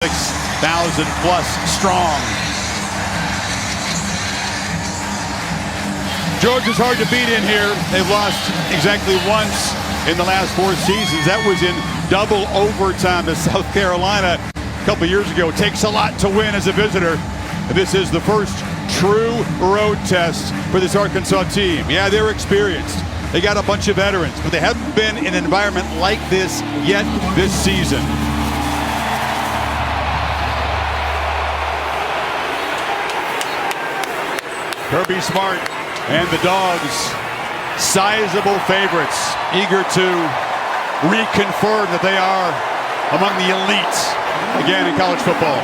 6,000 plus strong. Georgia's hard to beat in here. They've lost exactly once in the last 4 seasons. That was in double overtime to South Carolina a couple years ago. It takes a lot to win as a visitor. This is the first true road test for this Arkansas team. Yeah, they're experienced. They got a bunch of veterans, but they haven't been in an environment like this yet this season. Kirby Smart and the Dogs, sizable favorites, eager to reconfirm that they are among the elites again in college football.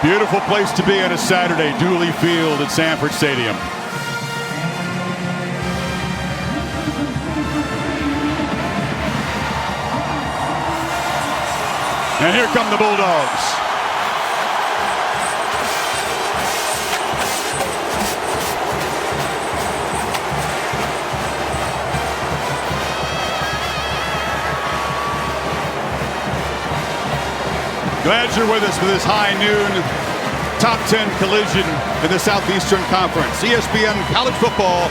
Beautiful place to be on a Saturday, Dooley Field at Sanford Stadium. And here come the Bulldogs. Glad you're with us for this high noon top 10 collision in the Southeastern Conference. ESPN College Football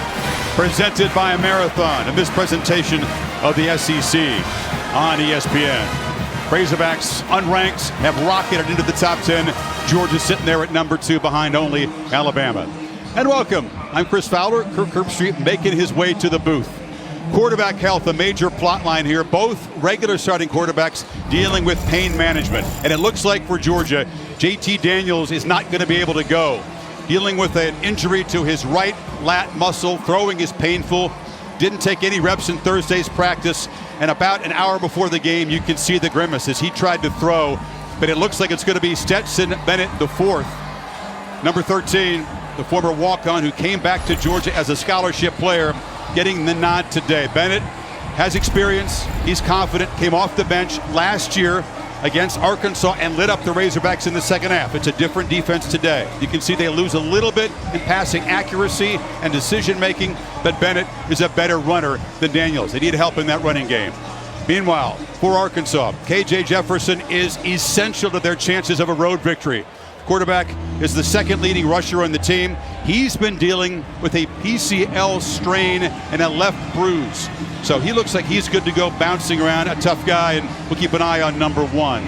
presented by Marathon in this presentation of the SEC on ESPN. Razorbacks, unranked, have rocketed into the top 10. Georgia sitting there at number 2 behind only Alabama. And welcome. I'm Chris Fowler. Kirk Herbstreit making his way to the booth. Quarterback health, a major plot line here. Both regular starting quarterbacks dealing with pain management. And it looks like for Georgia, JT Daniels is not going to be able to go. Dealing with an injury to his right lat muscle. Throwing is painful. Didn't take any reps in Thursday's practice. And about an hour before the game, you can see the grimace as he tried to throw. But it looks like it's going to be Stetson Bennett IV. Number 13, the former walk-on who came back to Georgia as a scholarship player, getting the nod today. Bennett has experience. He's confident. Came off the bench last year against Arkansas and lit up the Razorbacks in the second half. It's a different defense today. You can see they lose a little bit in passing accuracy and decision-making, but Bennett is a better runner than Daniels. They need help in that running game. Meanwhile, for Arkansas, KJ Jefferson is essential to their chances of a road victory. Quarterback is the second leading rusher on the team. He's been dealing with a PCL strain and a left bruise. So he looks like he's good to go, bouncing around, a tough guy, and we'll keep an eye on number 1.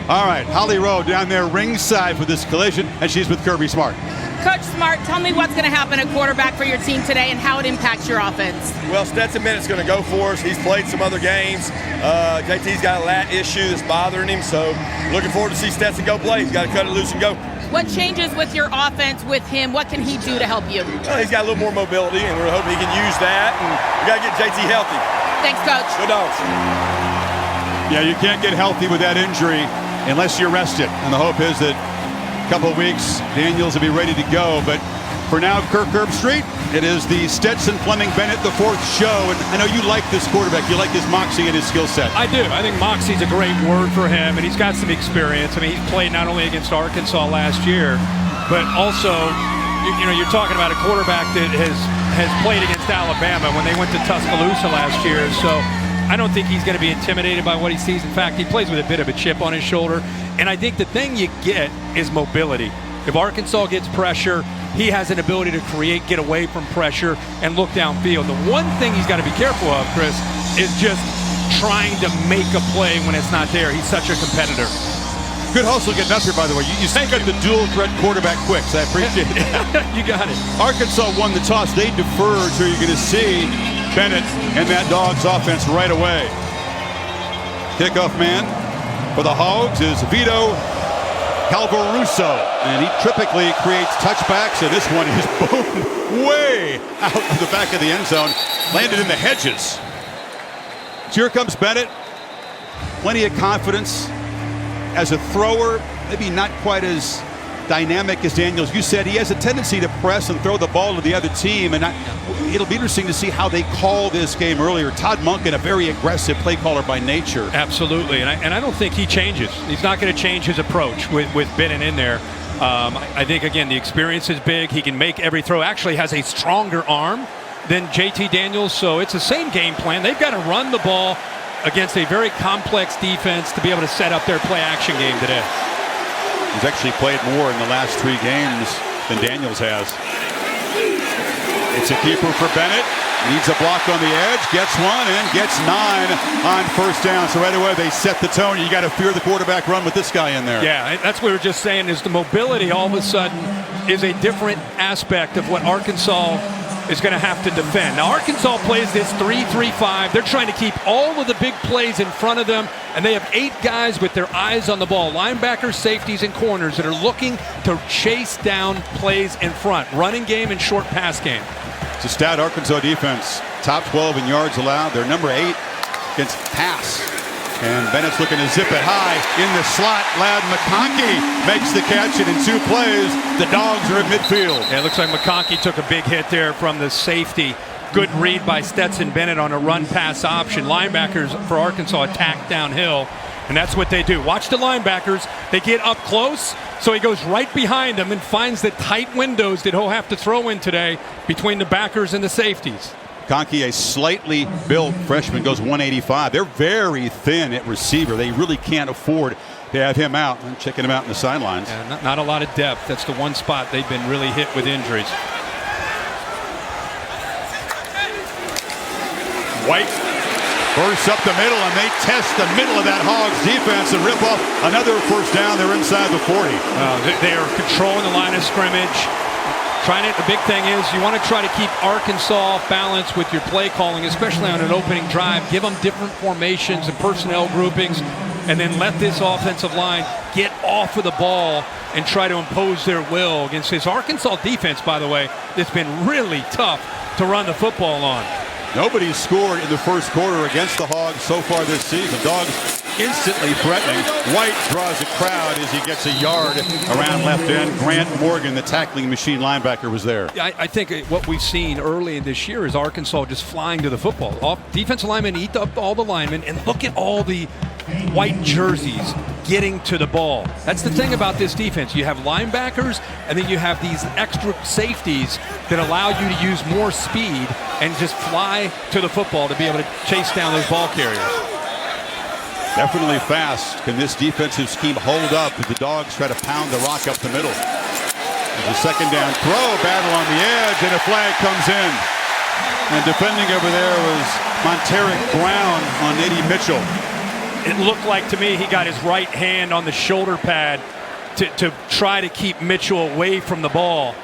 All right, Holly Rowe down there ringside for this collision, and she's with Kirby Smart. Coach Smart, tell me what's going to happen at quarterback for your team today and how it impacts your offense. Well, Stetson Bennett's going to go for us. He's played some other games. JT's got a lat issue that's bothering him, so looking forward to see Stetson go play. He's got to cut it loose and go. What changes with your offense with him? What can he do to help you? Well, he's got a little more mobility, and we're hoping he can use that. And we got to get JT healthy. Thanks, Coach. Good dogs. Yeah, you can't get healthy with that injury unless you're rested. And the hope is that a couple of weeks, Daniels will be ready to go. But for now, Kirk Herbstreit, it is the Stetson Fleming Bennett IV show. And I know you like this quarterback. You like his moxie and his skill set. I do. I think moxie's a great word for him, and he's got some experience. I mean, he's played not only against Arkansas last year, but also, you know, you're talking about a quarterback that has played against Alabama when they went to Tuscaloosa last year. So I don't think he's going to be intimidated by what he sees. In fact, he plays with a bit of a chip on his shoulder. And I think the thing you get is mobility. If Arkansas gets pressure, he has an ability to create, get away from pressure, and look downfield. The one thing he's got to be careful of, Chris, is just trying to make a play when it's not there. He's such a competitor. Good hustle getting up here, by the way. You got the dual threat quarterback quick, so I appreciate it. You got it. Arkansas won the toss. They deferred, so you're going to see Bennett and that Dogs offense right away. Kickoff man for the Hogs is Vito Calvaruso, and he typically creates touchbacks, and this one is boom, way out of the back of the end zone, landed in the hedges. So here comes Bennett, plenty of confidence as a thrower, maybe not quite as dynamic as Daniels. You said he has a tendency to press and throw the ball to the other team, and it'll be interesting to see how they call this game earlier. Todd Monken, a very aggressive play caller by nature. Absolutely, and I don't think he changes. He's not going to change his approach with Binnen in there. I think, again, the experience is big. He can make every throw. Actually has a stronger arm than JT Daniels, so it's the same game plan. They've got to run the ball against a very complex defense to be able to set up their play-action game today. He's actually played more in the last 3 games than Daniels has. It's a keeper for Bennett. Needs a block on the edge, gets one, and gets 9 on first down. So right away they set the tone. You got to fear the quarterback run with this guy in there. Yeah, that's what we were just saying, is the mobility all of a sudden is a different aspect of what Arkansas is going to have to defend. Now, Arkansas plays this 3-3-5. They're trying to keep all of the big plays in front of them, and they have 8 guys with their eyes on the ball, linebackers, safeties, and corners that are looking to chase down plays in front, running game and short pass game. It's a stout Arkansas defense. Top 12 in yards allowed. They're number 8 against pass. And Bennett's looking to zip it high in the slot. Ladd McConkey makes the catch, and in 2 plays, the Dogs are at midfield. Yeah, it looks like McConkey took a big hit there from the safety. Good read by Stetson Bennett on a run-pass option. Linebackers for Arkansas attack downhill, and that's what they do. Watch the linebackers. They get up close, so he goes right behind them and finds the tight windows that he'll have to throw in today between the backers and the safeties. McConkey, a slightly built freshman, goes 185. They're very thin at receiver. They really can't afford to have him out. I'm checking him out in the sidelines. Yeah, not a lot of depth. That's the one spot they've been really hit with injuries. White bursts up the middle, and they test the middle of that Hogs defense and rip off another first down. They're inside the 40. They are controlling the line of scrimmage. The big thing is you want to try to keep Arkansas balanced with your play calling, especially on an opening drive. Give them different formations and personnel groupings, and then let this offensive line get off of the ball and try to impose their will against this Arkansas defense, by the way, that's been really tough to run the football on. Nobody's scored in the first quarter against the Hogs so far this season. Dogs instantly threatening. White draws a crowd as he gets a yard around left end. Grant Morgan, the tackling machine linebacker, was there. I think what we've seen early in this year is Arkansas just flying to the football. Defensive linemen eat up all the linemen, and look at all the white jerseys getting to the ball. That's the thing about this defense. You have linebackers, and then you have these extra safeties that allow you to use more speed and just fly to the football to be able to chase down those ball carriers. Definitely fast. Can this defensive scheme hold up as the Dogs try to pound the rock up the middle? There's a second down throw, battle on the edge, and a flag comes in. And defending over there was Monteric Brown on Eddie Mitchell. It looked like to me he got his right hand on the shoulder pad to try to keep Mitchell away from the ball.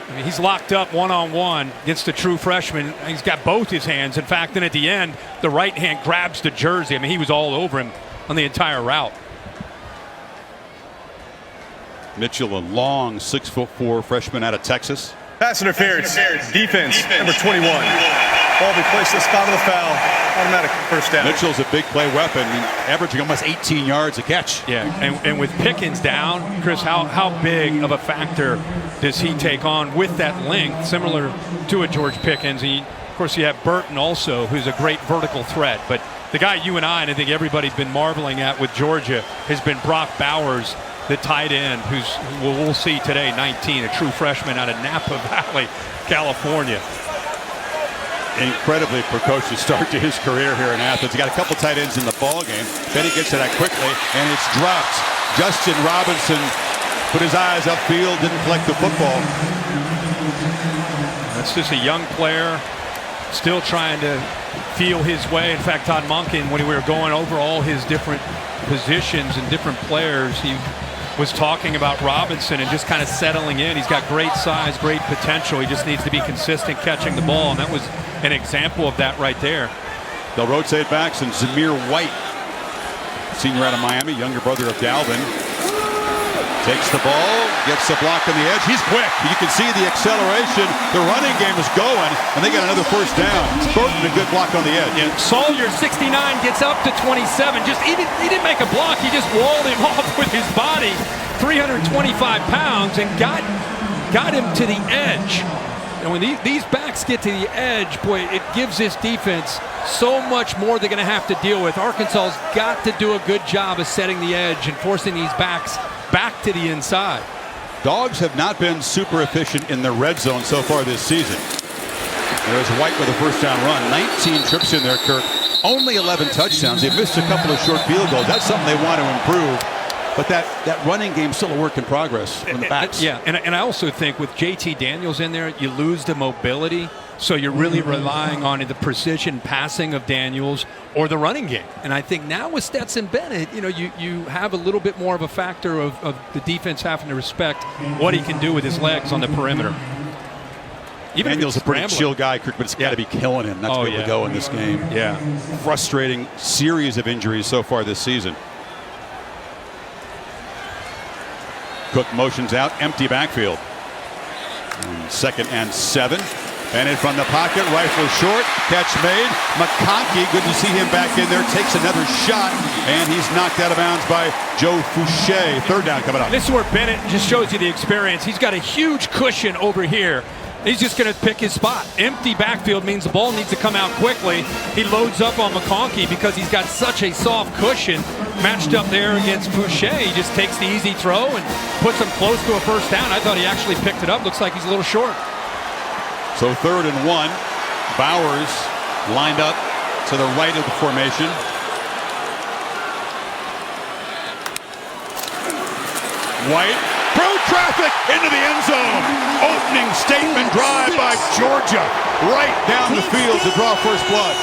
I mean, he's locked up one-on-one against a true freshman. He's got both his hands. In fact, then at the end, the right hand grabs the jersey. I mean, he was all over him on the entire route. Mitchell, a long 6'4" freshman out of Texas. Pass interference. Defense, number 21. Ball be placed at the spot of the foul. Automatic first down. Mitchell's a big play weapon, averaging almost 18 yards a catch. Yeah, and with Pickens down, Chris, how big of a factor does he take on with that length, similar to a George Pickens? Of course, you have Burton also, who's a great vertical threat. But the guy you and I think everybody's been marveling at with Georgia has been Brock Bowers, the tight end, who's we'll see today, 19, a true freshman out of Napa Valley, California. Incredibly precocious start to his career here in Athens. He got a couple tight ends in the ball game. Then he gets to that quickly, and it's dropped. Justin Robinson put his eyes upfield, didn't collect the football. That's just a young player, still trying to feel his way. In fact, Todd Monken, when we were going over all his different positions and different players, he was talking about Robinson and just kind of settling in. He's got great size, great potential. He just needs to be consistent catching the ball, and that was an example of that right there. They'll rotate backs, and Zamir White, senior out of Miami, younger brother of Dalvin. Takes the ball, gets the block on the edge. He's quick. You can see the acceleration. The running game is going, and they got another first down. Burton, a good block on the edge. Yeah, Sawyer, 69, gets up to 27. He didn't make a block. He just walled him off with his body, 325 pounds, and got him to the edge. And when these backs get to the edge, boy, it gives this defense so much more they're going to have to deal with. Arkansas's got to do a good job of setting the edge and forcing these backs back to the inside. Dogs have not been super efficient in the red zone so far this season. There's White with a first down run. 19 trips in there, Kirk. Only 11 touchdowns. They've missed a couple of short field goals. That's something they want to improve. But that running game's still a work in progress from the backs. Yeah, and I also think with JT Daniels in there, you lose the mobility. So you're really relying on the precision passing of Daniels or the running game. And I think now with Stetson Bennett, you have a little bit more of a factor of the defense having to respect what he can do with his legs on the perimeter. Even Daniels a pretty chill guy, Kirk, but it's got to be killing him. That's where we go in this game. Yeah. Frustrating series of injuries so far this season. Cook motions out, empty backfield. 2nd and 7. Bennett from the pocket, rifle short, catch made. McConkey, good to see him back in there, takes another shot, and he's knocked out of bounds by Joe Fouché. 3rd down coming up. This is where Bennett just shows you the experience. He's got a huge cushion over here. He's just going to pick his spot. Empty backfield means the ball needs to come out quickly. He loads up on McConkey because he's got such a soft cushion matched up there against Fouché. He just takes the easy throw and puts him close to a first down. I thought he actually picked it up. Looks like he's a little short. So 3rd and 1. Bowers lined up to the right of the formation. White through traffic into the end zone. Opening statement drive by Georgia. Right down the field to draw first blood.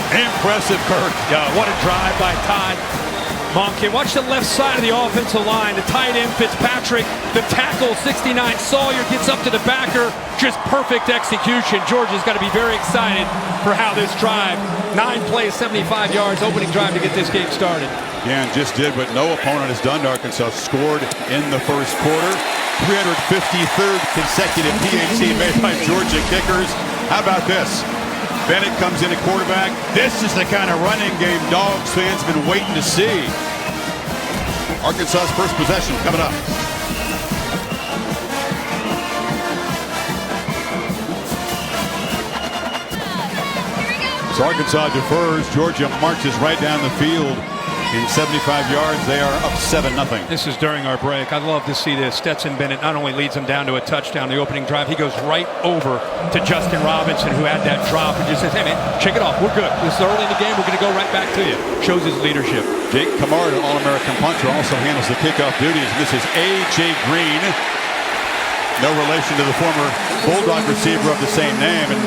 Impressive, Kirk. Yeah, what a drive by Todd Monken. Watch the left side of the offensive line. The tight end, Fitzpatrick. The tackle, 69, Sawyer gets up to the backer. Just perfect execution. Georgia's got to be very excited for how this drive, 9 plays, 75 yards, opening drive to get this game started. Yeah, and just did what no opponent has done to Arkansas. Scored in the first quarter. 353rd consecutive PAT made by Georgia kickers. How about this? Bennett comes in at quarterback. This is the kind of running game Dogs fans have been waiting to see. Arkansas's first possession coming up. So Arkansas defers. Georgia marches right down the field. In 75 yards, they are up 7-0. This is during our break. I love to see this. Stetson Bennett not only leads them down to a touchdown, the opening drive, he goes right over to Justin Robinson, who had that drop, and just says, hey, man, shake it off. We're good. This is early in the game. We're going to go right back to you. Shows his leadership. Jake Camarda, All-American punter, also handles the kickoff duties. This is A.J. Green. No relation to the former Bulldog receiver of the same name. And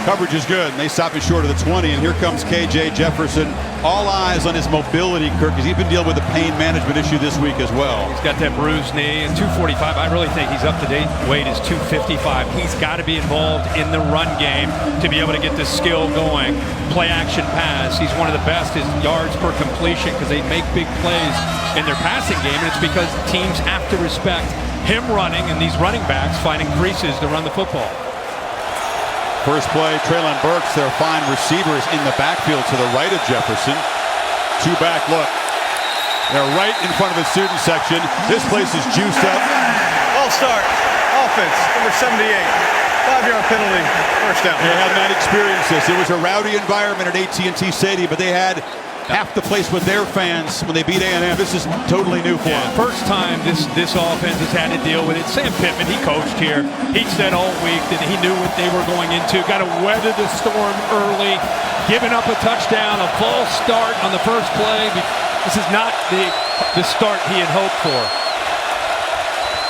coverage is good, and they stop it short of the 20. And here comes K.J. Jefferson. All eyes on his mobility, Kirk, because he's been dealing with a pain management issue this week as well. He's got that bruised knee, and 245. I really think he's up to date. Weight is 255. He's got to be involved in the run game to be able to get this skill going. Play action pass. He's one of the best in yards per completion because they make big plays in their passing game, and it's because teams have to respect him running and these running backs finding creases to run the football. First play, Treylon Burks, their fine receivers in the backfield to the right of Jefferson. 2-back look. They're right in front of the student section. This place is juiced up. All start. Offense, number 78. 5-yard penalty. First down. They have not experienced this. It was a rowdy environment at AT&T Stadium, but they had half the place with their fans when they beat A&M. This is totally new for them. First time this offense has had to deal with it. Sam Pittman, he coached here. He said all week that he knew what they were going into. Got to weather the storm early. Giving up a touchdown, a false start on the first play. This is not the start he had hoped for.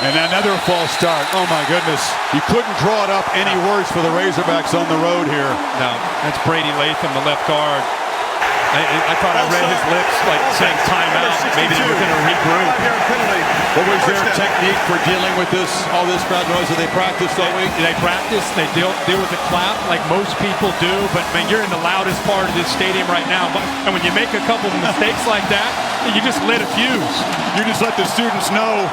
And another false start. Oh, my goodness. You couldn't draw it up any worse for the Razorbacks on the road here. No, that's Brady Latham, the left guard. I thought I read his lips like saying timeout. Maybe they were going to regroup. What was their technique for dealing with all this crowd noise that they practiced all week? They practice, they deal with the clap like most people do, but man, you're in the loudest part of this stadium right now. And when you make a couple of mistakes like that, you just lit a fuse. You just let the students know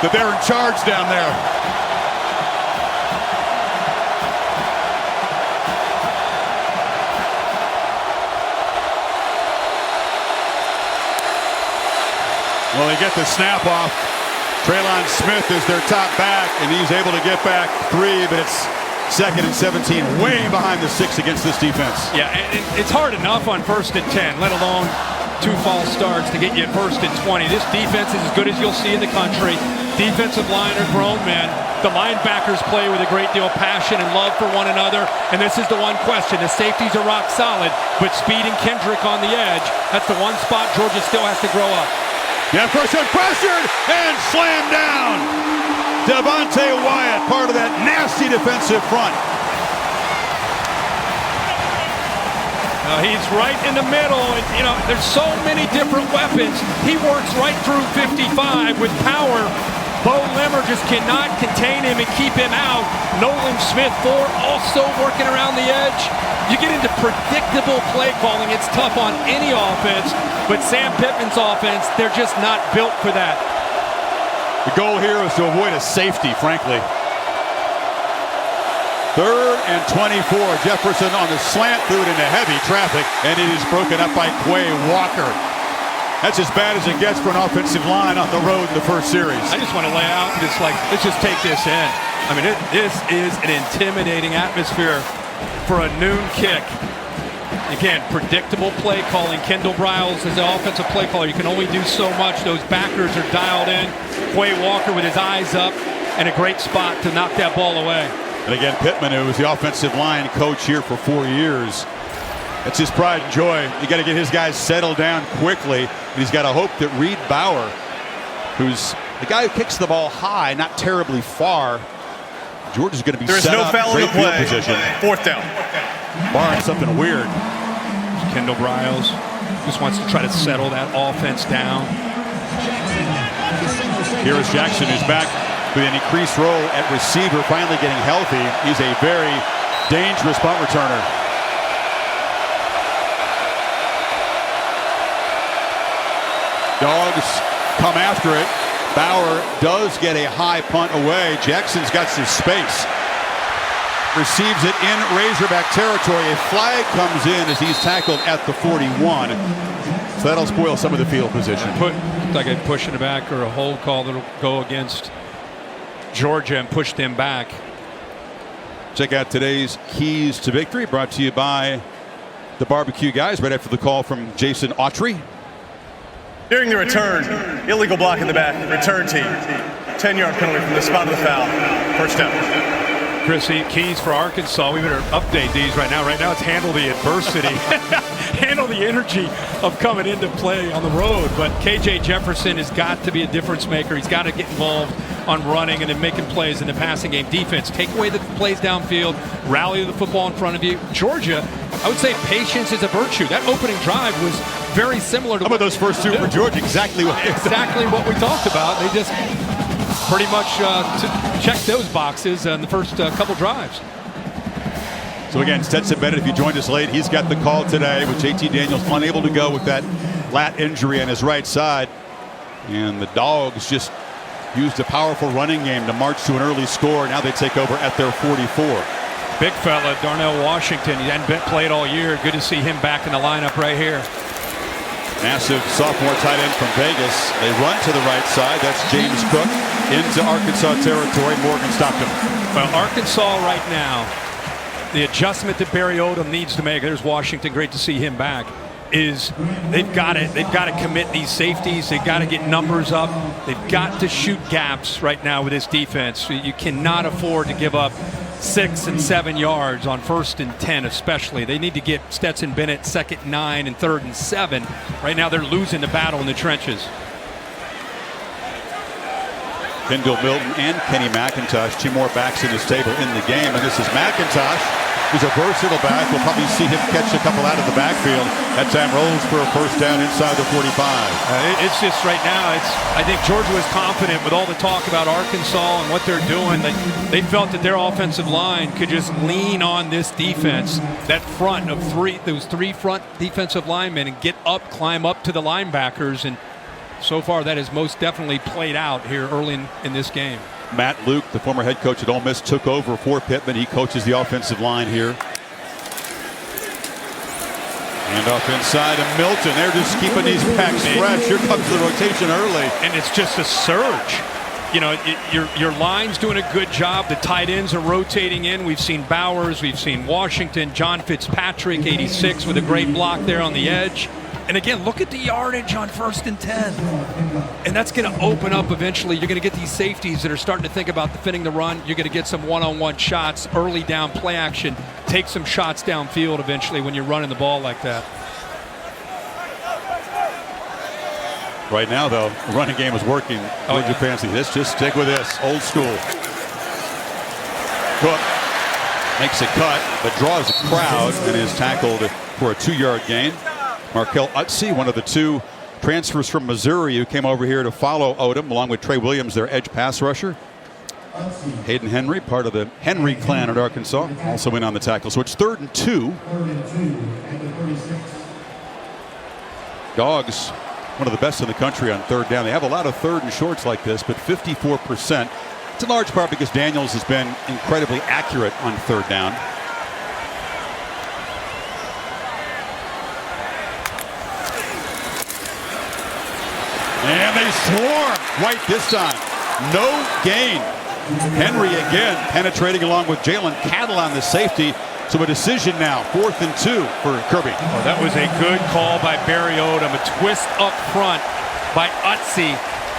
that they're in charge down there. Well, they get the snap off. Traylon Smith is their top back, and he's able to get back 3, but it's 2nd and 17, way behind the 6 against this defense. Yeah, and it's hard enough on 1st and 10, let alone 2 false starts to get you at 1st and 20. This defense is as good as you'll see in the country. Defensive line are grown men. The linebackers play with a great deal of passion and love for one another. And this is the one question. The safeties are rock solid, but Speed and Kendrick on the edge, that's the one spot Georgia still has to grow up. Yeah, first one pressured and slammed down. Devontae Wyatt, part of that nasty defensive front. He's right in the middle, and there's so many different weapons. He works right through 55 with power. Bo Limmer just cannot contain him and keep him out. Nolan Smith, 4, also working around the edge. You get into predictable play calling, it's tough on any offense, but Sam Pittman's offense, they're just not built for that. The goal here is to avoid a safety, frankly. 3rd and 24. Jefferson on the slant, threw it into heavy traffic, and it is broken up by Quay Walker. That's as bad as it gets for an offensive line on the road in the first series. I just want to lay out and let's just take this in. I mean, this is an intimidating atmosphere for a noon kick. Again, predictable play calling. Kendall Briles is the offensive play caller. You can only do so much. Those backers are dialed in. Quay Walker with his eyes up and a great spot to knock that ball away. And again, Pittman, who was the offensive line coach here for 4 years. That's his pride and joy. You got to get his guys settled down quickly. And he's got to hope that Reed Bauer, who's the guy who kicks the ball high, not terribly far, Georgia's going to be set up. There is no foul in the play. Position. 4th down. Barring something weird. Kendall Briles just wants to try to settle that offense down. Here is Jackson, who's back with an increased role at receiver, finally getting healthy. He's a very dangerous punt returner. Dogs come after it. Bauer does get a high punt away. Jackson's got some space. Receives it in Razorback territory. A flag comes in as he's tackled at the 41. So that'll spoil some of the field position. Like a push in the back or a hold call that'll go against Georgia and push them back. Check out today's Keys to Victory, brought to you by the Barbecue Guys, right after the call from Jason Autry. During the return, illegal block in the back, return team. 10-yard penalty from the spot of the foul. 1st down. Chrissy, keys for Arkansas. We better update these right now. Right now it's handle the adversity. Handle the energy of coming into play on the road. But KJ Jefferson has got to be a difference maker. He's got to get involved on running and then making plays in the passing game. Defense, take away the plays downfield, rally the football in front of you. Georgia, I would say patience is a virtue. That opening drive was very similar to How about those first 2 for Georgia? Exactly what we talked about. They just pretty much check those boxes in the first couple drives. So again, Stetson Bennett, if you joined us late, he's got the call today with JT Daniels unable to go with that lat injury on his right side. And the Dogs just used a powerful running game to march to an early score. Now they take over at their 44. Big fella, Darnell Washington. He hadn't been played all year. Good to see him back in the lineup right here. Massive sophomore tight end from Vegas. They run to the right side. That's James Cook into Arkansas territory. Morgan stopped him. Well, Arkansas right now, the adjustment that Barry Odom needs to make, there's Washington, great to see him back, is they've got to commit these safeties. They've got to get numbers up. They've got to shoot gaps right now with this defense. You cannot afford to give up 6 and 7 yards on 1st and 10 especially. They need to get Stetson Bennett 2nd and 9 and 3rd and 7. Right now they're losing the battle in the trenches. Kendall Milton and Kenny McIntosh, 2 more backs in the stable in the game. And this is McIntosh, who's a versatile back. We'll probably see him catch a couple out of the backfield. That time rolls for a first down inside the 45. It's just right now, I think Georgia was confident with all the talk about Arkansas and what they're doing. They felt that their offensive line could just lean on this defense, that front of those 3 front defensive linemen, and get up, climb up to the linebackers. And so far, that has most definitely played out here early in this game. Matt Luke, the former head coach at Ole Miss, took over for Pittman. He coaches the offensive line here. And off inside of Milton. They're just keeping these packs fresh. Here comes the rotation early. And it's just a surge. You know, your line's doing a good job. The tight ends are rotating in. We've seen Bowers. We've seen Washington. John Fitzpatrick, 86, with a great block there on the edge. And again, look at the yardage on 1st and 10. And that's going to open up eventually. You're going to get these safeties that are starting to think about defending the run. You're going to get some one-on-one shots, early down play action. Take some shots downfield eventually when you're running the ball like that. Right now, though, the running game is working. Georgia fans think, let's just stick with this. Old school. Cook makes a cut, but draws a crowd and is tackled for a 2-yard gain. Markel Utsi, one of the 2 transfers from Missouri who came over here to follow Odom, along with Trey Williams, their edge pass rusher. Hayden Henry, part of the Henry clan at Arkansas, also in on the tackle. So it's 3rd and 2. Dogs, one of the best in the country on 3rd down. They have a lot of 3rd and shorts like this, but 54%. It's in large part because Daniels has been incredibly accurate on 3rd down. And they swarm. White this time. No gain. Henry again penetrating along with Jalen Cattle on the safety. So a decision now. 4th and 2 for Kirby. Oh, that was a good call by Barry Odom. A twist up front by Utsi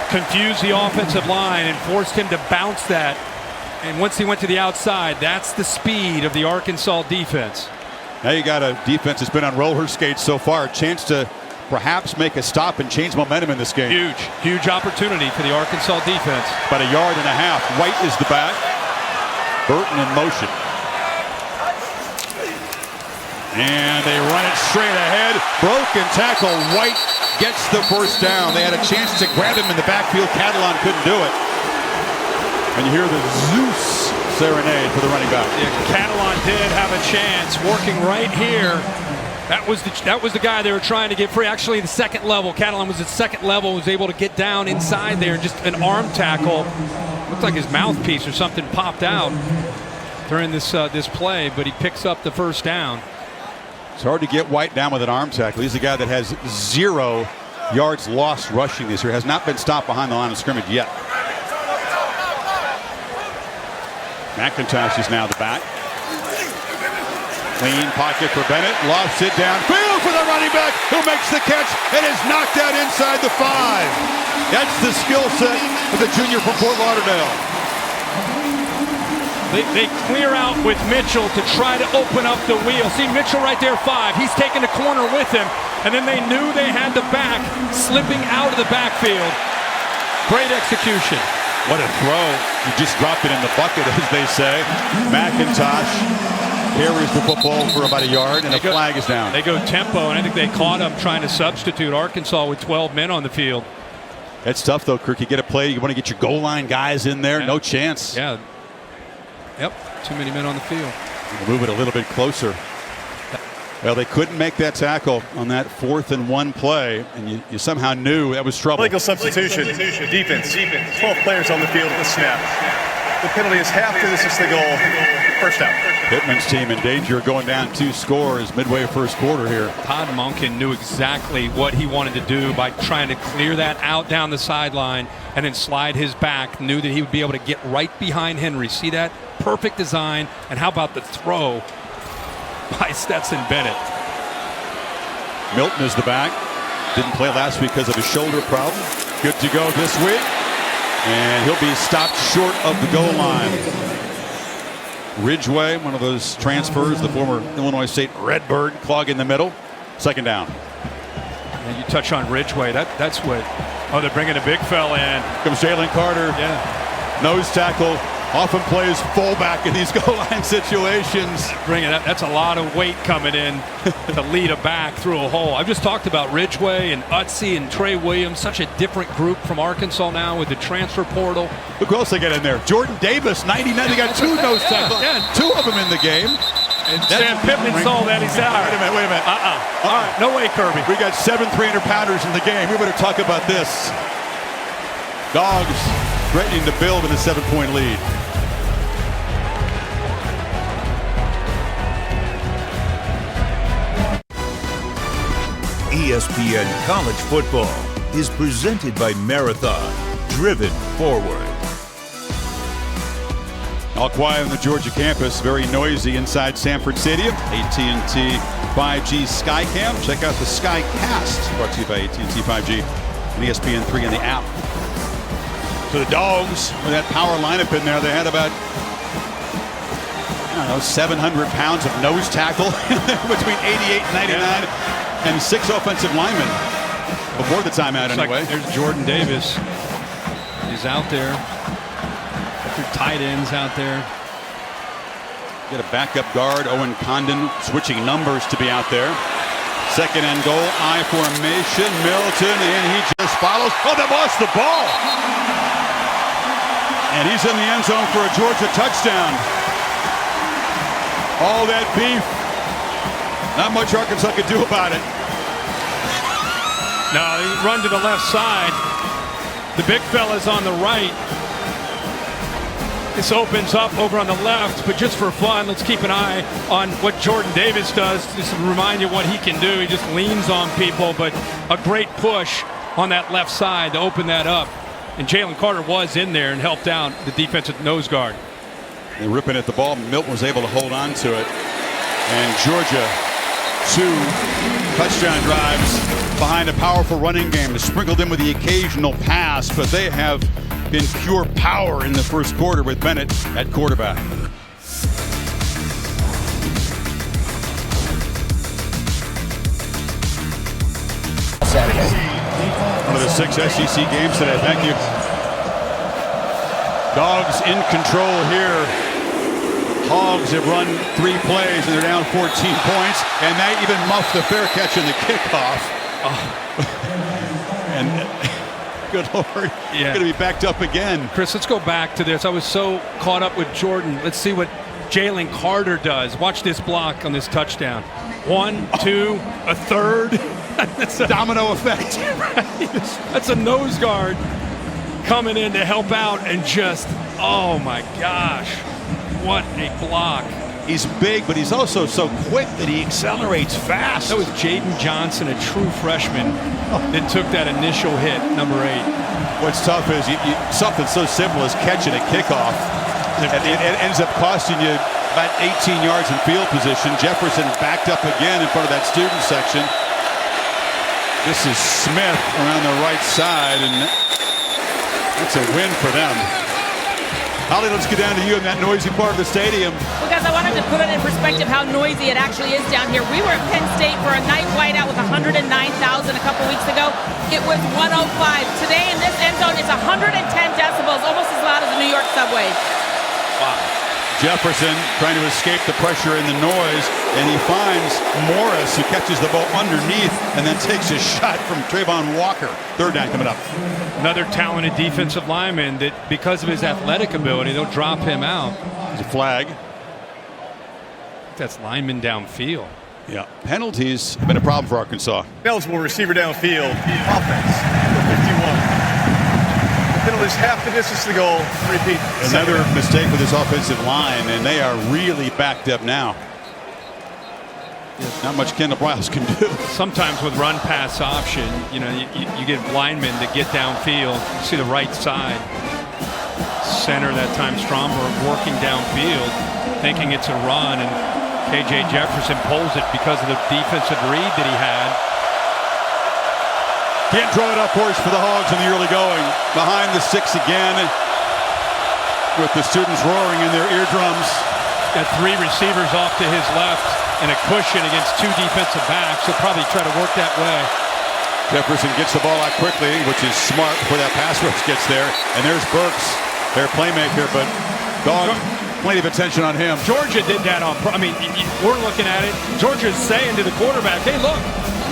confused the offensive line and forced him to bounce that. And once he went to the outside, that's the speed of the Arkansas defense. Now you got a defense that's been on roller skates so far. A chance to perhaps make a stop and change momentum in this game. Huge opportunity for the Arkansas defense. About 1.5 yards. White is the back. Burton in motion. And they run it straight ahead. Broken tackle. White gets the first down. They had a chance to grab him in the backfield. Catalan couldn't do it. And you hear the Zeus serenade for the running back. Yeah, Catalan did have a chance working right here. That was the guy they were trying to get free. Actually, the 2nd level. Catalan was at 2nd level, was able to get down inside there. Just an arm tackle. Looked like his mouthpiece or something popped out during this play, but he picks up the first down. It's hard to get White down with an arm tackle. He's a guy that has 0 yards lost rushing this year. Has not been stopped behind the line of scrimmage yet. McIntosh is now the back. Clean pocket for Bennett. Lofts it downfield for the running back who makes the catch and is knocked out inside the 5. That's the skill set of the junior from Fort Lauderdale. They clear out with Mitchell to try to open up the wheel. See Mitchell right there, 5. He's taking the corner with him. And then they knew they had the back slipping out of the backfield. Great execution. What a throw. You just dropped it in the bucket, as they say. McIntosh carries the football for about 1 yard, and the flag is down. They go tempo, and I think they caught him trying to substitute Arkansas with 12 men on the field. That's tough, though, Kirk. You get a play, you want to get your goal line guys in there. Yeah. No chance. Yeah. Yep. Too many men on the field. Move it a little bit closer. Well, they couldn't make that tackle on that 4th and 1 play, and you somehow knew that was trouble. Legal substitution. Defense. 12 players on the field at the snap. The penalty is half to the 6th goal. First down. Pittman's team in danger, going down 2 scores midway 1st quarter here. Todd Monken knew exactly what he wanted to do by trying to clear that out down the sideline and then slide his back. Knew that he would be able to get right behind Henry. See that? Perfect design. And how about the throw by Stetson Bennett? Milton is the back. Didn't play last week because of his shoulder problem. Good to go this week. And he'll be stopped short of the goal line. Ridgeway, one of those transfers, the former Illinois State Redbird, clogging the middle. 2nd down. And you touch on Ridgeway. That's what Oh, they're bringing a big fella in. Comes Jalen Carter. Yeah. Nose tackle. Often plays fullback in these goal line situations. Bringing that's a lot of weight coming in to lead a back through a hole. I've just talked about Ridgeway and Utsi and Trey Williams. Such a different group from Arkansas now with the transfer portal. Look who else they get in there. Jordan Davis, 99. They got 2 nose tackles. Yeah. 2 of them in the game. And Sam Pittman saw that. He said, Wait a minute. all right, no way, Kirby. We got 7 300-pounders in the game. We better talk about this. Dogs threatening to build in a 7-point lead. ESPN College Football is presented by Marathon, driven forward. All quiet on the Georgia campus, very noisy inside Sanford Stadium. AT&T 5G Skycam. Check out the Skycast, brought to you by AT&T 5G and ESPN3 in the app. So the Dogs, with that power lineup in there, they had about, 700 pounds of nose tackle between 88 and 99, and 6 offensive linemen before the timeout anyway. There's Jordan Davis. He's out there. Tight ends out there. Get a backup guard, Owen Condon, switching numbers to be out there. Second and goal, I formation, Milton, and he just follows. Oh, they lost the ball. And he's in the end zone for a Georgia touchdown. All that beef. Not much Arkansas could do about it. No, he run to the left side. The big fella's on the right. This opens up over on the left, but just for fun, let's keep an eye on what Jordan Davis does, just to remind you what he can do. He just leans on people, but a great push on that left side to open that up. And Jalen Carter was in there and helped out the defensive nose guard. They're ripping at the ball. Milton was able to hold on to it. And Georgia, 2 touchdown drives behind a powerful running game. They sprinkled in with the occasional pass, but they have been pure power in the first quarter with Bennett at quarterback. One of the 6 SEC games today. Thank you. Dogs in control here. Hogs have run 3 plays and they're down 14 points, and they even muffed the fair catch in the kickoff. And good Lord, yeah, going to be backed up again. Chris, let's go back to this. I was so caught up with Jordan. Let's see what Jalen Carter does. Watch this block on this touchdown. 1, 2, a third. That's a domino effect. That's a nose guard coming in to help out, and just, oh my gosh, what a block. He's big, but he's also so quick that he accelerates fast. That was Jaden Johnson, a true freshman, that took that initial hit, number 8. What's tough is something so simple as catching a kickoff. It ends up costing you about 18 yards in field position. Jefferson backed up again in front of that student section. This is Smith around the right side, and that's a win for them. Holly, let's get down to you in that noisy part of the stadium. Well, guys, I wanted to put it in perspective how noisy it actually is down here. We were at Penn State for a night whiteout with 109,000 a couple weeks ago. It was 105. Today in this end zone, it's 110 decibels, almost as loud as the New York subway. Wow. Jefferson trying to escape the pressure and the noise, and he finds Morris, who catches the ball underneath and then takes a shot from Trayvon Walker. Third down coming up. Another talented defensive lineman that, because of his athletic ability, they'll drop him out. There's a flag. That's lineman downfield. Yeah. Penalties have been a problem for Arkansas. Eligible receiver downfield. Offense. 51. Penalties half the distance to the goal. Repeat. Another mistake with this offensive line, and they are really backed up now. Not much Kendall Briles can do. Sometimes with run-pass option, you get linemen that get downfield. You see the right side. Center that time, Stromberg working downfield, thinking it's a run, and KJ Jefferson pulls it because of the defensive read that he had. Can't draw it up for the Hogs in the early going. Behind the 6 again, with the students roaring in their eardrums. Got 3 receivers off to his left and a cushion against 2 defensive backs. He'll probably try to work that way. Jefferson gets the ball out quickly, which is smart before that pass rush gets there. And there's Burks, their playmaker, but Dog, plenty of attention on him. Georgia did that on, I mean, we're looking at it. Georgia's saying to the quarterback, hey, look,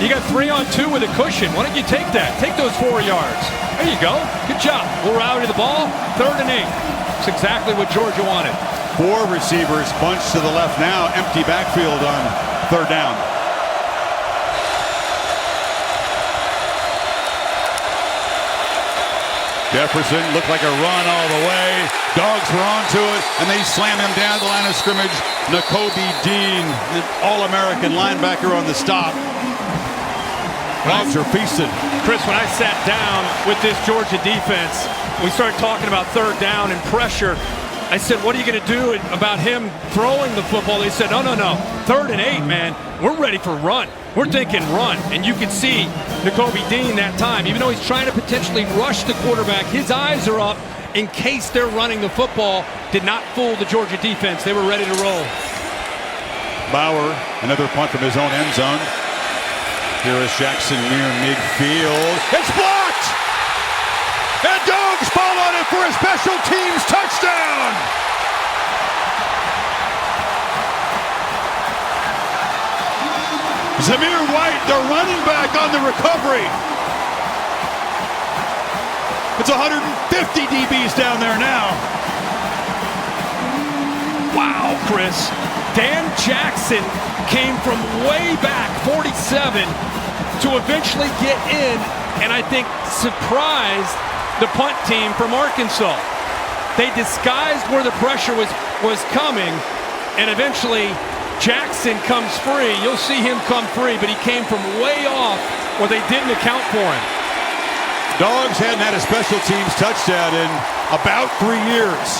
you got 3-on-2 with a cushion. Why don't you take that? Take those 4 yards. There you go. Good job. We'll rally the ball. 3rd and 8. It's exactly what Georgia wanted. 4 receivers bunched to the left now. Empty backfield on 3rd down. Jefferson looked like a run all the way. Dogs were onto it, and they slam him down the line of scrimmage. Nakobe Dean, the All-American linebacker on the stop. Dogs are feasted. Chris, when I sat down with this Georgia defense, we started talking about 3rd down and pressure. I said, what are you going to do about him throwing the football? They said, no. 3rd and 8, man. We're ready for run. We're thinking run. And you can see Nakobe Dean that time, even though he's trying to potentially rush the quarterback, his eyes are up in case they're running the football. Did not fool the Georgia defense. They were ready to roll. Bauer, another punt from his own end zone. Here is Jackson near midfield. It's blocked! And Dogs fall on it for a special teams touchdown! Zamir White, the running back, on the recovery. It's 150 DBs down there now. Wow, Chris. Dan Jackson came from way back, 47, to eventually get in, and I think surprised the punt team from Arkansas. They disguised where the pressure was coming, and eventually Jackson comes free. You'll see him come free, but he came from way off where they didn't account for him. Dogs hadn't had a special teams touchdown in about 3 years.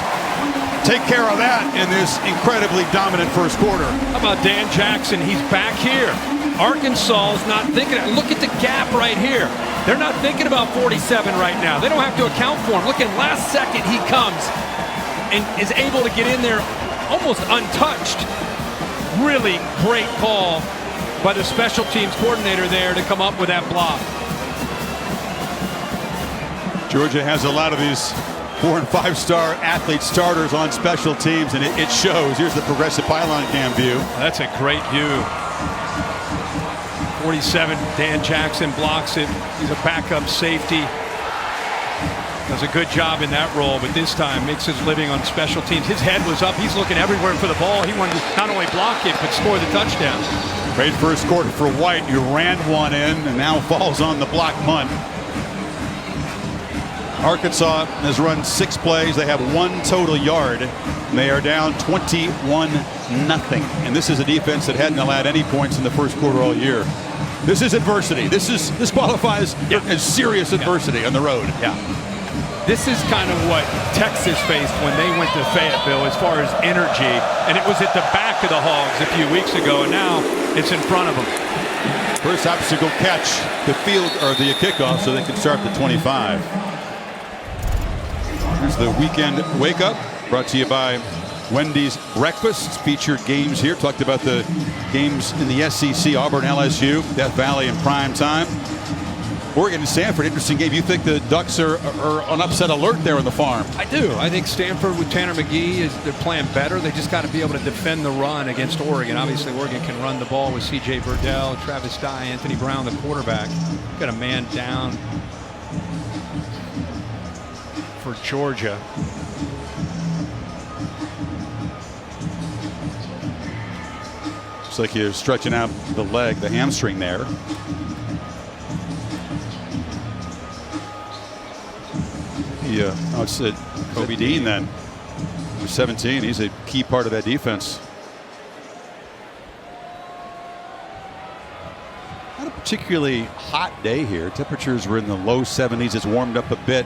Take care of that in this incredibly dominant first quarter. How about Dan Jackson? He's back here. Arkansas is not thinking. Look at the gap right here. They're not thinking about 47 right now. They don't have to account for him. Look at last second he comes and is able to get in there almost untouched. Really great call by the special teams coordinator there to come up with that block. Georgia has a lot of these 4- and 5-star athlete starters on special teams, and it shows. Here's the progressive pylon cam view. That's a great view. 47, Dan Jackson blocks it. He's a backup safety. Does a good job in that role, but this time makes his living on special teams. His head was up. He's looking everywhere for the ball. He wanted to not only block it, but score the touchdown. Great first quarter for White, who ran one in and now falls on the block punt. Arkansas has run 6 plays. They have 1 total yard. They are down 21-0. And this is a defense that hadn't allowed any points in the first quarter all year. This is adversity. This qualifies as serious adversity on the road. Yeah. This is kind of what Texas faced when they went to Fayetteville as far as energy. And it was at the back of the Hogs a few weeks ago, and now it's in front of them. First obstacle catch, the field or the kickoff, so they can start the 25. Here's the weekend wake up, brought to you by Wendy's Breakfast. Featured games here. Talked about the games in the SEC, Auburn, LSU, Death Valley in prime time. Oregon and Stanford, interesting game. You think the Ducks are on upset alert there on the farm? I do. I think Stanford with Tanner McGee, they're playing better. They just got to be able to defend the run against Oregon. Obviously, Oregon can run the ball with C.J. Verdell, Travis Dye, Anthony Brown, the quarterback. Got a man down for Georgia. Looks like you're stretching out the leg, the hamstring there. Yeah, it's Kobe Dean then. He's 17. He's a key part of that defense. Not a particularly hot day here. Temperatures were in the low 70s. It's warmed up a bit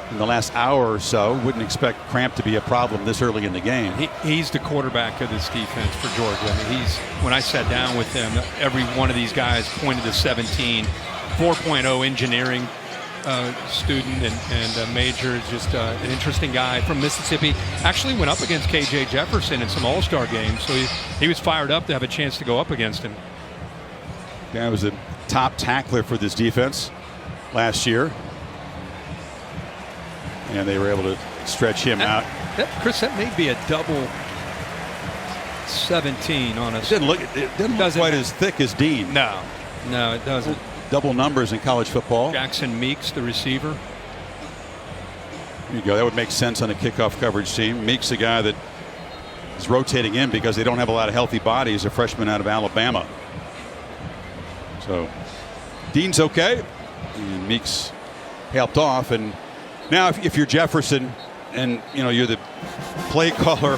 in the last hour or so. Wouldn't expect cramp to be a problem this early in the game. He's the quarterback of this defense for Georgia. I mean, when I sat down with him, every one of these guys pointed to 17. 4.0 engineering student and major, just an interesting guy from Mississippi. Actually went up against KJ Jefferson in some all-star games, so he was fired up to have a chance to go up against him. Guy was a top tackler for this defense. last year. And they were able to stretch him out. Chris, that may be a double 17 on us. It didn't look quite as thick as Dean. No, it doesn't. Double numbers in college football. Jackson Meeks, the receiver. There you go. That would make sense on a kickoff coverage team. Meeks, a guy that is rotating in because they don't have a lot of healthy bodies. A freshman out of Alabama. So Dean's okay, and Meeks helped off. And now, if you're Jefferson, and you're the play caller,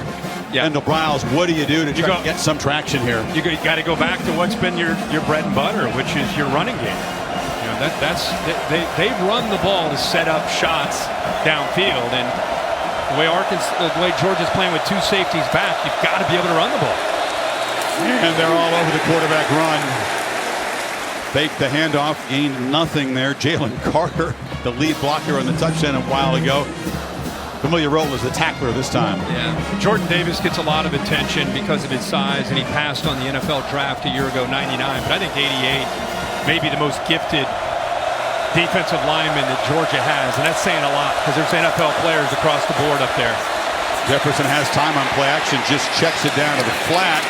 Kendall Briles, what do you do to try to get some traction here? You got to go back to what's been your bread and butter, which is your running game. They run the ball to set up shots downfield, and the way Georgia's playing with two safeties back, you've got to be able to run the ball. And they're all over the quarterback run. Fake the handoff, gained nothing there. Jalen Carter, the lead blocker on the touchdown a while ago. Familiar role as the tackler this time. Yeah. Jordan Davis gets a lot of attention because of his size, and he passed on the NFL draft a year ago, 99. But I think 88 may be the most gifted defensive lineman that Georgia has, and that's saying a lot because there's NFL players across the board up there. Jefferson has time on play action, just checks it down to the flat,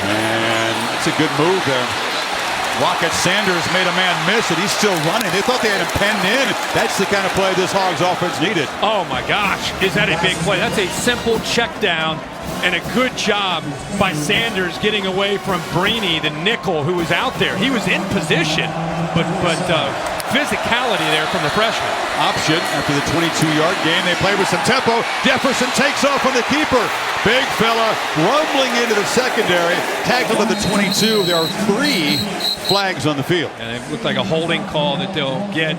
and it's a good move there. Rocket Sanders made a man miss, and he's still running. They thought they had him penned in. That's the kind of play this Hogs offense needed. Oh my gosh, is that a big play? That's a simple check down, and a good job by Sanders getting away from Brini, the nickel who was out there. He was in position, but physicality there from the freshman. Option after the 22-yard gain. They play with some tempo. Jefferson takes off on the keeper. Big fella rumbling into the secondary. Tackled at the 22. There are 3 flags on the field. And it looked like a holding call that they'll get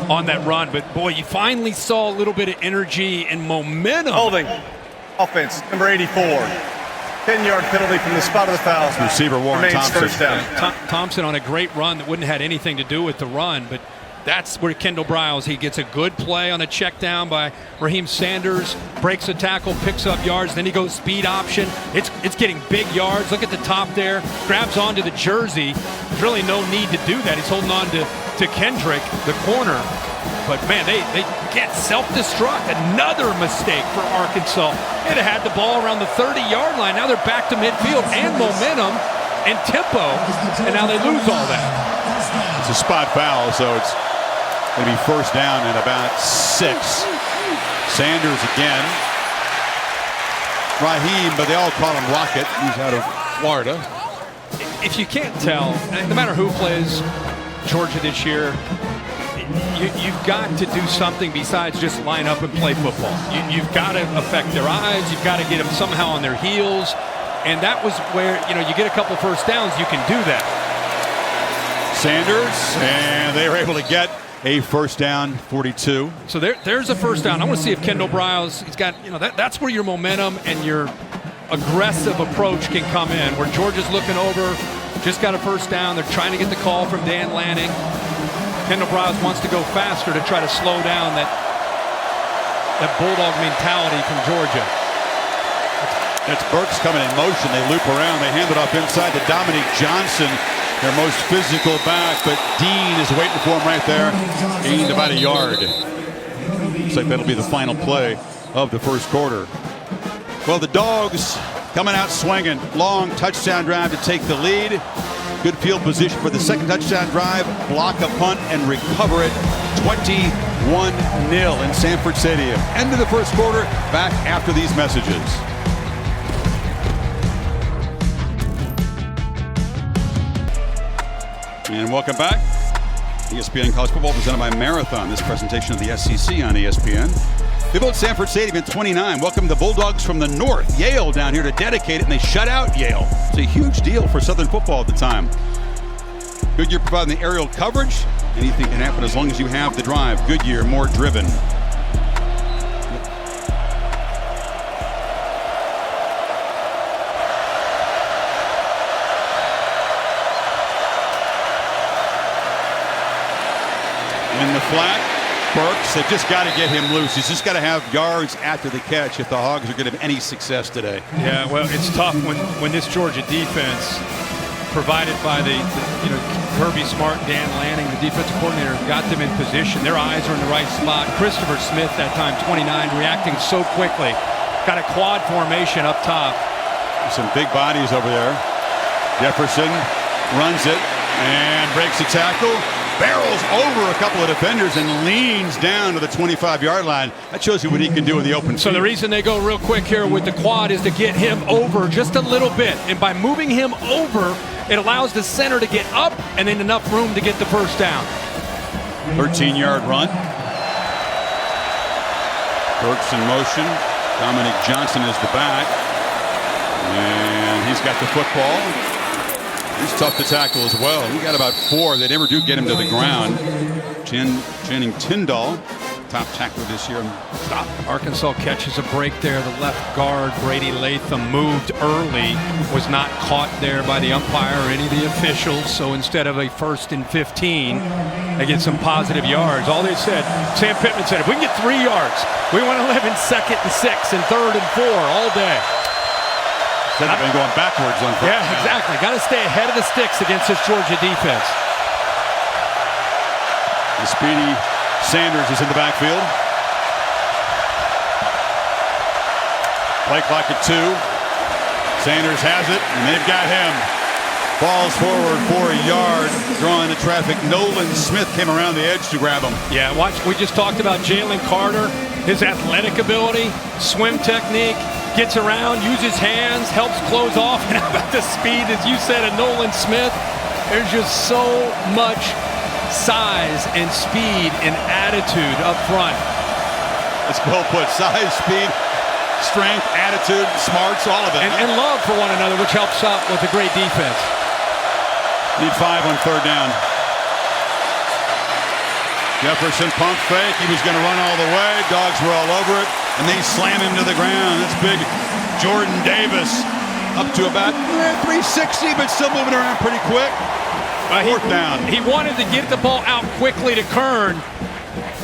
on that run. But boy, you finally saw a little bit of energy and momentum. Holding. Offense, number 84. 10-yard penalty from the spot of the foul. Receiver Warren Remains Thompson. first down. Thompson on a great run that wouldn't have had anything to do with the run, but that's where Kendall Briles, he gets a good play on a check down by Raheem Sanders, breaks a tackle, picks up yards, then he goes speed option. It's getting big yards. Look at the top there. Grabs onto the jersey. There's really no need to do that. He's holding on to Kendrick, the corner. But man, they get self-destruct. Another mistake for Arkansas. They'd have had the ball around the 30-yard line. Now they're back to midfield and momentum and tempo, and now they lose all that. It's a spot foul, so it's going to be first down at about 6. Sanders again. Raheem, but they all call him Rocket. He's out of Florida. If you can't tell, no matter who plays Georgia this year, you've got to do something besides just line up and play football. You've got to affect their eyes. You've got to get them somehow on their heels. And that was where, you get a couple first downs, you can do that. Sanders, and they were able to get a first down, 42. So there's a first down. I want to see if Kendall Briles, he's got, that's where your momentum and your aggressive approach can come in, where Georgia's looking over, just got a first down. They're trying to get the call from Dan Lanning. Kendall Briles wants to go faster to try to slow down that Bulldog mentality from Georgia. That's Burks coming in motion. They loop around. They hand it off inside to Dominique Johnson, their most physical back, but Dean is waiting for him right there. Gained about a yard. Looks like that'll be the final play of the first quarter. Well, the Dogs coming out swinging. Long touchdown drive to take the lead. Good field position for the second touchdown drive. Block a punt and recover it. 21-0 in Sanford Stadium. End of the first quarter. Back after these messages. And welcome back. ESPN College Football presented by Marathon. This presentation of the SEC on ESPN. They built Sanford Stadium in 29. Welcome the Bulldogs from the north. Yale down here to dedicate it, and they shut out Yale. It's a huge deal for Southern football at the time. Goodyear providing the aerial coverage. Anything can happen as long as you have the drive. Goodyear, more driven. In the flat, Burks, they've just got to get him loose. He's just got to have yards after the catch if the Hogs are going to have any success today. Yeah, well, it's tough when this Georgia defense provided by the Kirby Smart, Dan Lanning, the defensive coordinator, got them in position. Their eyes are in the right spot. Christopher Smith, that time 29, reacting so quickly. Got a quad formation up top. Some big bodies over there. Jefferson runs it and breaks the tackle. Barrels over a couple of defenders and leans down to the 25-yard line. That shows you what he can do in the open field. So the reason they go real quick here with the quad is to get him over just a little bit. And by moving him over, it allows the center to get up and then enough room to get the first down. 13-yard run. Burks in motion. Dominic Johnson is the back. And he's got the football. He's tough to tackle as well. He got about 4. They never do get him to the ground. Channing Tindall, top tackler this year. Stop. Arkansas catches a break there. The left guard, Brady Latham, moved early. Was not caught there by the umpire or any of the officials. So instead of a 1st and 15, they get some positive yards. All they said, Sam Pittman said, if we can get 3 yards, we want to live in 2nd and 6 and 3rd and 4 all day. They've been going backwards on first. Yeah, exactly. Got to stay ahead of the sticks against this Georgia defense. The speedy Sanders is in the backfield. Play clock at 2. Sanders has it, and they've got him. Falls forward for a yard, drawing the traffic. Nolan Smith came around the edge to grab him. Yeah, watch. We just talked about Jalen Carter, his athletic ability, swim technique. Gets around, uses hands, helps close off. And how about the speed, as you said, of Nolan Smith? There's just so much size and speed and attitude up front. That's well put. Size, speed, strength, attitude, smarts, all of it. And love for one another, which helps out with a great defense. Need 5 on 3rd down. Jefferson pump fake. He was going to run all the way. Dogs were all over it. And they slam him to the ground. That's big Jordan Davis up to about 360, but still moving around pretty quick. 4th down. He wanted to get the ball out quickly to Kern,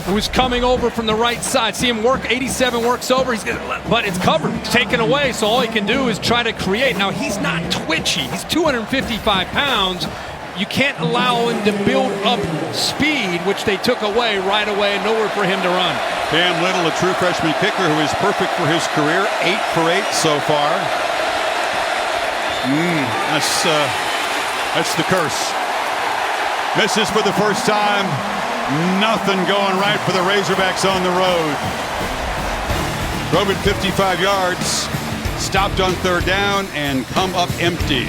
who was coming over from the right side. See him work. 87 works over, but it's covered. It's taken away, so all he can do is try to create. Now, he's not twitchy. He's 255 pounds. You can't allow him to build up speed, which they took away right away, and nowhere for him to run. Cam Little, a true freshman kicker who is perfect for his career. 8 for 8 so far. That's the curse. Misses for the first time. Nothing going right for the Razorbacks on the road. Drove it 55 yards. Stopped on 3rd down and come up empty.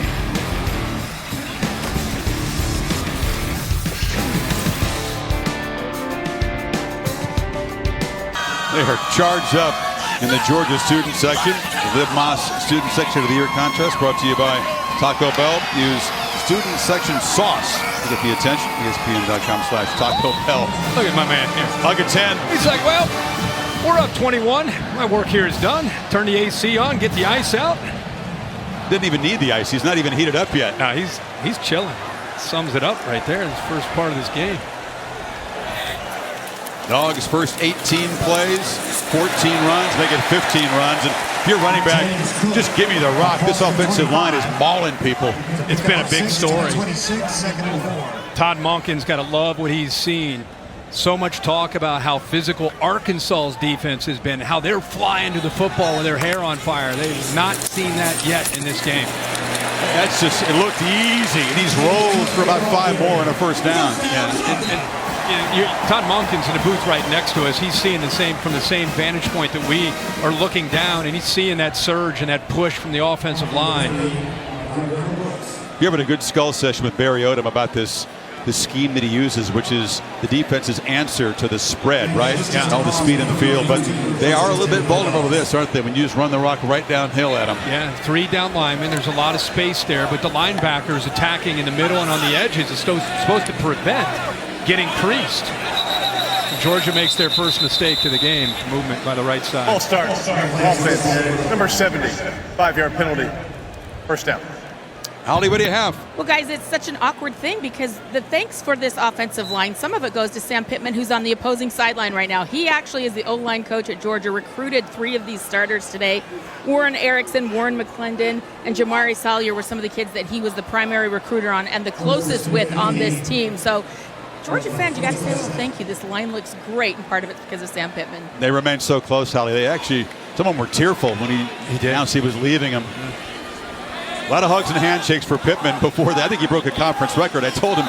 They are charged up in the Georgia student section. The Liv Moss Student Section of the Year contest brought to you by Taco Bell. Use student section sauce to get the attention. ESPN.com/Taco Bell. Look at my man here. Hug at 10. He's like, well, we're up 21. My work here is done. Turn the AC on, get the ice out. Didn't even need the ice. He's not even heated up yet. No, he's chilling. Sums it up right there in this first part of this game. Dogs first 18 plays, 14 runs, make it 15 runs. And if you're running back, just give me the rock. This offensive line is mauling people. It's been a big story. Todd Monken's got to love what he's seen. So much talk about how physical Arkansas's defense has been, how they're flying to the football with their hair on fire. They've not seen that yet in this game. That's just, it looked easy. And he's rolled for about 5 more and a first down. Yeah, Todd Monken's in the booth right next to us. He's seeing the same from the same vantage point that we are looking down, and he's seeing that surge and that push from the offensive line. You're having a good skull session with Barry Odom about this scheme that he uses, which is the defense's answer to the spread, right? Yeah. All the speed in the field, but they are a little bit vulnerable to this, aren't they, when you just run the rock right downhill at them? Yeah, 3 down linemen. There's a lot of space there, but the linebackers attacking in the middle and on the edges is supposed to prevent getting creased. Georgia makes their first mistake of the game. Movement by the right side. Ball starts. Offense. Number 70. 5-yard penalty. First down. Holly, what do you have? Well, guys, it's such an awkward thing because the thanks for this offensive line, some of it goes to Sam Pittman, who's on the opposing sideline right now. He actually is the O-line coach at Georgia, recruited 3 of these starters today. Warren Erickson, Warren McClendon, and Jamari Salyer were some of the kids that he was the primary recruiter on and the closest with on this team. So, Georgia fans, you got to say a little thank you. This line looks great, and part of it's because of Sam Pittman. They remained so close, Holly. They actually, some of them were tearful when he announced he was leaving them. A lot of hugs and handshakes for Pittman before that. I think he broke a conference record. I told him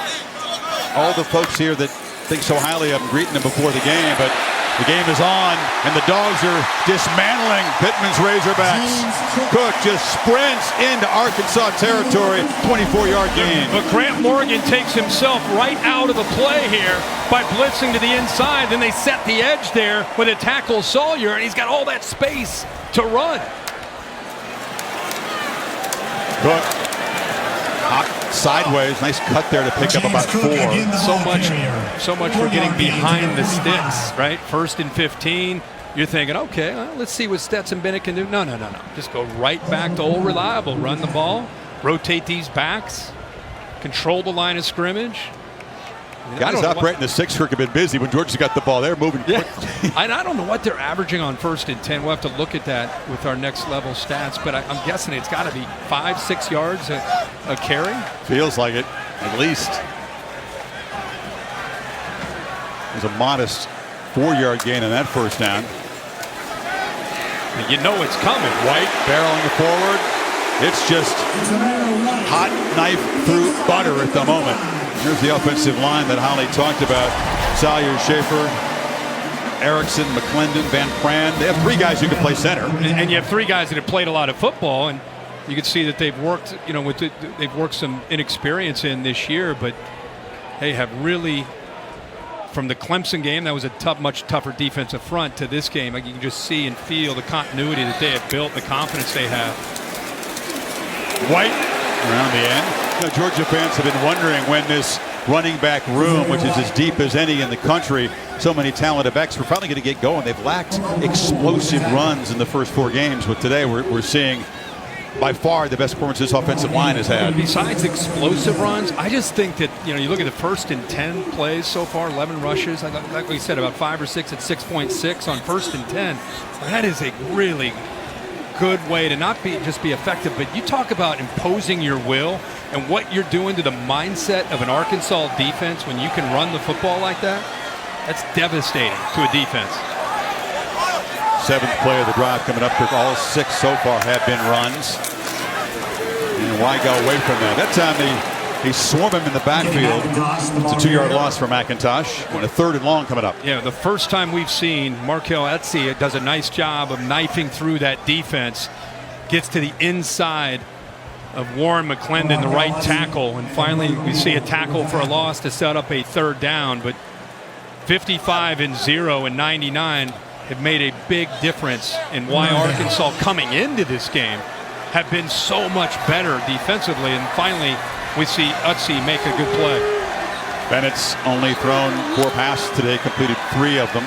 all the folks here that think so highly of him greeting him before the game, but the game is on, and the Dogs are dismantling Pittman's Razorbacks. Cook just sprints into Arkansas territory, 24-yard gain. But Grant Morgan takes himself right out of the play here by blitzing to the inside. Then they set the edge there with a tackle Salyer, and he's got all that space to run. Cook, sideways, nice cut there to pick up about 4. So much for getting behind the sticks, right? 1st and 15. You're thinking, okay, well, let's see what Stetson Bennett can do. No. Just go right back to old reliable. Run the ball, rotate these backs, control the line of scrimmage. Guys operating the 6 have been busy when Georgia's got the ball. They're moving quick. I don't know what they're averaging on 1st and 10. We'll have to look at that with our next level stats, but I'm guessing it's got to be 5-6 yards a carry. Feels like it, at least. There's a modest 4-yard gain on that 1st down. And you know it's coming. White barreling forward. It's just hot knife through butter at the moment. Here's the offensive line that Holly talked about. Salyer, Schaefer, Erickson, McClendon, Van Pran. They have 3 guys who can play center. And you have 3 guys that have played a lot of football, and you can see that they've worked, they've worked some inexperience in this year, but they have really, from the Clemson game, that was a much tougher defensive front, to this game, like you can just see and feel the continuity that they have built, the confidence they have. White around the end. Georgia fans have been wondering when this running back room, which is as deep as any in the country, so many talented backs, we're finally going to get going. They've lacked explosive runs in the first 4 games, but today we're seeing by far the best performance this offensive line has had. Besides explosive runs, I just think that, you look at the 1st and 10 plays so far, 11 rushes, like we said, about 5 or 6 at 6.6 on 1st and 10. That is a really good way to not just be effective, but you talk about imposing your will and what you're doing to the mindset of an Arkansas defense when you can run the football like that. That's devastating to a defense. 7th play of the drive coming up. All 6 so far have been runs. And why go away from that? That time they swarm him in the backfield. It's a 2-yard loss for McIntosh. When a 3rd and long coming up. Yeah, the first time we've seen Markel Etsy does a nice job of knifing through that defense, gets to the inside of Warren McClendon, the right tackle, and finally we see a tackle for a loss to set up a 3rd down. But 55 and 0 and 99 have made a big difference in why Arkansas coming into this game have been so much better defensively, and finally we see Etsy make a good play. Bennett's only thrown 4 passes today, completed 3 of them.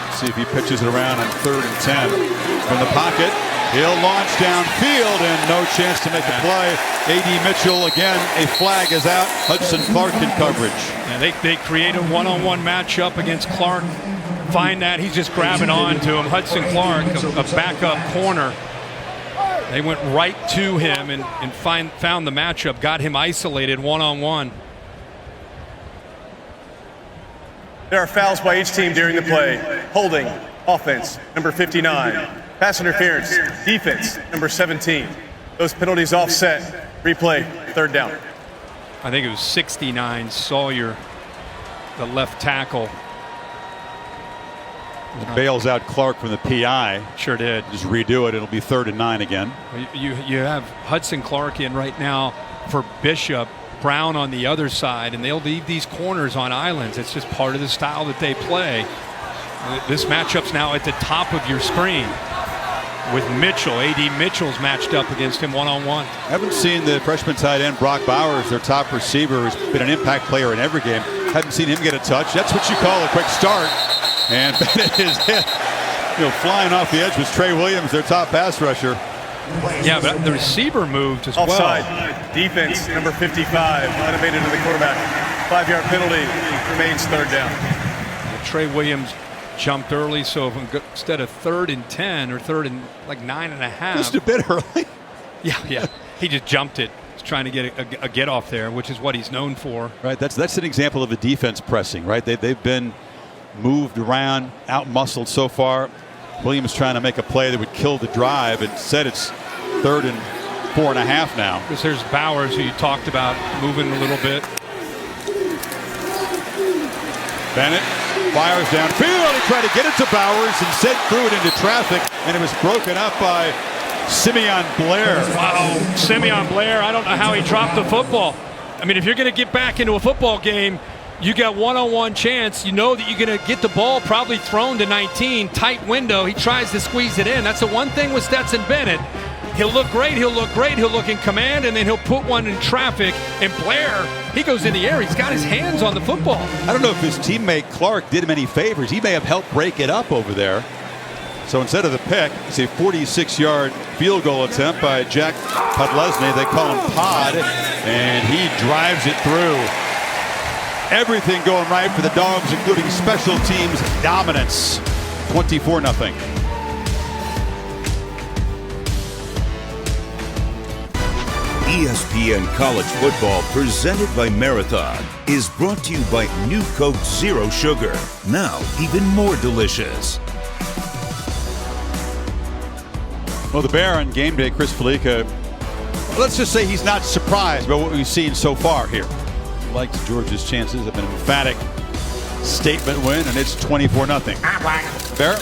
Let's see if he pitches it around on 3rd and 10. From the pocket, he'll launch downfield and no chance to make a play. A.D. Mitchell, again, a flag is out. Hudson Clark in coverage. And they create a one-on-one matchup against Clark. Find that, he's just grabbing on to him. Hudson Clark, a backup corner. They went right to him and found the matchup, got him isolated one-on-one. There are fouls by each team during the play. Holding, offense, number 59. Pass interference, defense, number 17. Those penalties offset. Replay, 3rd down. I think it was 69, Salyer, the left tackle. Bails out Clark from the PI. Sure did. Just redo it. It'll be 3rd and 9 again. You have Hudson Clark in right now for Bishop, Brown on the other side, and they'll leave these corners on islands. It's just part of the style that they play. This matchup's now at the top of your screen with Mitchell. A.D. Mitchell's matched up against him one-on-one. Haven't seen the freshman tight end Brock Bowers, their top receiver, who's been an impact player in every game. Haven't seen him get a touch. That's what you call a quick start. And Bennett is hit. Flying off the edge was Trey Williams, their top pass rusher. Yeah, but the receiver moved as Offside. well. Defense, number 55, motivated to the quarterback. 5-yard penalty, remains third down. Trey Williams jumped early, so instead of 3rd and 10 or 3rd and like 9.5. Just a bit early. Yeah. He just jumped it. He's trying to get a get off there, which is what he's known for. Right, that's an example of a defense pressing, right? They've been moved around, out-muscled so far. Williams trying to make a play that would kill the drive. Instead, it's 3rd and 4.5 now. Because there's Bowers, who you talked about, moving a little bit. Bennett fires downfield. He tried to get it to Bowers, instead threw it into traffic, and it was broken up by Simeon Blair. Wow, Simeon Blair, I don't know how he dropped the football. I mean, if you're going to get back into a football game, you got one-on-one chance. You know that you're going to get the ball probably thrown to 19, tight window. He tries to squeeze it in. That's the one thing with Stetson Bennett. He'll look great, he'll look in command, and then he'll put one in traffic. And Blair, he goes in the air. He's got his hands on the football. I don't know if his teammate Clark did him any favors. He may have helped break it up over there. So instead of the pick, it's a 46-yard field goal attempt by Jack Podlesny. They call him Pod, and he drives it through. Everything going right for the Dogs, including special teams dominance. 24-0. ESPN College Football, presented by Marathon, is brought to you by New Coke Zero Sugar. Now even more delicious. Well, the Bear on game day, Chris Felica, let's just say he's not surprised by what we've seen so far here. He likes Georgia's chances of an emphatic statement win, and it's 24-0. Bear?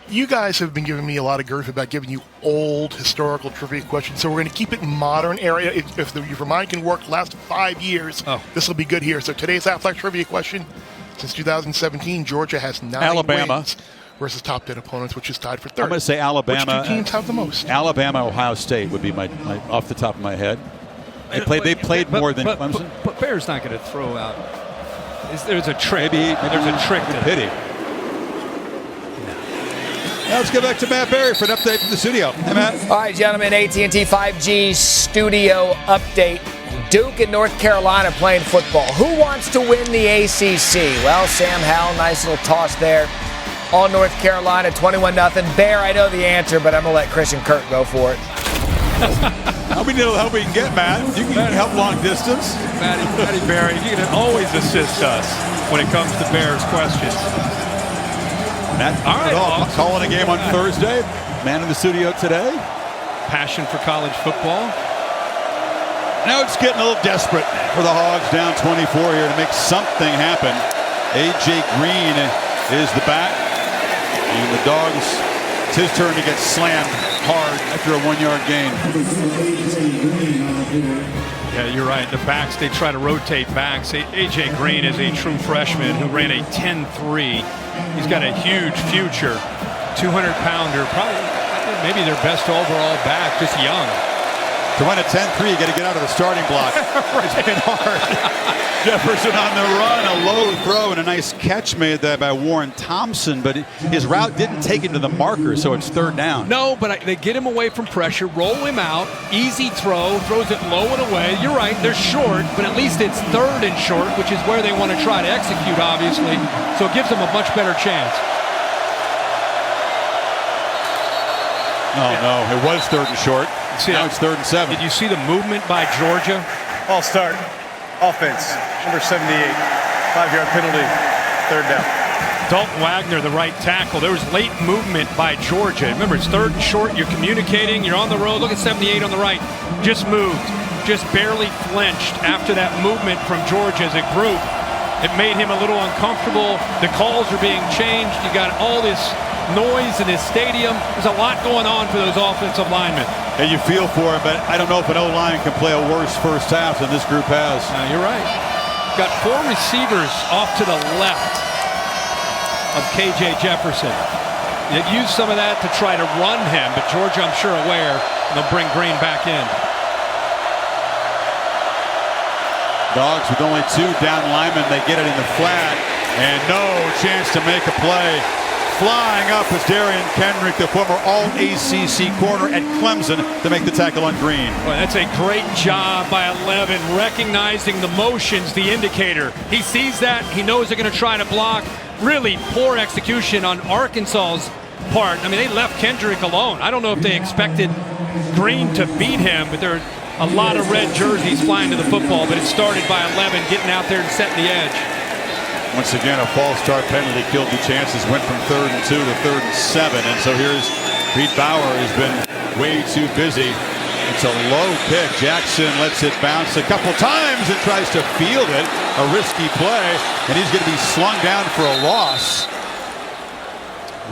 You guys have been giving me a lot of grief about giving you old historical trivia questions, so we're going to keep it in modern area. If your mind can work last 5 years, this will be good here. So today's Aflac trivia question: since 2017, Georgia has 9 Alabama wins versus top 10 opponents, which is tied for third. I'm going to say Alabama. Which 2 teams have the most? Alabama, Ohio State would be my off the top of my head. They played more than Clemson. But Bear's not going to throw out. There's a trick. Maybe there's a trick to pity. Now let's go back to Matt Berry for an update from the studio. Hey, Matt. All right, gentlemen, AT&T 5G studio update. Duke and North Carolina playing football. Who wants to win the ACC? Well, Sam Howell, nice little toss there. All North Carolina, 21-0. Bear, I know the answer, but I'm going to let Chris and Kurt go for it. How many little help we can get, Matt? You can help long distance. Matty Berry, you can always assist us when it comes to Bears questions. Matt, all right, awesome. Calling a game on Thursday. Man in the studio today. Passion for college football. Now it's getting a little desperate for the Hogs, down 24 here to make something happen. A.J. Green is the back. And the Dogs, it's his turn to get slammed hard after a 1-yard gain. Yeah, you're right. The backs, they try to rotate backs. A.J. Green is a true freshman who ran a 10.3. He's got a huge future. 200-pounder, probably maybe their best overall back, just young. To run a 10-3, you got to get out of the starting block. It's been hard. Jefferson on the run, a low throw, and a nice catch made there by Warren Thompson, but his route didn't take him to the marker, so it's third down. No, but they get him away from pressure, roll him out, easy throw, throws it low and away. You're right, they're short, but at least it's third and short, which is where they want to try to execute, obviously, so it gives them a much better chance. Oh, no, it was third and short. Now it's 3rd and 7. Did you see the movement by Georgia? All start. Offense, number 78. 5-yard penalty, third down. Dalton Wagner, the right tackle. There was late movement by Georgia. Remember, it's third and short. You're communicating. You're on the road. Look at 78 on the right. Just moved. Just barely flinched after that movement from Georgia as a group. It made him a little uncomfortable. The calls are being changed. You got all this noise in this stadium. There's a lot going on for those offensive linemen. And you feel for him, but I don't know if an O-line can play a worse first half than this group has. You're right. Got 4 receivers off to the left of KJ Jefferson. They've used some of that to try to run him, but Georgia, I'm sure, aware, and they'll bring Green back in. Dogs with only 2 down linemen. They get it in the flat, and no chance to make a play flying up is Darian Kendrick, the former All-ACC corner at Clemson, to make the tackle on Green. Well, that's a great job by 11, recognizing the motions, the indicator. He sees that. He knows they're going to try to block. Really poor execution on Arkansas's part. I mean, they left Kendrick alone. I don't know if they expected Green to beat him, but there are a lot of red jerseys flying to the football, but it started by 11 getting out there and setting the edge. Once again, a false start penalty killed the chances. Went from 3rd and 2 to 3rd and 7. And so here's Pete Bauer, has been way too busy. It's a low kick. Jackson lets it bounce a couple times and tries to field it. A risky play. And he's going to be slung down for a loss.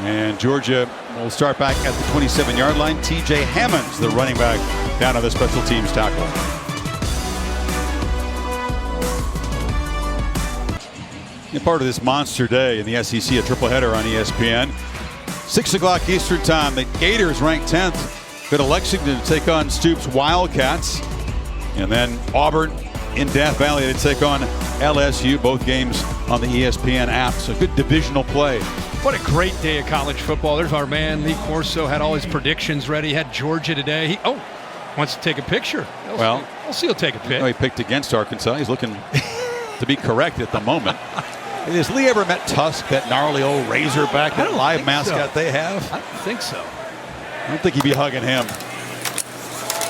And Georgia will start back at the 27-yard line. TJ Hammonds, the running back, down on the special teams tackle. Part of this monster day in the SEC, a triple header on ESPN. 6 o'clock Eastern time. The Gators ranked 10th. Go to Lexington to take on Stoops Wildcats. And then Auburn in Death Valley to take on LSU. Both games on the ESPN app. So good divisional play. What a great day of college football. There's our man, Lee Corso, had all his predictions ready. He had Georgia today. He wants to take a picture. We'll see he'll take a pic. He picked against Arkansas. He's looking to be correct at the moment. Has Lee ever met Tusk, that gnarly old Razorback, that live mascot they have? I don't think so. I don't think he'd be hugging him.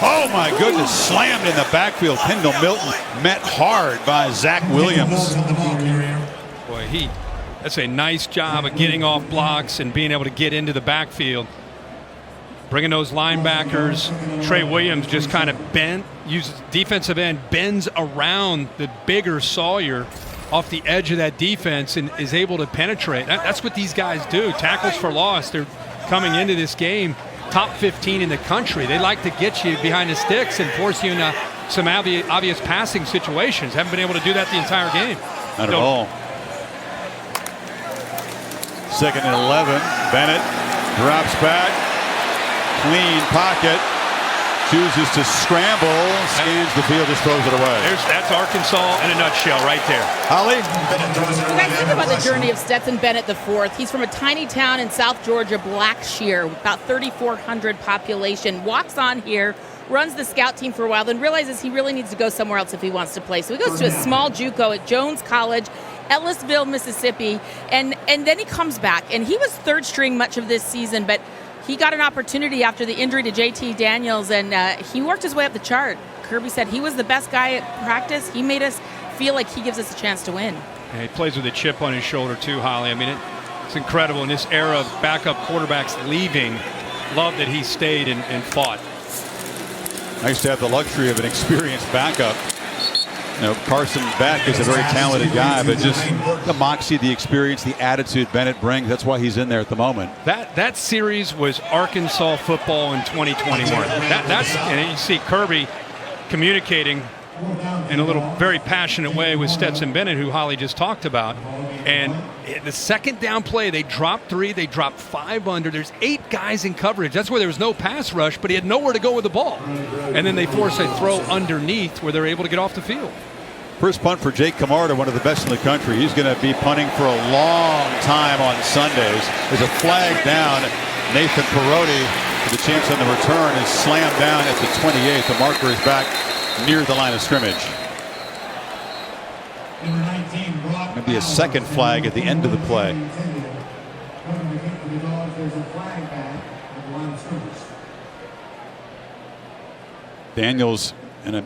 Oh my goodness, slammed in the backfield. Kendall Milton met hard by Zach Williams. Boy, that's a nice job of getting off blocks and being able to get into the backfield. Bringing those linebackers. Trey Williams just kind of uses defensive end, bends around the bigger Sawyer off the edge of that defense and is able to penetrate. That's what these guys do. Tackles for loss. They're coming into this game top 15 in the country. They like to get you behind the sticks and force you into some obvious passing situations. Haven't been able to do that the entire game. Not at all. 2nd and 11. Bennett drops back. Clean pocket. Chooses to scramble, scans the field, just throws it away. That's Arkansas in a nutshell right there. Holly? You guys think about the journey of Stetson Bennett IV. He's from a tiny town in South Georgia, Blackshear, about 3,400 population. Walks on here, runs the scout team for a while, then realizes he really needs to go somewhere else if he wants to play. So he goes to a small JUCO at Jones College, Ellisville, Mississippi, and then he comes back. And he was 3rd string much of this season, but he got an opportunity after the injury to JT Daniels, and he worked his way up the chart. Kirby said he was the best guy at practice. He made us feel like he gives us a chance to win. Yeah, he plays with a chip on his shoulder too, Holly. I mean, it's incredible in this era of backup quarterbacks leaving. Love that he stayed and fought. Nice to have the luxury of an experienced backup. You know, Carson Beck is a very talented guy, but just the moxie, the experience, the attitude Bennett brings, that's why he's in there at the moment. That series was Arkansas football in 2021. And you see Kirby communicating in a little very passionate way with Stetson Bennett, who Holly just talked about. And the second down play, they dropped 3, they dropped 5 under. There's 8 guys in coverage. That's where there was no pass rush, but he had nowhere to go with the ball. And then they force a throw underneath where they're able to get off the field. First punt for Jake Camarda, one of the best in the country. He's going to be punting for a long time on Sundays. There's a flag down. Nathan Perotti, with a chance on the return, is slammed down at the 28. The marker is back near the line of scrimmage. Maybe a second flag at the end of the play. Daniels in a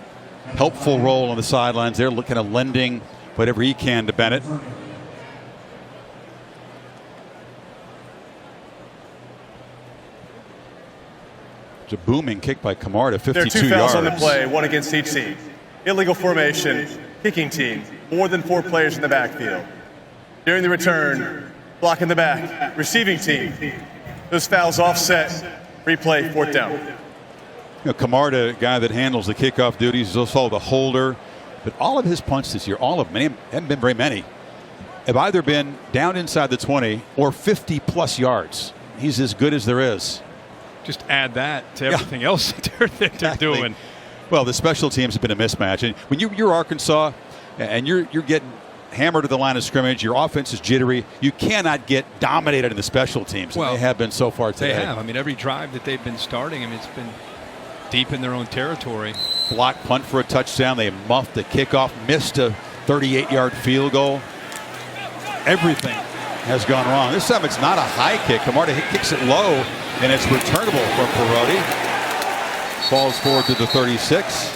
helpful role on the sidelines there, looking at lending whatever he can to Bennett. It's a booming kick by Camarda, 52 yards. There are 2 fouls on the play, 1 against each team. Illegal formation, kicking team, more than 4 players in the backfield. During the return, block in the back, receiving team. Those fouls offset, replay, 4th down. You know, Camarda, a guy that handles the kickoff duties, is also the holder. But all of his punts this year, all of them, haven't been very many, have either been down inside the 20 or 50-plus yards. He's as good as there is. Just add that to everything else they're doing. Well, the special teams have been a mismatch. And when you're Arkansas and you're getting hammered to the line of scrimmage. Your offense is jittery. You cannot get dominated in the special teams. Well, they have been so far today. They have. I mean, every drive that they've been starting, it's been deep in their own territory. Block punt for a touchdown. They muffed the kickoff, missed a 38-yard field goal. Everything has gone wrong. This time it's not a high kick. Camarda kicks it low, and it's returnable from Perotti. Falls forward to the 36.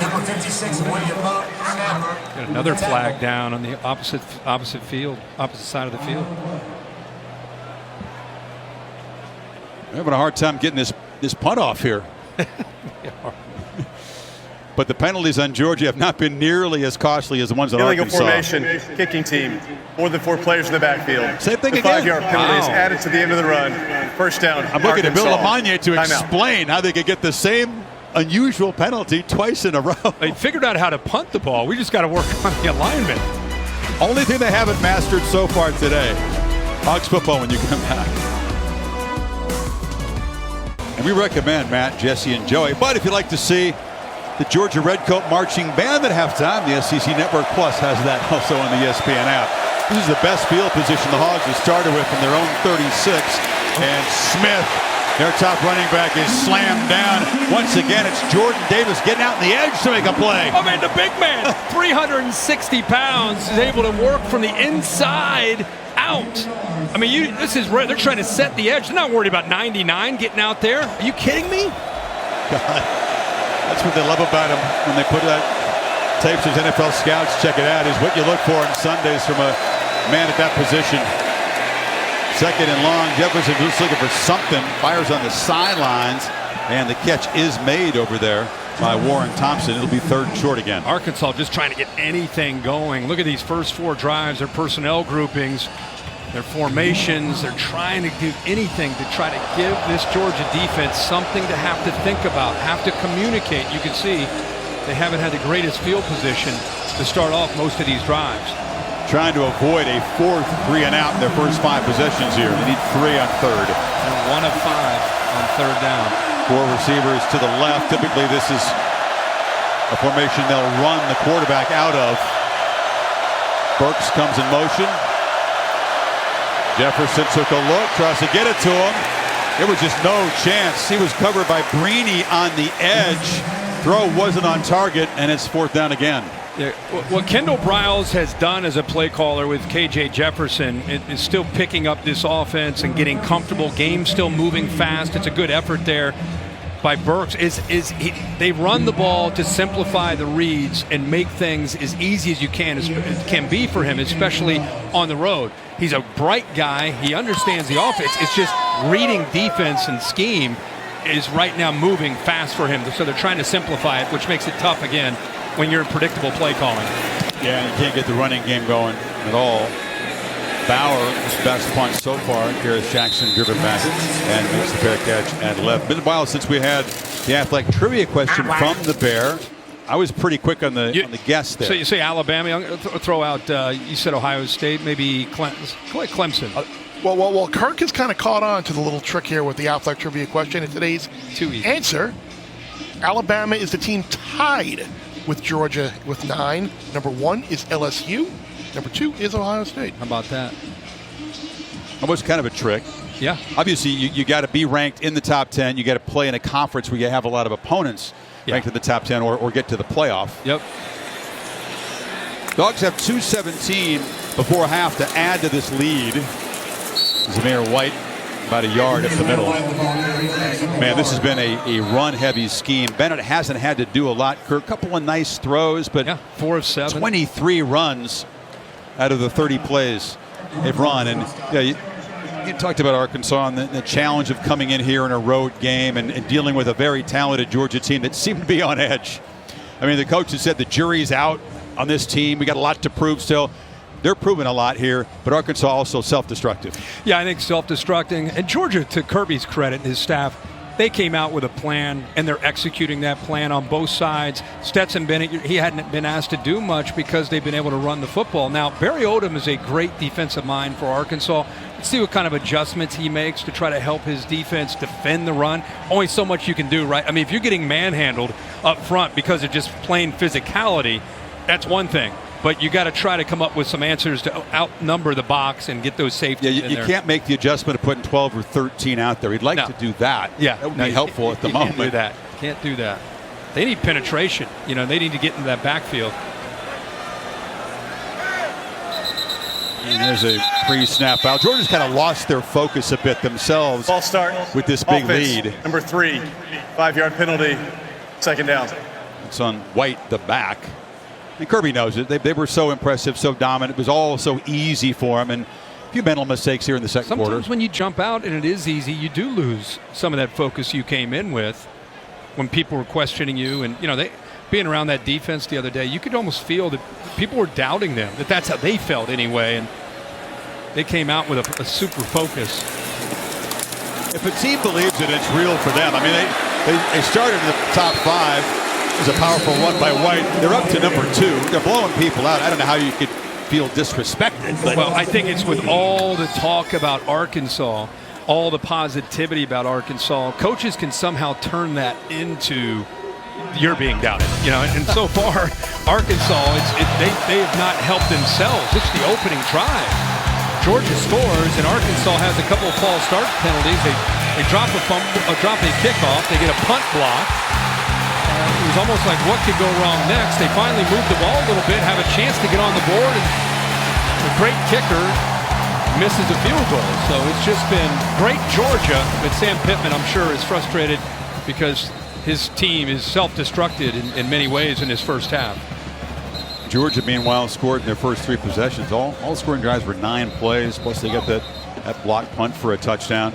Number 56, William Moe, snapper. Got another flag down on the opposite side of the field. We're having a hard time getting this punt off here. But the penalties on Georgia have not been nearly as costly as the ones on Illegal Arkansas. formation, kicking team, more than 4 players in the backfield. Same thing the again. 5-yard penalty is added to the end of the run. First down. I'm looking at Bill Arkansas. Lamagna to Timeout. explain how they could get the same unusual penalty twice in a row. They figured out how to punt the ball. We just got to work on the alignment. Only thing they haven't mastered so far today. Hogs football when you come back. And we recommend Matt, Jesse, and Joey. But if you'd like to see the Georgia Redcoat Marching Band at halftime, the SEC Network Plus has that also on the ESPN app. This is the best field position the Hogs have started with from their own 36. And Smith, their top running back, is slammed down. Once again, it's Jordan Davis getting out on the edge to make a play. I mean, the big man, 360 pounds, is able to work from the inside out. I mean, they're trying to set the edge. They're not worried about 99 getting out there. Are you kidding me? God, that's what they love about him when they put that tapes as NFL scouts. Check it out, is what you look for on Sundays from a man at that position. Second and long. Jefferson just looking for something. Fires on the sidelines, and the catch is made over there by Warren Thompson. It'll be 3rd and short again. Arkansas just trying to get anything going. Look at these first 4 drives, their personnel groupings, their formations. They're trying to do anything to try to give this Georgia defense something to have to think about, have to communicate. You can see they haven't had the greatest field position to start off most of these drives. Trying to avoid a 4th 3 and out in their first 5 possessions here. They need 3 on 3rd. And 1 of 5 on 3rd down. 4 receivers to the left. Typically this is a formation they'll run the quarterback out of. Burks comes in motion. Jefferson took a look, tries to get it to him. There was just no chance. He was covered by Brini on the edge. Throw wasn't on target, and it's 4th down again. Yeah, what Kendall Briles has done as a play caller with KJ Jefferson is still picking up this offense and getting comfortable. Game still moving fast. It's a good effort there by Burks. They run the ball to simplify the reads and make things as easy as you can be for him, especially on the road. He's a bright guy. He understands the offense. It's just reading defense and scheme is right now moving fast for him. So they're trying to simplify it, which makes it tough again when you're in predictable play calling. Yeah, you can't get the running game going at all. Bauer, his best punt so far. Garrett Jackson driven back and makes the fair catch at left. Been a while since we had the athletic trivia question from the Bear. I was pretty quick on the guess there. So you say Alabama. I'm going to throw out. You said Ohio State, maybe Clemson. Well, Kirk has kind of caught on to the little trick here with the athletic trivia question. And today's answer: Alabama is the team tied with Georgia with 9. Number 1 is LSU. Number 2 is Ohio State. How about that? Almost kind of a trick. Yeah. Obviously, you got to be ranked in the top 10. You got to play in a conference where you have a lot of opponents ranked in the top 10 or get to the playoff. Yep. Dogs have 2:17 before half to add to this lead. Zamir White about a yard up the middle. Man, this has been a run-heavy scheme. Bennett hasn't had to do a lot. A couple of nice throws, but 4 of 7. 23 runs out of the 30 plays they've run. And you talked about Arkansas and the challenge of coming in here in a road game and dealing with a very talented Georgia team that seemed to be on edge. I mean, the coach has said the jury's out on this team. We got a lot to prove still. They're proving a lot here, but Arkansas also self-destructive. Yeah, I think self-destructing. And Georgia, to Kirby's credit, his staff, they came out with a plan, and they're executing that plan on both sides. Stetson Bennett, he hadn't been asked to do much because they've been able to run the football. Now, Barry Odom is a great defensive mind for Arkansas. Let's see what kind of adjustments he makes to try to help his defense defend the run. Only so much you can do, right? I mean, if you're getting manhandled up front because of just plain physicality, that's one thing. but you got to try to come up with some answers to outnumber the box and get those safeties. Yeah, you can't make the adjustment of putting 12 or 13 out there. He'd like to do that. Yeah, that would be helpful at the moment. Can't do that. Can't do that. They need penetration. You know, they need to get into that backfield. And there's a pre-snap foul. Georgia's kind of lost their focus a bit themselves. Ball start with this big offense, lead. Number 3, 5-yard penalty, second down. It's on White, the back. And Kirby knows it. They were so impressive, so dominant. It was all so easy for him. And a few mental mistakes here in the second quarter. Sometimes when you jump out and it is easy, you do lose some of that focus you came in with when people were questioning you. And, you know, being around that defense the other day, you could almost feel that people were doubting them, that's how they felt anyway. And they came out with a super focus. If a team believes it, it's real for them. I mean, they started in the top 5. It was a powerful one by White. They're up to number 2. They're blowing people out. I don't know how you could feel disrespected. But well, I think it's with all the talk about Arkansas, all the positivity about Arkansas, coaches can somehow turn that into you're being doubted. You know, and so far, Arkansas, they have not helped themselves. It's the opening drive. Georgia scores, and Arkansas has a couple of false start penalties. They drop a kickoff. They get a punt block. It was almost like what could go wrong next. They finally moved the ball a little bit, have a chance to get on the board, and the great kicker misses a field goal. So it's just been great Georgia, but Sam Pittman, I'm sure, is frustrated because his team is self-destructed in many ways in his first half. Georgia, meanwhile, scored in their first 3 possessions. All scoring drives were 9 plays, plus they got that block punt for a touchdown.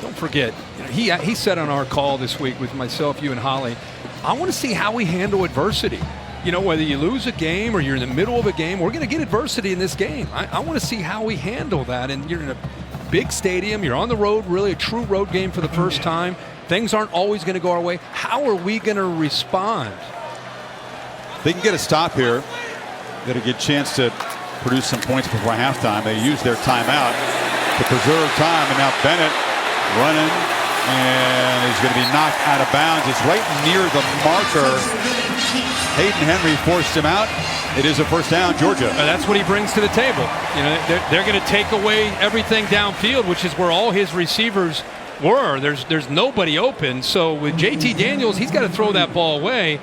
Don't forget, he said on our call this week with myself, you, and Holly, I want to see how we handle adversity. You know, whether you lose a game or you're in the middle of a game, we're going to get adversity in this game. I want to see how we handle that. And you're in a big stadium, you're on the road, really a true road game for the first time. Things aren't always going to go our way. How are we going to respond? They can get a stop here. Get a good chance to produce some points before halftime. They use their timeout to preserve time, and now Bennett running, and he's going to be knocked out of bounds. It's right near the marker. Hayden Henry forced him out. It is a first down, Georgia. That's what he brings to the table. You know, they're going to take away everything downfield, which is where all his receivers were. There's nobody open. So with JT Daniels, he's got to throw that ball away.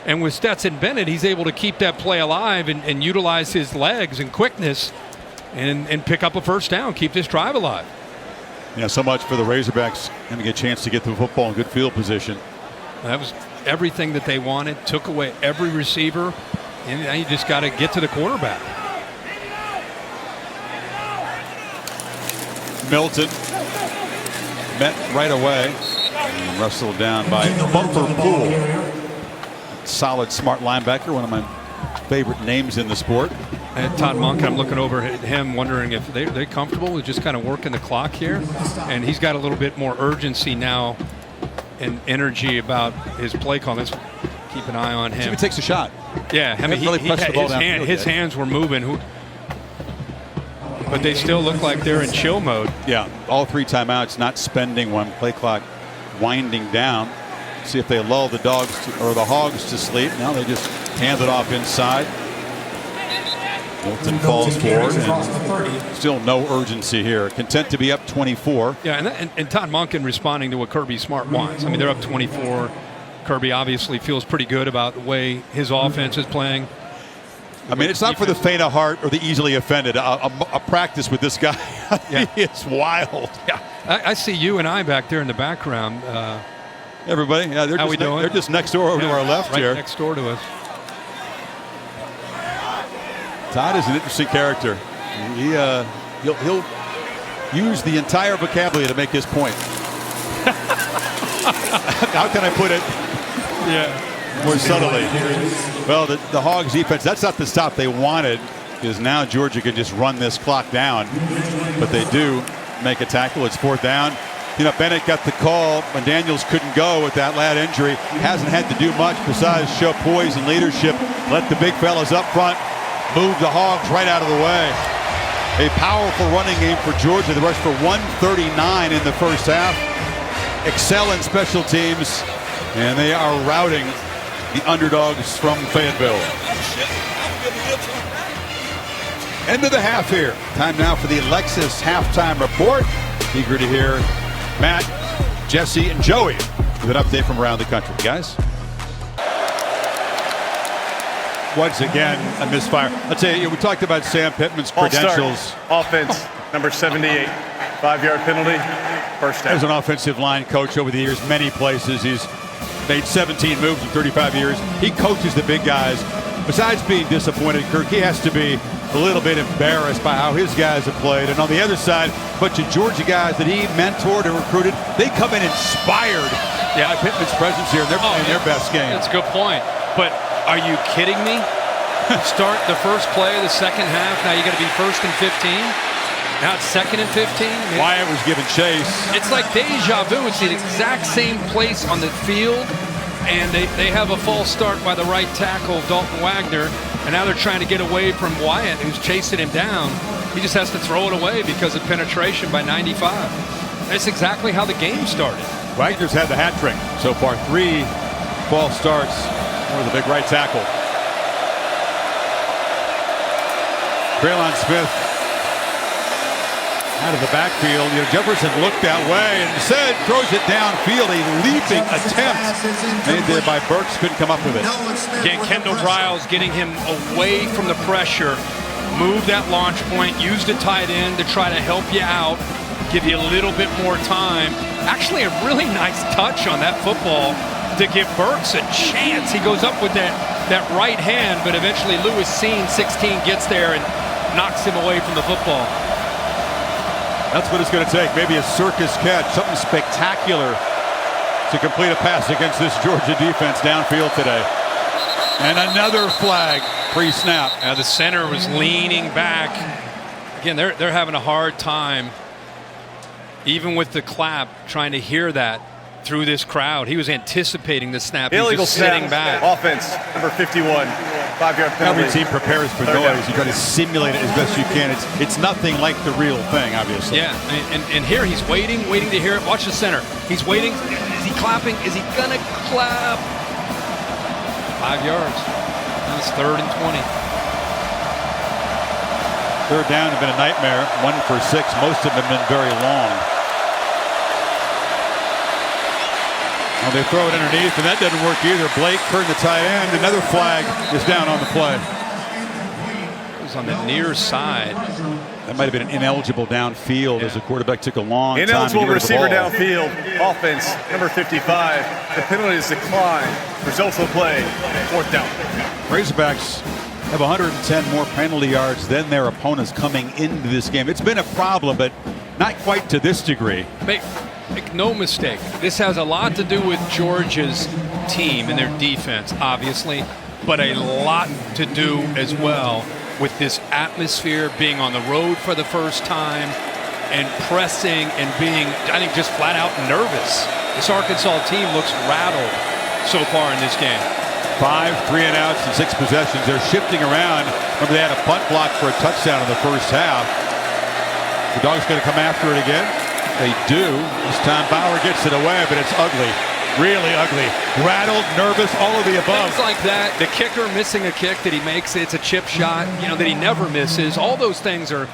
And with Stetson Bennett, he's able to keep that play alive and utilize his legs and quickness and pick up a first down, keep this drive alive. Yeah, so much for the Razorbacks having a chance to get the football in good field position. That was everything that they wanted, took away every receiver, and now you just got to get to the quarterback. Milton met right away and wrestled down by Bumper Poole. Solid, smart linebacker, one of my favorite names in the sport. And Todd Monken, I'm looking over at him wondering if they're comfortable with just kind of working the clock here. And he's got a little bit more urgency now and energy about his play call. Let's keep an eye on him. He takes a shot. Yeah, I mean, his hands were moving. But they still look like they're in chill mode. Yeah, all 3 timeouts, not spending one. Play clock winding down. See if they lull the Hogs to sleep. Now they just hand it off inside. Milton falls forward, and still no urgency here. Content to be up 24. Yeah, and Todd Monken responding to what Kirby Smart wants. I mean, they're up 24. Kirby obviously feels pretty good about the way his offense is playing. I mean, it's not for the faint of heart or the easily offended. A practice with this guy, yeah. It's wild. Yeah, I see you and I back there in the background. Everybody, yeah, they're just next door over to our left right here. Next door to us. Todd is an interesting character. He'll use the entire vocabulary to make his point. How can I put it? Yeah, more subtly. Well, the Hogs defense, that's not the stop they wanted, because now Georgia can just run this clock down. But they do make a tackle. It's 4th down. You know, Bennett got the call when Daniels couldn't go with that lat injury. Hasn't had to do much besides show poise and leadership. Let the big fellas up front move the Hogs right out of the way. A powerful running game for Georgia. They rushed for 139 in the first half. Excel in special teams, and they are routing the underdogs from Fayetteville. End of the half here. Time now for the Lexus halftime report. Eager to hear Matt, Jesse, and Joey with an update from around the country. Guys? Once again, a misfire. I'll tell you, we talked about Sam Pittman's credentials. Offense, number 78. 5-yard penalty, first down. As an offensive line coach over the years, many places, he's made 17 moves in 35 years. He coaches the big guys. Besides being disappointed, Kirk, he has to be a little bit embarrassed by how his guys have played. And on the other side, a bunch of Georgia guys that he mentored and recruited, they come in inspired by Pittman's presence here, and they're playing their best game. That's a good point. But are you kidding me? Start the first play of the second half. Now you got to be 1st and 15. Now it's 2nd and 15. Wyatt was giving chase. It's like deja vu. It's the exact same place on the field, and they have a false start by the right tackle, Dalton Wagner, and now they're trying to get away from Wyatt, who's chasing him down. He just has to throw it away because of penetration by 95. That's exactly how the game started. Wagner's had the hat trick so far. 3 false starts for the big right tackle. Traylon Smith out of the backfield. Jefferson looked that way and instead throws it downfield. A leaping attempt made there by Burks. Couldn't come up with it. Again, Kendall Briles getting him away from the pressure. Move that launch point. Use the tight end to try to help you out. Give you a little bit more time. Actually, a really nice touch on that football to give Burks a chance. He goes up with that right hand, but eventually Lewis Cine, 16, gets there and knocks him away from the football. That's what it's going to take. Maybe a circus catch, something spectacular to complete a pass against this Georgia defense downfield today. And another flag pre-snap. Now the center was leaning back. Again, they're having a hard time, even with the clap, trying to hear that through this crowd. He was anticipating the snap. Illegal He was just snap. sitting back. Offense, number 51. 5-yard penalty. Every team prepares for noise. You got to simulate it as best you can. It's nothing like the real thing, obviously. Yeah, and here he's waiting to hear it. Watch the center. He's waiting. Is he clapping? Is he gonna clap? 5 yards. Now it's 3rd and 20. 3rd down has been a nightmare. 1 for 6. Most of them have been very long. Well, they throw it underneath, and that doesn't work either. Blake turned the tight end. Another flag is down on the play. It was on the near side. That might have been an ineligible downfield as the quarterback took a long time to Ineligible get rid of the receiver ball. downfield. Offense, number 55. The penalty is declined. Results of the play, 4th down. Razorbacks have 110 more penalty yards than their opponents coming into this game. It's been a problem, but not quite to this degree. Make no mistake, this has a lot to do with Georgia's team and their defense, obviously, but a lot to do as well with this atmosphere, being on the road for the first time and pressing and being, I think, just flat out nervous. This Arkansas team looks rattled so far in this game. 5 3-and-outs and 6 possessions. They're shifting around. Remember, they had a punt block for a touchdown in the first half. The Dogs going to come after it again. They do. This time Bauer gets it away, but it's ugly. Really ugly. Rattled, nervous, all of the above. Things like that. The kicker missing a kick that he makes. It's a chip shot, that he never misses. All those things are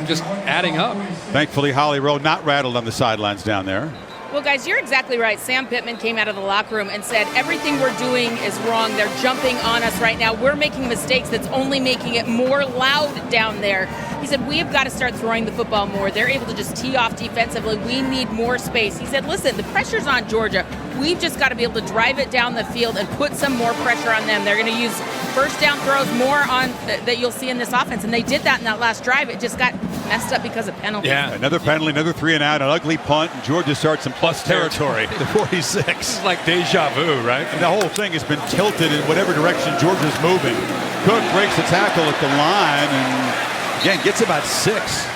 just adding up. Thankfully, Holly Rowe not rattled on the sidelines down there. Well, guys, you're exactly right. Sam Pittman came out of the locker room and said, everything we're doing is wrong. They're jumping on us right now. We're making mistakes that's only making it more loud down there. He said, we have got to start throwing the football more. They're able to just tee off defensively. We need more space. He said, listen, the pressure's on Georgia. We've just got to be able to drive it down the field and put some more pressure on them. They're going to use first down throws more on that you'll see in this offense. And they did that in that last drive. It just got messed up because of penalties. Yeah, another penalty, another 3-and-out, an ugly punt, and Georgia starts in plus territory. The 46. It's like deja vu, right? And the whole thing has been tilted in whatever direction Georgia's moving. Cook breaks the tackle at the line and, again, gets about 6.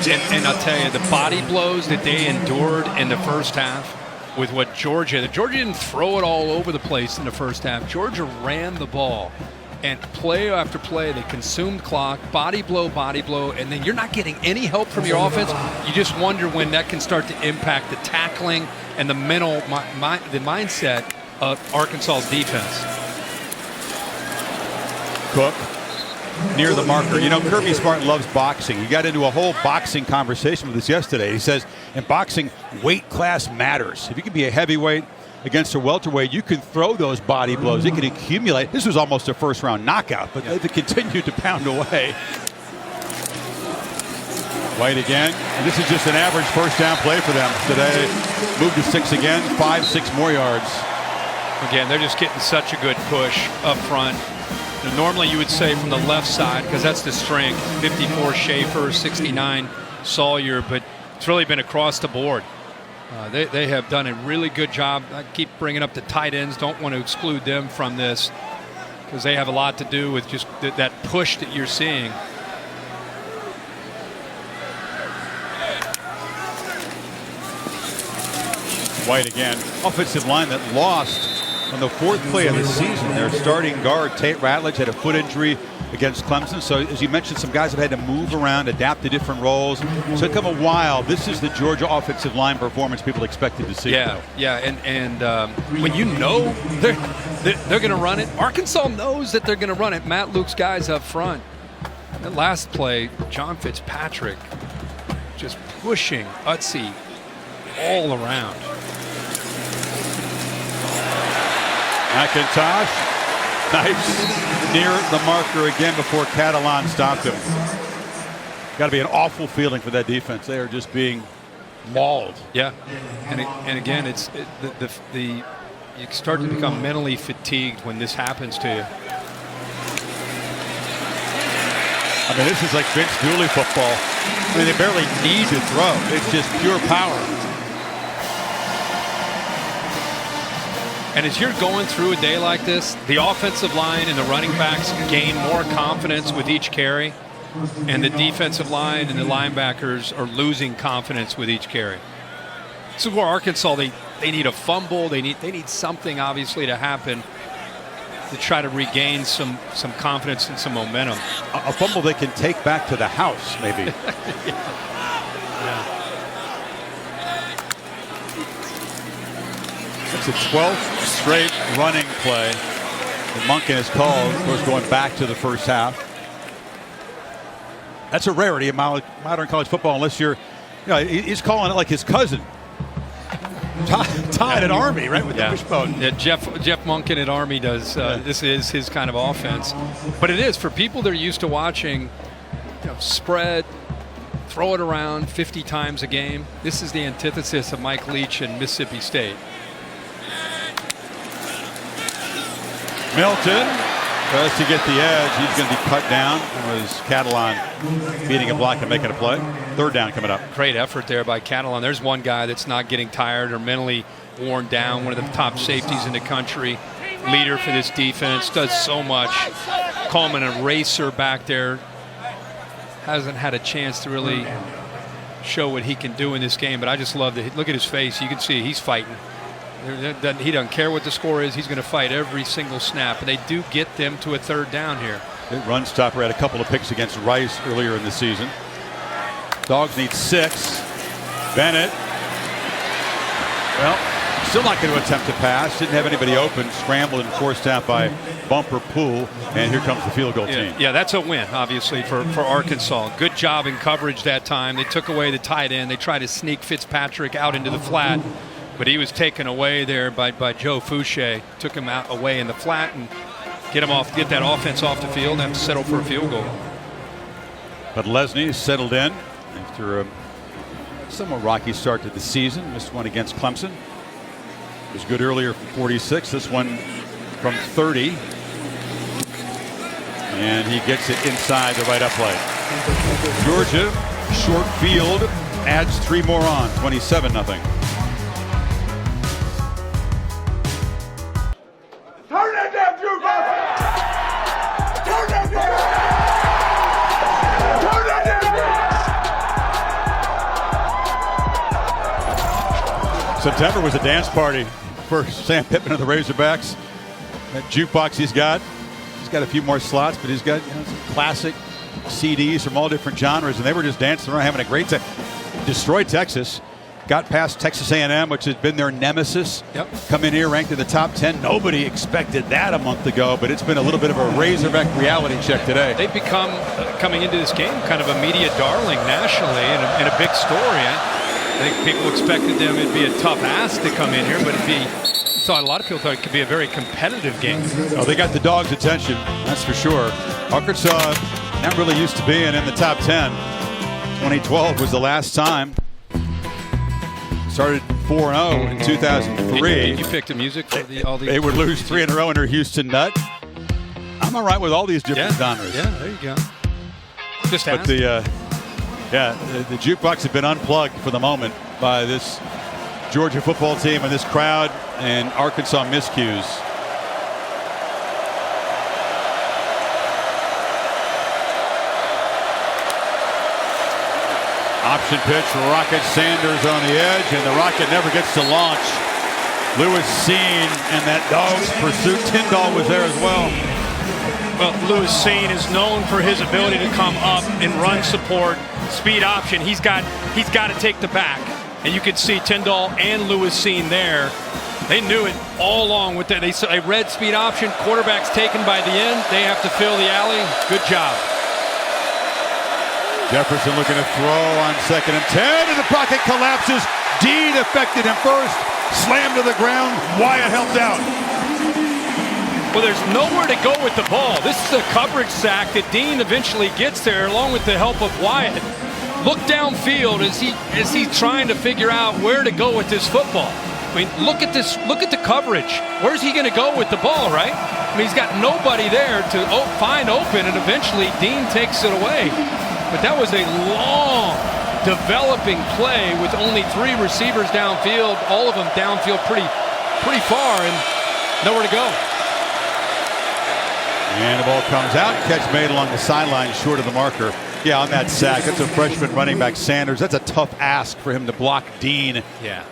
And I'll tell you, the body blows that they endured in the first half with what Georgia didn't throw it all over the place in the first half. Georgia ran the ball. And play after play, they consumed clock, body blow, and then you're not getting any help from your offense. You just wonder when that can start to impact the tackling and the mental, the mindset Arkansas's defense. Cook near the marker. You know, Kirby Smart loves boxing. He got into a whole boxing conversation with us yesterday. He says, in boxing, weight class matters. If you can be a heavyweight against a welterweight, you can throw those body blows. It can accumulate. This was almost a first-round knockout, but they've continued to pound away. White again. And this is just an average first down play for them today. Moved to 6 again, 5-6 more yards. Again, they're just getting such a good push up front. Normally you would say from the left side, because that's the strength. 54 Schaefer, 69 Sawyer, but it's really been across the board. They have done a really good job. I keep bringing up the tight ends. Don't want to exclude them from this because they have a lot to do with just that push that you're seeing. White again. Offensive line that lost on the 4th play of the season. Their starting guard, Tate Ratledge, had a foot injury against Clemson. So, as you mentioned, some guys have had to move around, adapt to different roles. So, it come a while. This is the Georgia offensive line performance people expected to see. Yeah, and when you know they're going to run it, Arkansas knows that they're going to run it. Matt Luke's guys up front. That last play, John Fitzpatrick just pushing Utsi all around. McIntosh, nice, near the marker again before Catalan stopped him. Got to be an awful feeling for that defense. They are just being mauled. Yeah, and again, you start to become mentally fatigued when this happens to you. I mean, this is like Vince Dooley football. I mean, they barely need to throw. It's just pure power. And as you're going through a day like this, the offensive line and the running backs gain more confidence with each carry, and the defensive line and the linebackers are losing confidence with each carry. This is where Arkansas, they need a fumble. They need something, obviously, to happen to try to regain some confidence and some momentum. A fumble they can take back to the house, maybe. Yeah. It's a 12th straight running play that Monken has called, of course, going back to the first half. That's a rarity in modern college football, unless he's calling it like his cousin. Tied at Army, right, with the wishbone. Yeah, Jeff Monken at Army does. This is his kind of offense. But it is, for people that are used to watching spread, throw it around 50 times a game, this is the antithesis of Mike Leach and Mississippi State. Milton tries to get the edge. He's going to be cut down. It was Catalan beating a block and making a play. 3rd down coming up. Great effort there by Catalan. There's one guy that's not getting tired or mentally worn down. One of the top safeties in the country. Leader for this defense. Does so much. Coleman, a racer back there. Hasn't had a chance to really show what he can do in this game. But I just love to look at his face. You can see he's fighting. He doesn't care what the score is. He's going to fight every single snap. And they do get them to a 3rd down here. It run stopper had a couple of picks against Rice earlier in the season. Dogs need 6. Bennett. Well, still not going to attempt to pass. Didn't have anybody open. Scrambled and forced out by Bumper Poole. And here comes the field goal team. Yeah, that's a win, obviously, for Arkansas. Good job in coverage that time. They took away the tight end. They tried to sneak Fitzpatrick out into the flat. But he was taken away there by Joe Fouché. Took him away in the flat and get that offense off the field and have to settle for a field goal. But Lesney settled in after a somewhat rocky start to the season. Missed one against Clemson. It was good earlier from 46. This one from 30. And he gets it inside the right uplay. Georgia, short field, adds 3 more on, 27-0. Turn that damn jukebox! Turn that damn! Turn that damn! September was a dance party for Sam Pittman of the Razorbacks. That jukebox he's got a few more slots, but he's got some classic CDs from all different genres, and they were just dancing around having a great time. Destroyed Texas. got past Texas A&M, which has been their nemesis. Yep. Come in here ranked in the top 10. Nobody expected that a month ago, but it's been a little bit of a Razorback reality check today. They've become, coming into this game, kind of a media darling nationally and a big story. I think people expected them, it'd be a tough ask to come in here, but a lot of people thought it could be a very competitive game. Oh, they got the dogs' attention, that's for sure. Arkansas not really used to being in the top 10. 2012 was the last time. Started 4-0 in 2003. You picked the music for all these. They would lose 3 in a row under Houston Nutt. I'm all right with all these different genres. Yeah, there you go. Just but ask. the jukebox had been unplugged for the moment by this Georgia football team and this crowd and Arkansas miscues. Option pitch, Rocket Sanders on the edge, and the Rocket never gets to launch. Lewis Cine and that dog's pursuit. Tyndall was there as well. Well, Lewis Cine is known for his ability to come up and run support, speed option. He's got to take the back, and you could see Tyndall and Lewis Cine there. They knew it all along with that. They read speed option. Quarterback's taken by the end. They have to fill the alley. Good job. Jefferson looking to throw on 2nd and 10, and the pocket collapses. Dean affected him first, slammed to the ground. Wyatt helped out. Well, there's nowhere to go with the ball. This is a coverage sack that Dean eventually gets there along with the help of Wyatt. Look downfield as he's trying to figure out where to go with this football. I mean, look at this. Look at the coverage. Where's he going to go with the ball, right? I mean, he's got nobody there to find open, and eventually Dean takes it away. But that was a long, developing play with only 3 receivers downfield, all of them downfield pretty far, and nowhere to go. And the ball comes out. Catch made along the sideline, short of the marker. Yeah, on that sack. That's a freshman running back, Sanders. That's a tough ask for him to block Dean,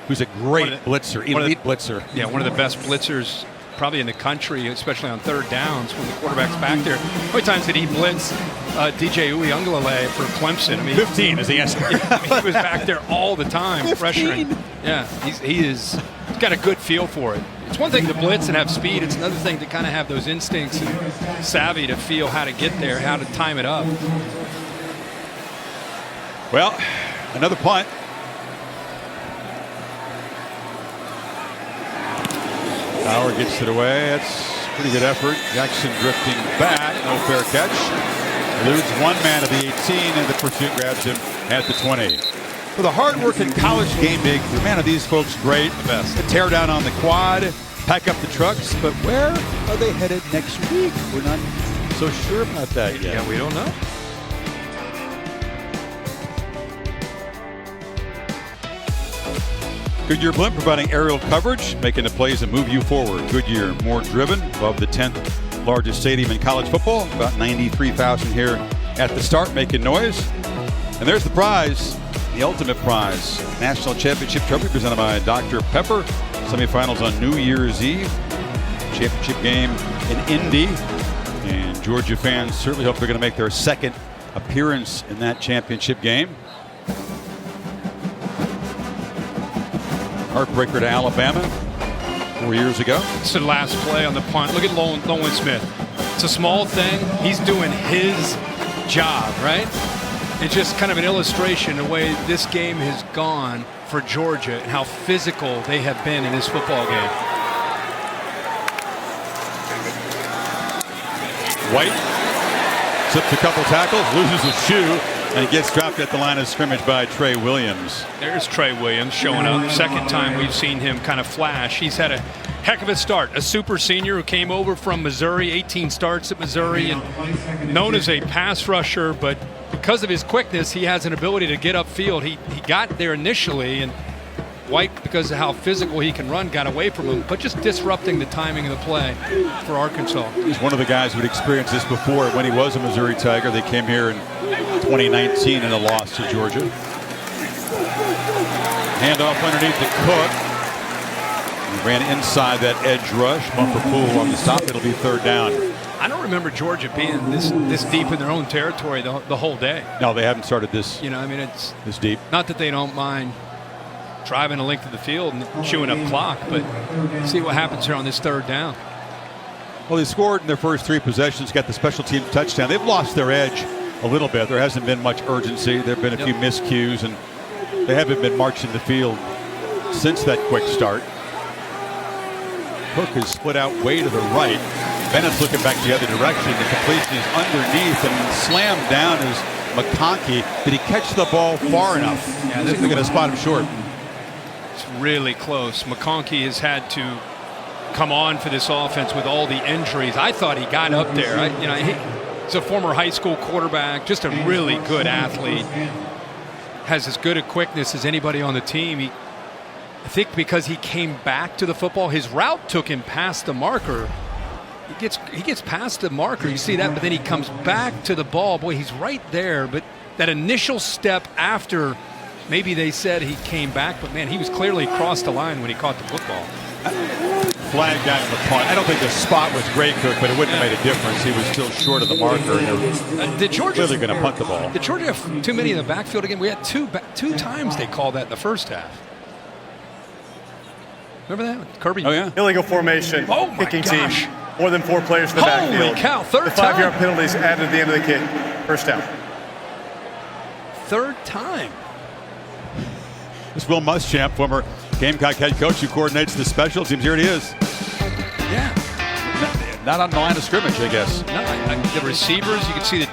who's a great blitzer, elite blitzer. Yeah, one of the best blitzers probably in the country, especially on 3rd downs when the quarterback's back there. How many times did he blitz DJ Uiagalelei for Clemson? I mean, 15 is the answer. He was back there all the time, pressuring. Yeah, he's got a good feel for it. It's one thing to blitz and have speed. It's another thing to kind of have those instincts and savvy to feel how to get there, how to time it up. Well, another punt. Bauer gets it away. That's a pretty good effort. Jackson drifting back. No fair catch. Eludes one man of the 18, and the pursuit grabs him at the 20. For the hard-working college game day, the man of these folks, great. The best. The tear down on the quad, pack up the trucks, but where are they headed next week? We're not so sure about that yet. Yeah, we don't know. Goodyear Blimp providing aerial coverage, making the plays that move you forward. Goodyear, more driven, above the 10th largest stadium in college football. About 93,000 here at the start, making noise. And there's the prize, the ultimate prize. National Championship Trophy presented by Dr. Pepper. Semifinals on New Year's Eve. Championship game in Indy. And Georgia fans certainly hope they're going to make their 2nd appearance in that championship game. Heartbreaker to Alabama 4 years ago. It's the last play on the punt. Look at Lowen Smith. It's a small thing. He's doing his job, right? It's just kind of an illustration of the way this game has gone for Georgia and how physical they have been in this football game. White slips a couple tackles, loses his shoe, and gets dropped at the line of scrimmage by Trey Williams. There's Trey Williams showing up. 2nd time we've seen him kind of flash. He's had a heck of a start. A super senior who came over from Missouri, 18 starts at Missouri, and known as a pass rusher, but because of his quickness, he has an ability to get upfield. He got there initially, and White, because of how physical he can run, got away from him, but just disrupting the timing of the play for Arkansas. He's one of the guys who had experienced this before when he was a Missouri Tiger. They came here in 2019 in a loss to Georgia. Handoff underneath to Cook. He ran inside that edge rush. Bumper pool on the stop. It'll be 3rd down. I don't remember Georgia being this deep in their own territory the whole day. No, they haven't started this. You know, I mean, it's this deep. Not that they don't mind driving the length of the field and chewing up clock. But see what happens here on this third down. Well, they scored in their first 3 possessions, got the special teams touchdown. They've lost their edge a little bit. There hasn't been much urgency. There have been a few miscues, and they haven't been marching the field since that quick start. Cook is split out way to the right. Bennett's looking back the other direction. The completion is underneath, and slammed down is McConkey. Did he catch the ball far enough? Yeah, they're going to spot him short. It's really close. McConkey has had to come on for this offense with all the injuries. I thought he got up there. He's a former high school quarterback, just a really good athlete. Has as good a quickness as anybody on the team. I think because he came back to the football, his route took him past the marker. He gets past the marker, you see that, but then he comes back to the ball. Boy, he's right there, but that initial step after, maybe they said he came back, but man, he was clearly across the line when he caught the football. Flag down to the punt. I don't think the spot was great, Cook, but it wouldn't have made a difference. He was still short of the marker. Did Georgia clearly going to punt the ball? Did Georgia have too many in the backfield again? We had two times they called that in the first half. Remember that? Kirby? Oh, yeah. Illegal formation. Oh, my kicking gosh. team. More than 4 players in the Holy backfield. cow, third the 5-yard time. penalties added at the end of the kick. First down. Third time. This is Will Muschamp, former Gamecock head coach who coordinates the special teams. Here it is. Yeah. Not on the line of scrimmage, I guess. No, the receivers, you can see the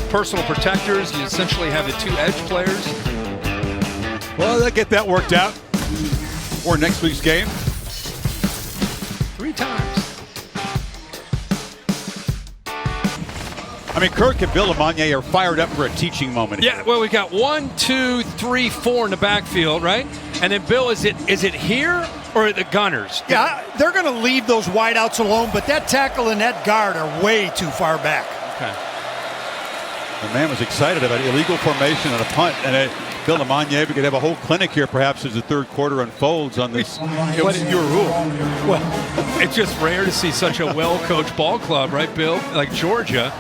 personal protectors. You essentially have the 2 edge players. Well, they'll get that worked out for next week's game. 3 times. I mean, Kirk and Bill Lamagna are fired up for a teaching moment. Yeah, well, we got 1, 2, 3, 4 in the backfield, right? And then, Bill, is it here or at the Gunners? Yeah, they're going to leave those wideouts alone, but that tackle and that guard are way too far back. Okay. The man was excited about illegal formation and a punt. And Bill Lamagna, we could have a whole clinic here perhaps as the third quarter unfolds on this obscure rule. Well, it's just rare to see such a well-coached ball club, right, Bill? Like Georgia.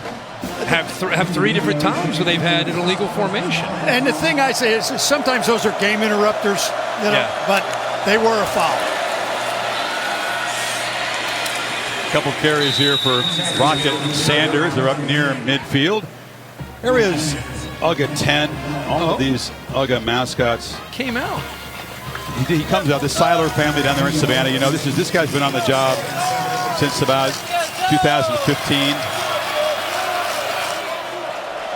Have 3 different times where they've had an illegal formation. And the thing I say is sometimes those are game interrupters, but they were a foul. A couple carries here for Rocket and Sanders. They're up near midfield. There is UGA 10. All of these UGA mascots came out. He comes out. The Seiler family down there in Savannah. You know, this guy's been on the job since about 2015.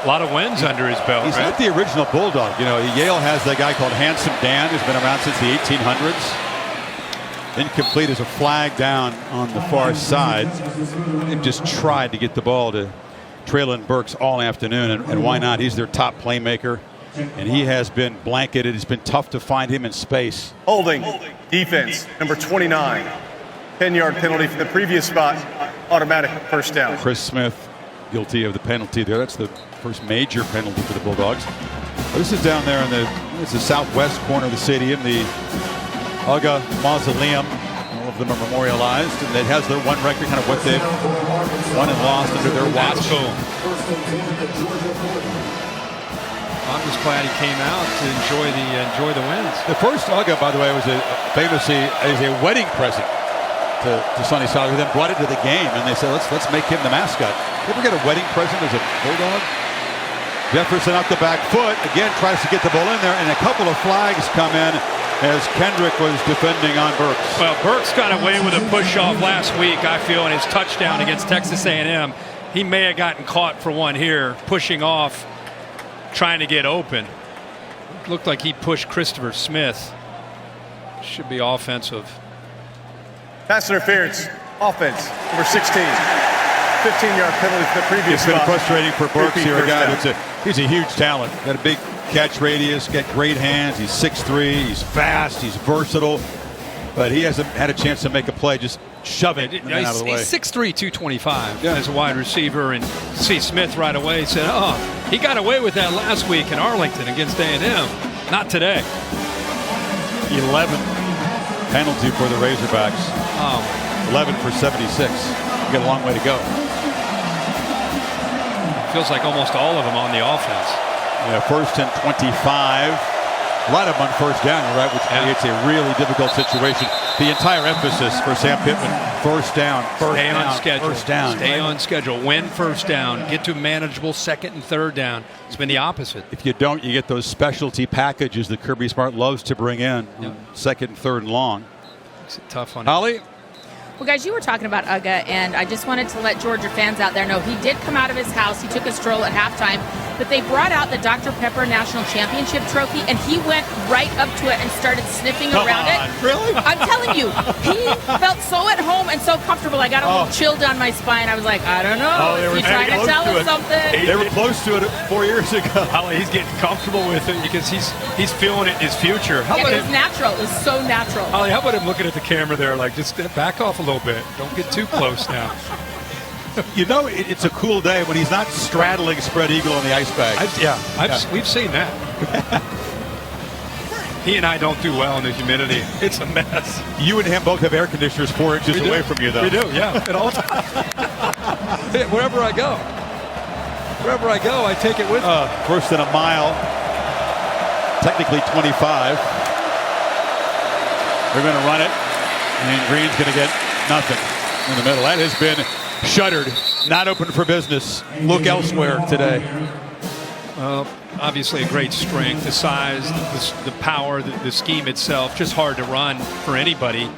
A lot of wins under his belt. He's not the original Bulldog. You know, Yale has that guy called Handsome Dan who's been around since the 1800s. Incomplete as a flag down on the far side. They've just tried to get the ball to Traylon Burks all afternoon, and why not? He's their top playmaker, and he has been blanketed. It's been tough to find him in space. Holding. Defense. Number 29. 10-yard penalty from the previous spot. Automatic first down. Chris Smith guilty of the penalty there. That's the first major penalty for the Bulldogs. This is down there in the southwest corner of the stadium, the UGA Mausoleum. All of them are memorialized, and it has their one record, kind of what they've won and lost under their watch. That's cool. I'm just glad he came out to enjoy the wins. The first UGA, by the way, was famously as a wedding present to Sonny Seiler, who then brought it to the game, and they said, let's make him the mascot. You ever get a wedding present as a Bulldog? Jefferson up the back foot, again tries to get the ball in there, and a couple of flags come in as Kendrick was defending on Burks. Well, Burks got away with a push-off last week, I feel, in his touchdown against Texas A&M. He may have gotten caught for one here, pushing off, trying to get open. Looked like he pushed Christopher Smith. Should be offensive. Pass interference. Offense. Number 16. 15-yard penalty for the previous It's been spot. frustrating for Burks here, a guy First down. he's a huge talent. Got a big catch radius, got great hands. He's 6'3", he's fast, he's versatile, but he hasn't had a chance to make a play. Just shove it and then out of the way. He's 6'3", 225 as a wide receiver, and see Smith right away said, oh, he got away with that last week in Arlington against A&M. Not today. 11 penalty for the Razorbacks. 11 for 76. You got a long way to go. Feels like almost all of them on the offense. Yeah, first and 25. A lot of them on first down, right, which creates a really difficult situation. The entire emphasis for Sam Pittman, first down, Stay on schedule. first down. Stay on schedule. Win first down. Get to manageable second and third down. It's been the opposite. If you don't, you get those specialty packages that Kirby Smart loves to bring in, second and third and long. It's tough on Holly? Well, guys, you were talking about Uga, and I just wanted to let Georgia fans out there know he did come out of his house. He took a stroll at halftime, but they brought out the Dr. Pepper National Championship trophy, and he went right up to it and started sniffing around it. Really? I'm telling you, he felt so at home and so comfortable. I got a little chill down my spine. I was like, I don't know. Is he trying to tell us something? They were close to it 4 years ago. Holly, he's getting comfortable with it because he's feeling it in his future. It was natural. It was so natural. Holly, how about him looking at the camera there, like, just back off a little bit. Don't get too close now. You know, it's a cool day when he's not straddling spread eagle on the ice bag. We've seen that. He and I don't do well in the humidity. It's a mess. You and him both have air conditioners 4 inches away from you, though. We do, yeah. At all times. Wherever I go, I take it with me. First than a mile. Technically 25. They're going to run it, and Green's going to get nothing in the middle. That has been shuttered, not open for business. Look elsewhere today. Obviously a great strength, the size, the power, the scheme itself, just hard to run for anybody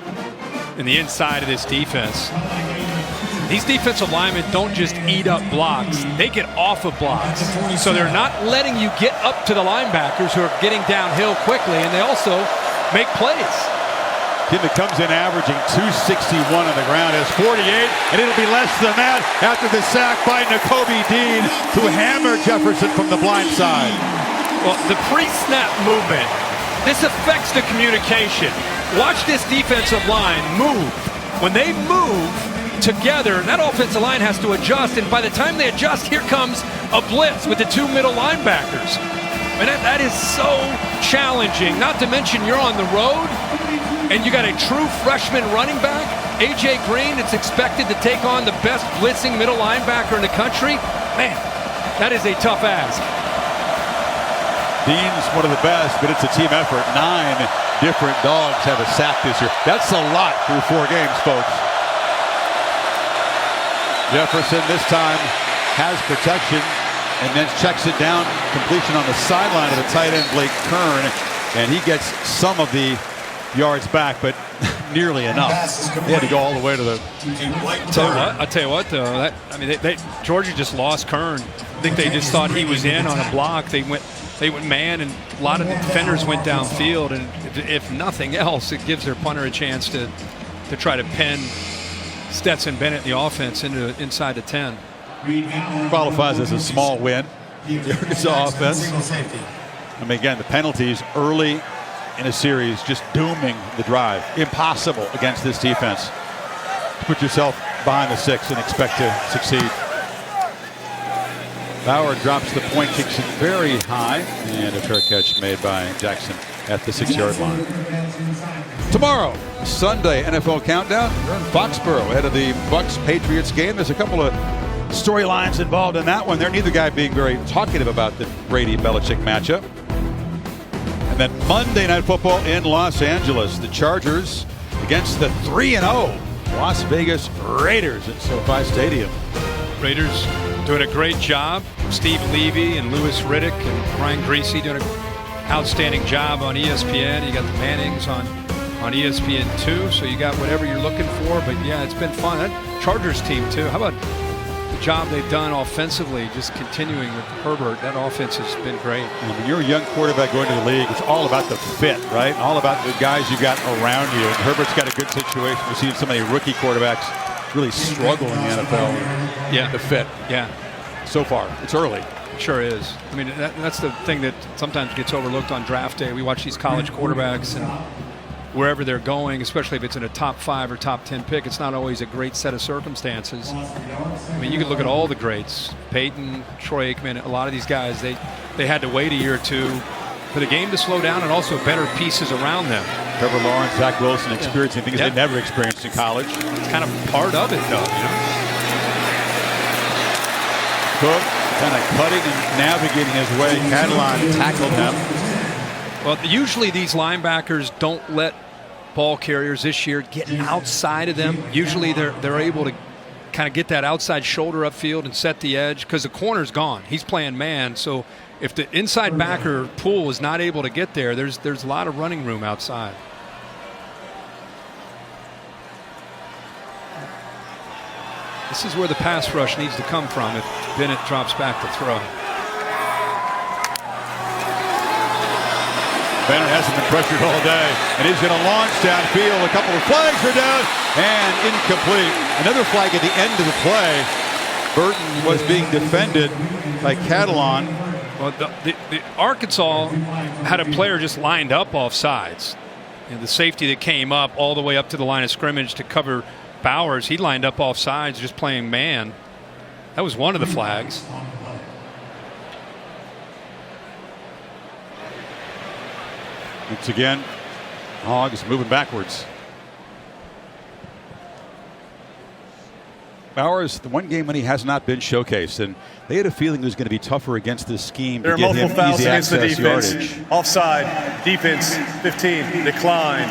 in the inside of this defense. These defensive linemen don't just eat up blocks, they get off of blocks. So they're not letting you get up to the linebackers who are getting downhill quickly, and they also make plays. Kid that comes in averaging 261 on the ground, has 48, and it'll be less than that after the sack by Nakobe Dean, who hammered Jefferson from the blind side. Well, the pre-snap movement, this affects the communication. Watch this defensive line move. When they move together, that offensive line has to adjust, and by the time they adjust, here comes a blitz with the 2 middle linebackers. And that is so challenging, not to mention you're on the road, and you got a true freshman running back, A.J. Green. It's expected to take on the best blitzing middle linebacker in the country. Man, that is a tough ask. Dean's one of the best, but it's a team effort. 9 different dogs have a sack this year. That's a lot through 4 games, folks. Jefferson this time has protection and then checks it down. Completion on the sideline of the tight end, Blake Kern, and he gets some of the yards back, but nearly enough. They had to go all the way to the. I tell you what, though, Georgia just lost Kern. I think they just thought he was in on a block. They went man, and a lot of the defenders went downfield. And if nothing else, it gives their punter a chance to try to pin Stetson Bennett, the offense, inside the 10. Qualifies as a small win. The Arkansas offense. I mean, again, the penalties early in a series just dooming the drive. Impossible against this defense. Put yourself behind the 6 and expect to succeed. Bauer drops the point, kicks it very high, and a fair catch made by Jackson at the 6-yard line. Tomorrow, Sunday NFL Countdown. We're in Foxborough ahead of the Bucs-Patriots game. There's a couple of storylines involved in that one. There, neither guy being very talkative about the Brady-Belichick matchup. And then Monday Night Football in Los Angeles. The Chargers against the 3-0 Las Vegas Raiders at SoFi Stadium. Raiders doing a great job. Steve Levy and Louis Riddick and Brian Greasy doing an outstanding job on ESPN. You got the Mannings on ESPN2, so you got whatever you're looking for. But yeah, it's been fun. That Chargers team too. How about the job they've done offensively, just continuing with Herbert? That offense has been great. And when you're a young quarterback going to the league, it's all about the fit, right? All about the guys you got around you. And Herbert's got a good situation. We've seen so many rookie quarterbacks really struggle in the NFL. Yeah, the fit. Yeah. So far, it's early. It sure is. I mean, that's the thing that sometimes gets overlooked on draft day. We watch these college quarterbacks, and wherever they're going, especially if it's in a top 5 or top 10 pick, it's not always a great set of circumstances. I mean, you can look at all the greats, Peyton, Troy Aikman, a lot of these guys, they had to wait a year or two for the game to slow down, and also better pieces around them. Trevor Lawrence, Zach Wilson experiencing things they never experienced in college. It's kind of part of it, though, you know? Cook kind of cutting and navigating his way. Catalan tackled him. Well, usually these linebackers don't let ball carriers this year get outside of them. Usually they're able to kind of get that outside shoulder upfield and set the edge because the corner's gone. He's playing man, so if the inside backer pool is not able to get there, there's a lot of running room outside. This is where the pass rush needs to come from if Bennett drops back to throw. Bennett hasn't been pressured all day, and he's going to launch downfield. A couple of flags are down, and incomplete. Another flag at the end of the play. Burton was being defended by Catalon. Well, the Arkansas had a player just lined up off sides. And the safety that came up all the way up to the line of scrimmage to cover Bowers, he lined up off sides just playing man. That was one of the flags. Once again, Hogs moving backwards. Bowers, the one game when he has not been showcased, and they had a feeling it was going to be tougher against this scheme There to are get multiple him fouls easy against the access defense. yardage. Offside, defense, 15, decline.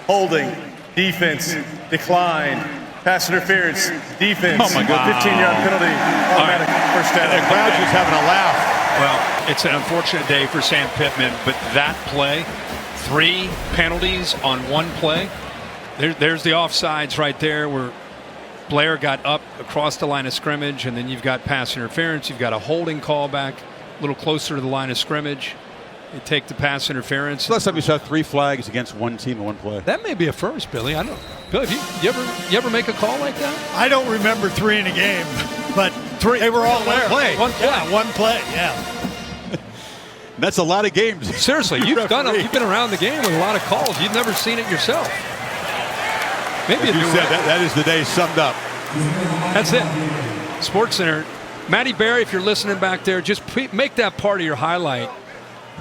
Holding, defense, decline. Pass interference, defense, Oh, my God. 15-yard penalty, automatic first down. The crowd just having a laugh. Well, it's an unfortunate day for Sam Pittman, but that play, 3 penalties on one play. There's the offsides right there where Blair got up across the line of scrimmage, and then you've got pass interference. You've got a holding call back a little closer to the line of scrimmage. You take the pass interference. Last time we saw 3 flags against one team in one play. That may be a first, Billy. I don't know. Billy, you ever make a call like that? I don't remember 3 in a game, but 3. They were all there. One play. Yeah, one play. Yeah. That's a lot of games. Seriously, you've been around the game with a lot of calls. You've never seen it yourself. Maybe As you said, that is the day summed up. That's it. SportsCenter. Matty Berry, if you're listening back there, just make that part of your highlight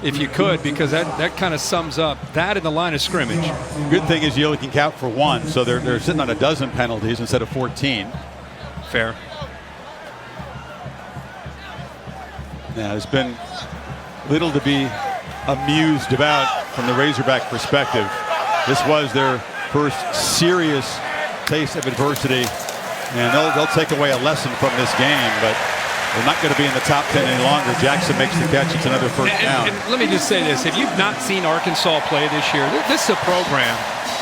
if you could, because that kind of sums up that in the line of scrimmage. Good thing is you only can count for 1, so they're sitting on a dozen penalties instead of 14. Fair. Now, there's been little to be amused about from the Razorback perspective. This was their first serious taste of adversity, and they'll take away a lesson from this game, but they're not going to be in the top 10 any longer. Jackson makes the catch. It's another first down. And let me just say this. If you've not seen Arkansas play this year, this is a program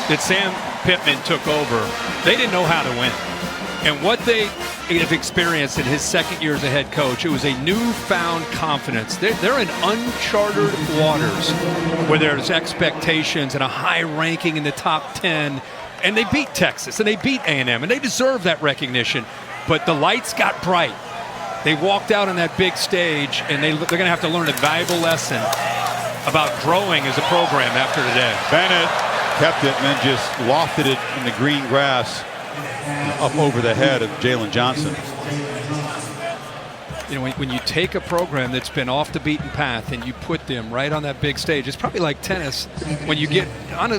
that Sam Pittman took over. They didn't know how to win. And what they have experienced in his second year as a head coach, it was a newfound confidence. They're in uncharted waters where there's expectations and a high ranking in the top 10. And they beat Texas, and they beat A&M, and they deserve that recognition. But the lights got bright. They walked out on that big stage, and they're going to have to learn a valuable lesson about growing as a program after today. Bennett kept it and then just lofted it in the green grass up over the head of Jalen Johnson. You know, when you take a program that's been off the beaten path and you put them right on that big stage, it's probably like tennis. When you get all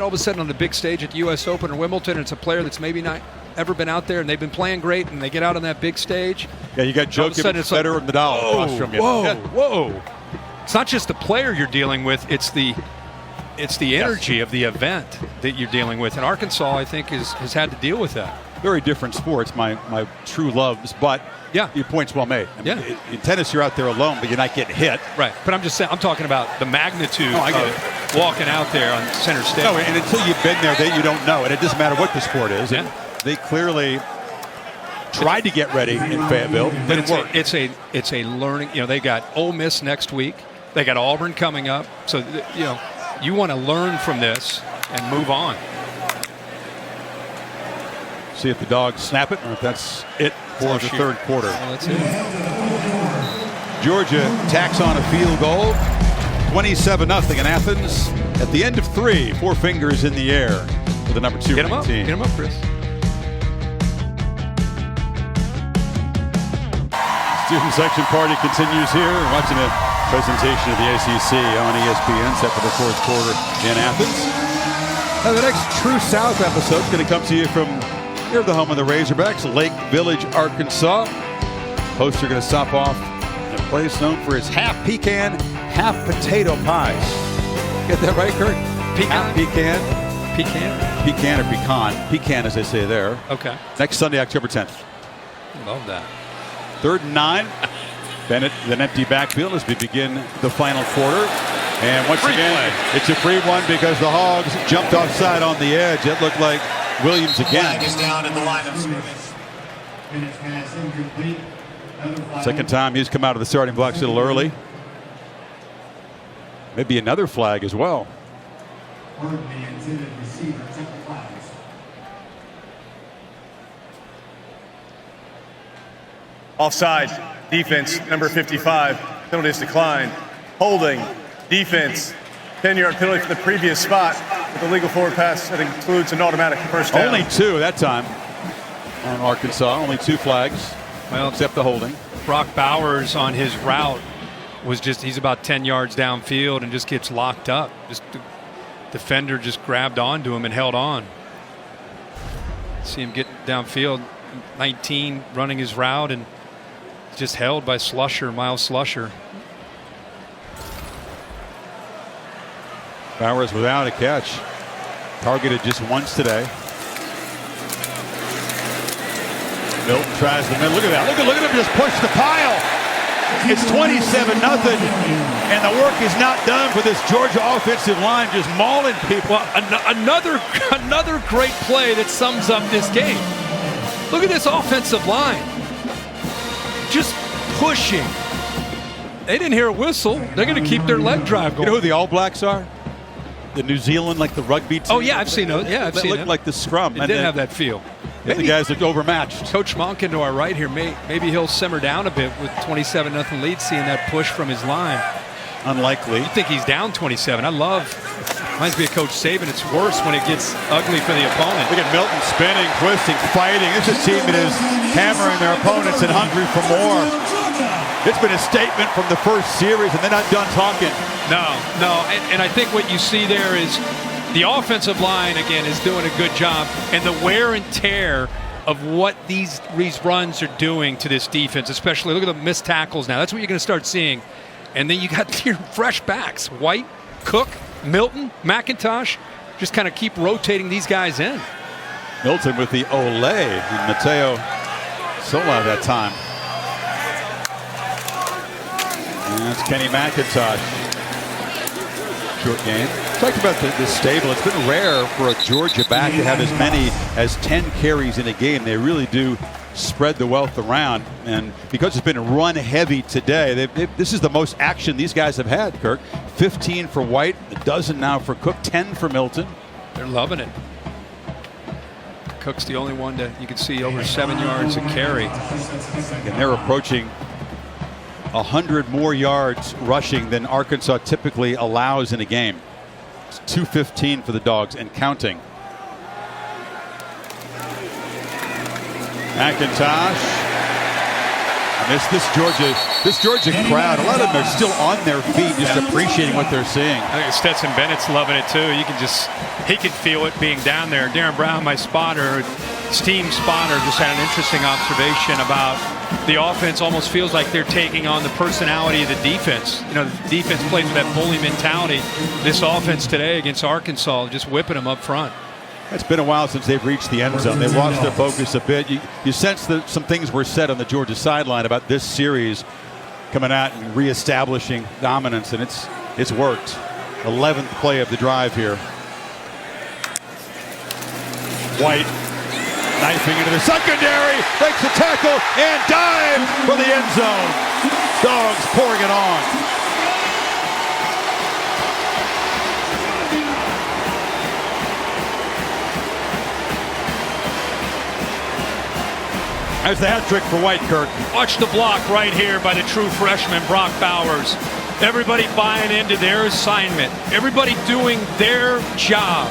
of a sudden on the big stage at the U.S. Open or Wimbledon, and it's a player that's maybe not ever been out there and they've been playing great, and they get out on that big stage. Yeah, you got Djokovic, Federer, and Nadal across from you. Whoa. It's not just the player you're dealing with, it's the energy of the event that you're dealing with. And Arkansas, I think, has had to deal with that. Very different sports, my true loves, but yeah, your point's well made. I mean, in tennis, you're out there alone, but you're not getting hit. Right, but I'm just saying, I'm talking about the magnitude of walking out there on center stage. No, and until you've been there, you don't know. And it doesn't matter what the sport is. Yeah. They clearly tried to get ready in Fayetteville. But it's a learning. You know, they got Ole Miss next week. They got Auburn coming up. So, you know, you want to learn from this and move on. See if the Dogs snap it or if that's it for the third quarter. Well, that's it. Georgia tacks on a field goal. 27-0 in Athens. At the end of 3, 4 fingers in the air for the number 2 Get him up. team. Get him up, Chris. Student section party continues here. We're watching a presentation of the ACC on ESPN set for the fourth quarter in Athens. Now the next True South episode is going to come to you from here, the home of the Razorbacks, Lake Village, Arkansas. Hosts are going to stop off in a place known for its half pecan, half potato pies. Get that right, Kurt? Pecan. Pecan or pecan. Pecan, as they say there. Okay. Next Sunday, October 10th. Love that. 3rd and 9. Bennett, an empty backfield as we begin the final quarter. And once again, it's a free one because the Hogs jumped offside on the edge. It looked like Williams again. Flag is down at the line of scrimmage. Second time he's come out of the starting blocks a little early. Maybe another flag as well. Offside, defense, number 55. Penalties declined. Holding, defense, 10-yard penalty for the previous spot with a legal forward pass that includes an automatic first down. Only 2 that time on Arkansas. Only 2 flags, well, except the holding. Brock Bowers on his route was he's about 10 yards downfield and just gets locked up. Just the defender just grabbed onto him and held on. See him get downfield, 19 running his route and just held by Slusher, Miles Slusher. Bowers without a catch. Targeted just once today. Milton tries the middle. Look at that. Look at him just push the pile. It's 27-0, and the work is not done for this Georgia offensive line, just mauling people. Well, another great play that sums up this game. Look at this offensive line. Just pushing. They didn't hear a whistle. They're going to keep their leg drive going. You know who the All Blacks are? The New Zealand, like the rugby team. Oh, yeah, I've seen those. Yeah, I've seen They look like the scrum. It didn't have that feel. The guys looked overmatched. Coach Monken to our right here, maybe he'll simmer down a bit with 27-0 lead, seeing that push from his line. Unlikely. You think he's down 27. Reminds me of Coach Saban. It's worse when it gets ugly for the opponent. Look at Milton spinning, twisting, fighting. This is a team that is hammering their opponents and hungry for more. It's been a statement from the first series, and they're not done talking. No. And I think what you see there is the offensive line, again, is doing a good job. And the wear and tear of what these runs are doing to this defense, especially look at the missed tackles now. That's what you're going to start seeing. And then you got your fresh backs. White, Cook, Milton, McIntosh. Just kind of keep rotating these guys in. Milton with the Ole and Mateo Sola that time. And that's Kenny McIntosh. Short game. Talked about the stable. It's been rare for a Georgia back to have as many as 10 carries in a game. They really do spread the wealth around. And because it's been run heavy today, this is the most action these guys have had, Kirk. 15 for White, a dozen now for Cook, 10 for Milton. They're loving it. Cook's the only one that you can see over 7 yards a carry. And they're approaching 100 more yards rushing than Arkansas typically allows in a game. It's 215 for the Dogs and counting. McIntosh. And this Georgia crowd, a lot of them are still on their feet, just appreciating what they're seeing. I think Stetson Bennett's loving it too. He can feel it being down there. Darren Brown, my spotter, team spotter, just had an interesting observation about the offense. Almost feels like they're taking on the personality of the defense. You know, the defense plays with that bully mentality. This offense today against Arkansas, just whipping them up front. It's been a while since they've reached the end zone. They've lost their focus a bit. You sense that some things were said on the Georgia sideline about this series coming out and reestablishing dominance, and it's worked. 11th play of the drive here. White knifing into the secondary, breaks the tackle, and dives for the end zone. Dogs pouring it on. There's the hat trick for White, Kirk. Watch the block right here by the true freshman, Brock Bowers. Everybody buying into their assignment. Everybody doing their job.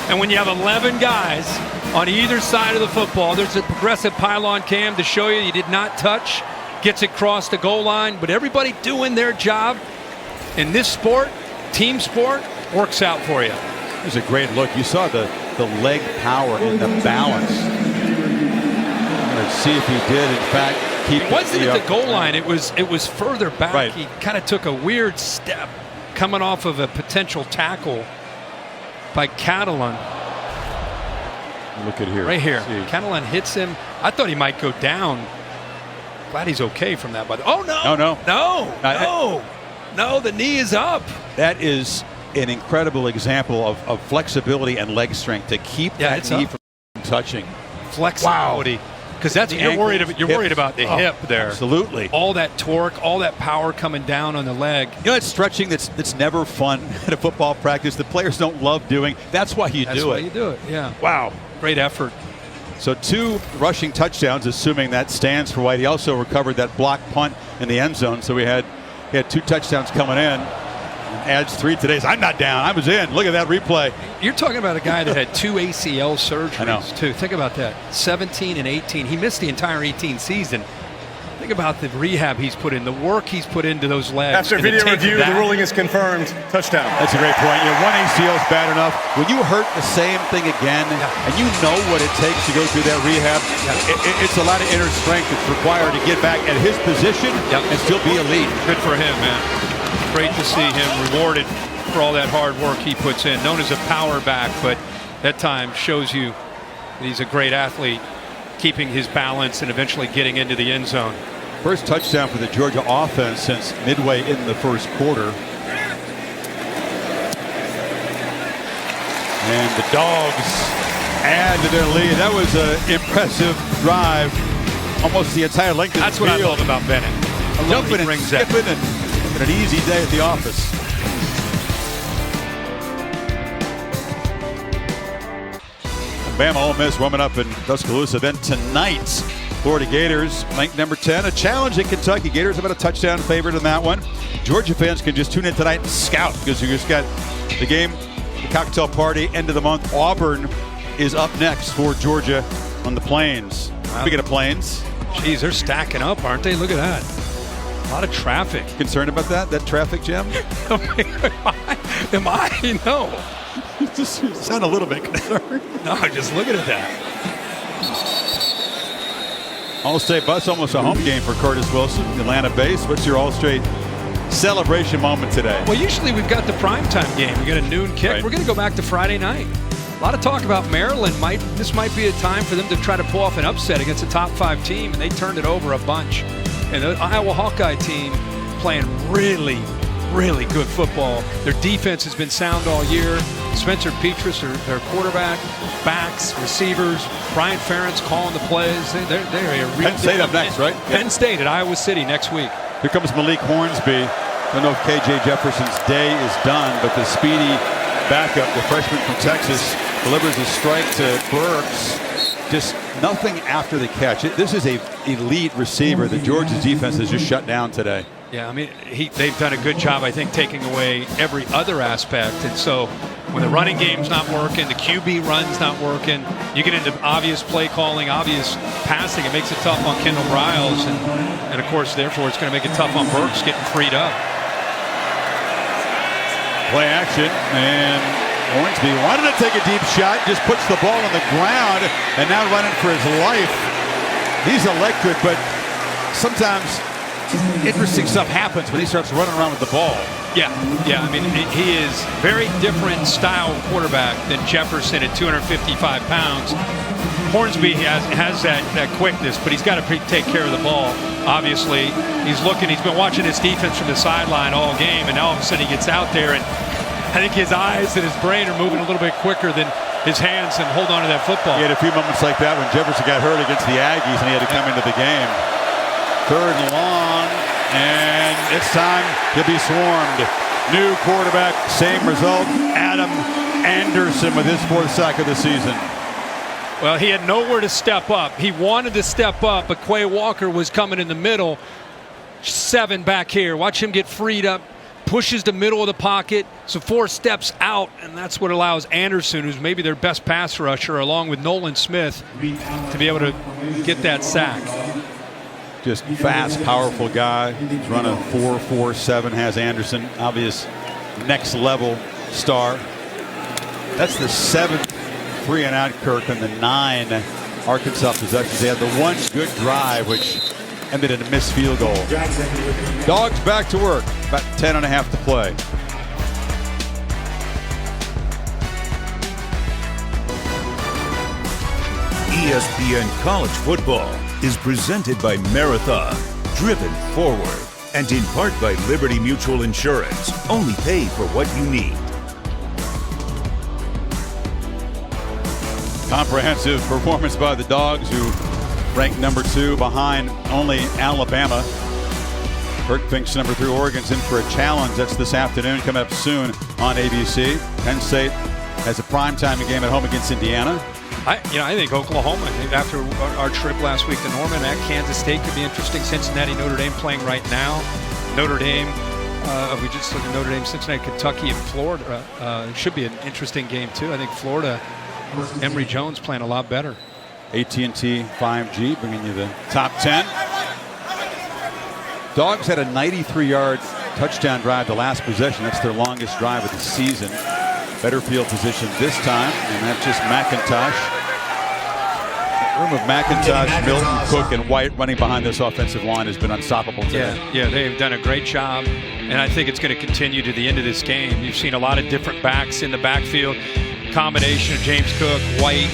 And when you have 11 guys on either side of the football, there's a progressive pylon cam to show you did not touch. Gets it across the goal line. But everybody doing their job in this sport, team sport, works out for you. It was a great look. You saw the leg power and the balance. Let's see if he did, in fact, keep it. It wasn't at the goal line. It was further back. Right. He kind of took a weird step. coming off of a potential tackle by Catalan. Look at here. Right here. Catalan hits him. I thought he might go down. Glad he's okay from that. Oh, no. No, the knee is up. That is an incredible example of flexibility and leg strength to keep that knee from touching. Flexibility. Because you're worried about the hip there. Absolutely. All that torque, all that power coming down on the leg. You know, it's stretching that's never fun at a football practice. The players don't love doing. That's why you do it. That's why you do it, yeah. Wow. Great effort. So 2 rushing touchdowns, assuming that stands for White. He also recovered that block punt in the end zone. So he had 2 touchdowns coming in. Adds 3 today. I'm not down. I was in. Look at that replay. You're talking about a guy that had 2 ACL surgeries, too. Think about that. 17 and 18. He missed the entire 18 season. Think about the rehab he's put in, the work he's put into those legs. After video review, the ruling is confirmed. Touchdown. That's a great point. One ACL is bad enough. When you hurt the same thing again, and you know what it takes to go through that rehab, it's a lot of inner strength that's required to get back at his position and still be elite. Good for him, man. Great to see him rewarded for all that hard work he puts in. Known as a power back, but that time shows you that he's a great athlete, keeping his balance and eventually getting into the end zone. First touchdown for the Georgia offense since midway in the first quarter. And the Dogs add to their lead. That was an impressive drive. Almost the entire length of the field. That's what I love about Bennett. Jumping and skipping and an easy day at the office. Bama Ole Miss warming up in Tuscaloosa. Then tonight, Florida Gators ranked number 10. A challenge in Kentucky. Gators about a touchdown favorite in that one. Georgia fans can just tune in tonight and scout because you just got the game, the cocktail party, end of the month. Auburn is up next for Georgia on the Plains. Wow. Speaking of Plains. Geez, they're stacking up, aren't they? Look at that. A lot of traffic. Concerned about that traffic jam? Am I? No. You just sound a little bit concerned. No, just looking at that. All-State bus, almost a home game for Curtis Wilson, Atlanta base. What's your All-State celebration moment today? Well, usually we've got the primetime game. We got a noon kick. Right. We're going to go back to Friday night. A lot of talk about Maryland. This might be a time for them to try to pull off an upset against a top 5 team, and they turned it over a bunch. And the Iowa Hawkeye team playing really, really good football. Their defense has been sound all year. Spencer Petras, their quarterback, backs, receivers. Brian Ferentz calling the plays. They're a real Penn State up next, right? Penn State at Iowa City next week. Here comes Malik Hornsby. I don't know if KJ Jefferson's day is done, but the speedy backup, the freshman from Texas, delivers a strike to Burks. Just nothing after the catch. This is a elite receiver that Georgia's defense has just shut down today. Yeah, I mean, they've done a good job, I think, taking away every other aspect. And so when the running game's not working, the QB run's not working, you get into obvious play calling, obvious passing. It makes it tough on Kendall Briles. And of course, therefore, it's going to make it tough on Burks getting freed up. Play action, and Hornsby wanted to take a deep shot, just puts the ball on the ground, and now running for his life. He's electric, but sometimes interesting stuff happens when he starts running around with the ball. Yeah. I mean, he is very different style quarterback than Jefferson at 255 pounds. Hornsby has that quickness, but he's got to take care of the ball. Obviously, he's been watching his defense from the sideline all game, and now all of a sudden he gets out there, and I think his eyes and his brain are moving a little bit quicker than his hands and hold on to that football. He had a few moments like that when Jefferson got hurt against the Aggies, and he had to come into the game. 3rd and long, and it's time to be swarmed. New quarterback, same result. Adam Anderson with his 4th sack of the season. Well, he had nowhere to step up. He wanted to step up, but Quay Walker was coming in the middle. 7 back here. Watch him get freed up. Pushes the middle of the pocket, so 4 steps out, and that's what allows Anderson, who's maybe their best pass rusher, along with Nolan Smith, to be able to get that sack. Just fast, powerful guy. He's run a 4.47, has Anderson, obvious next level star. That's the 7th 3-and-out, Kirk, and the 9 Arkansas possessions. They had the one good drive, which ended in a missed field goal. Dogs back to work. About 10 and a half to play. ESPN College Football is presented by Marathon, driven forward, and in part by Liberty Mutual Insurance. Only pay for what you need. Comprehensive performance by the Dogs, who ranked number 2 behind only Alabama. Kirk thinks number 3 Oregon's in for a challenge. That's this afternoon, coming up soon on ABC. Penn State has a primetime game at home against Indiana. I think Oklahoma, after our trip last week to Norman, at Kansas State could be interesting. Cincinnati, Notre Dame playing right now. Notre Dame, we just looked at Notre Dame, Cincinnati, Kentucky, and Florida. It should be an interesting game, too. I think Florida, Emory Jones playing a lot better. AT&T 5G bringing you the top 10. Dogs had a 93-yard touchdown drive the last possession. That's their longest drive of the season. Better field position this time, and that's just McIntosh. The room of McIntosh, Milton, Cook, and White running behind this offensive line has been unstoppable today. Yeah, they've done a great job, and I think it's going to continue to the end of this game. You've seen a lot of different backs in the backfield. Combination of James Cook, White,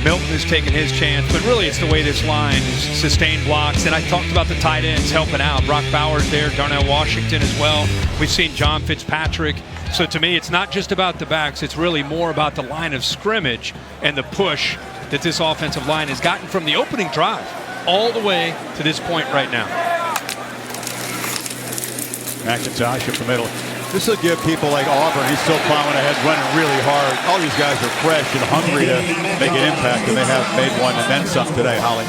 Milton has taken his chance, but really it's the way this line is sustained blocks. And I talked about the tight ends helping out. Brock Bowers there, Darnell Washington as well. We've seen John Fitzpatrick. So to me, it's not just about the backs. It's really more about the line of scrimmage and the push that this offensive line has gotten from the opening drive all the way to this point right now. McIntosh up the middle. This will give people like Auburn, he's still plowing ahead, running really hard. All these guys are fresh and hungry to make an impact, and they have made one and then some today, Holly.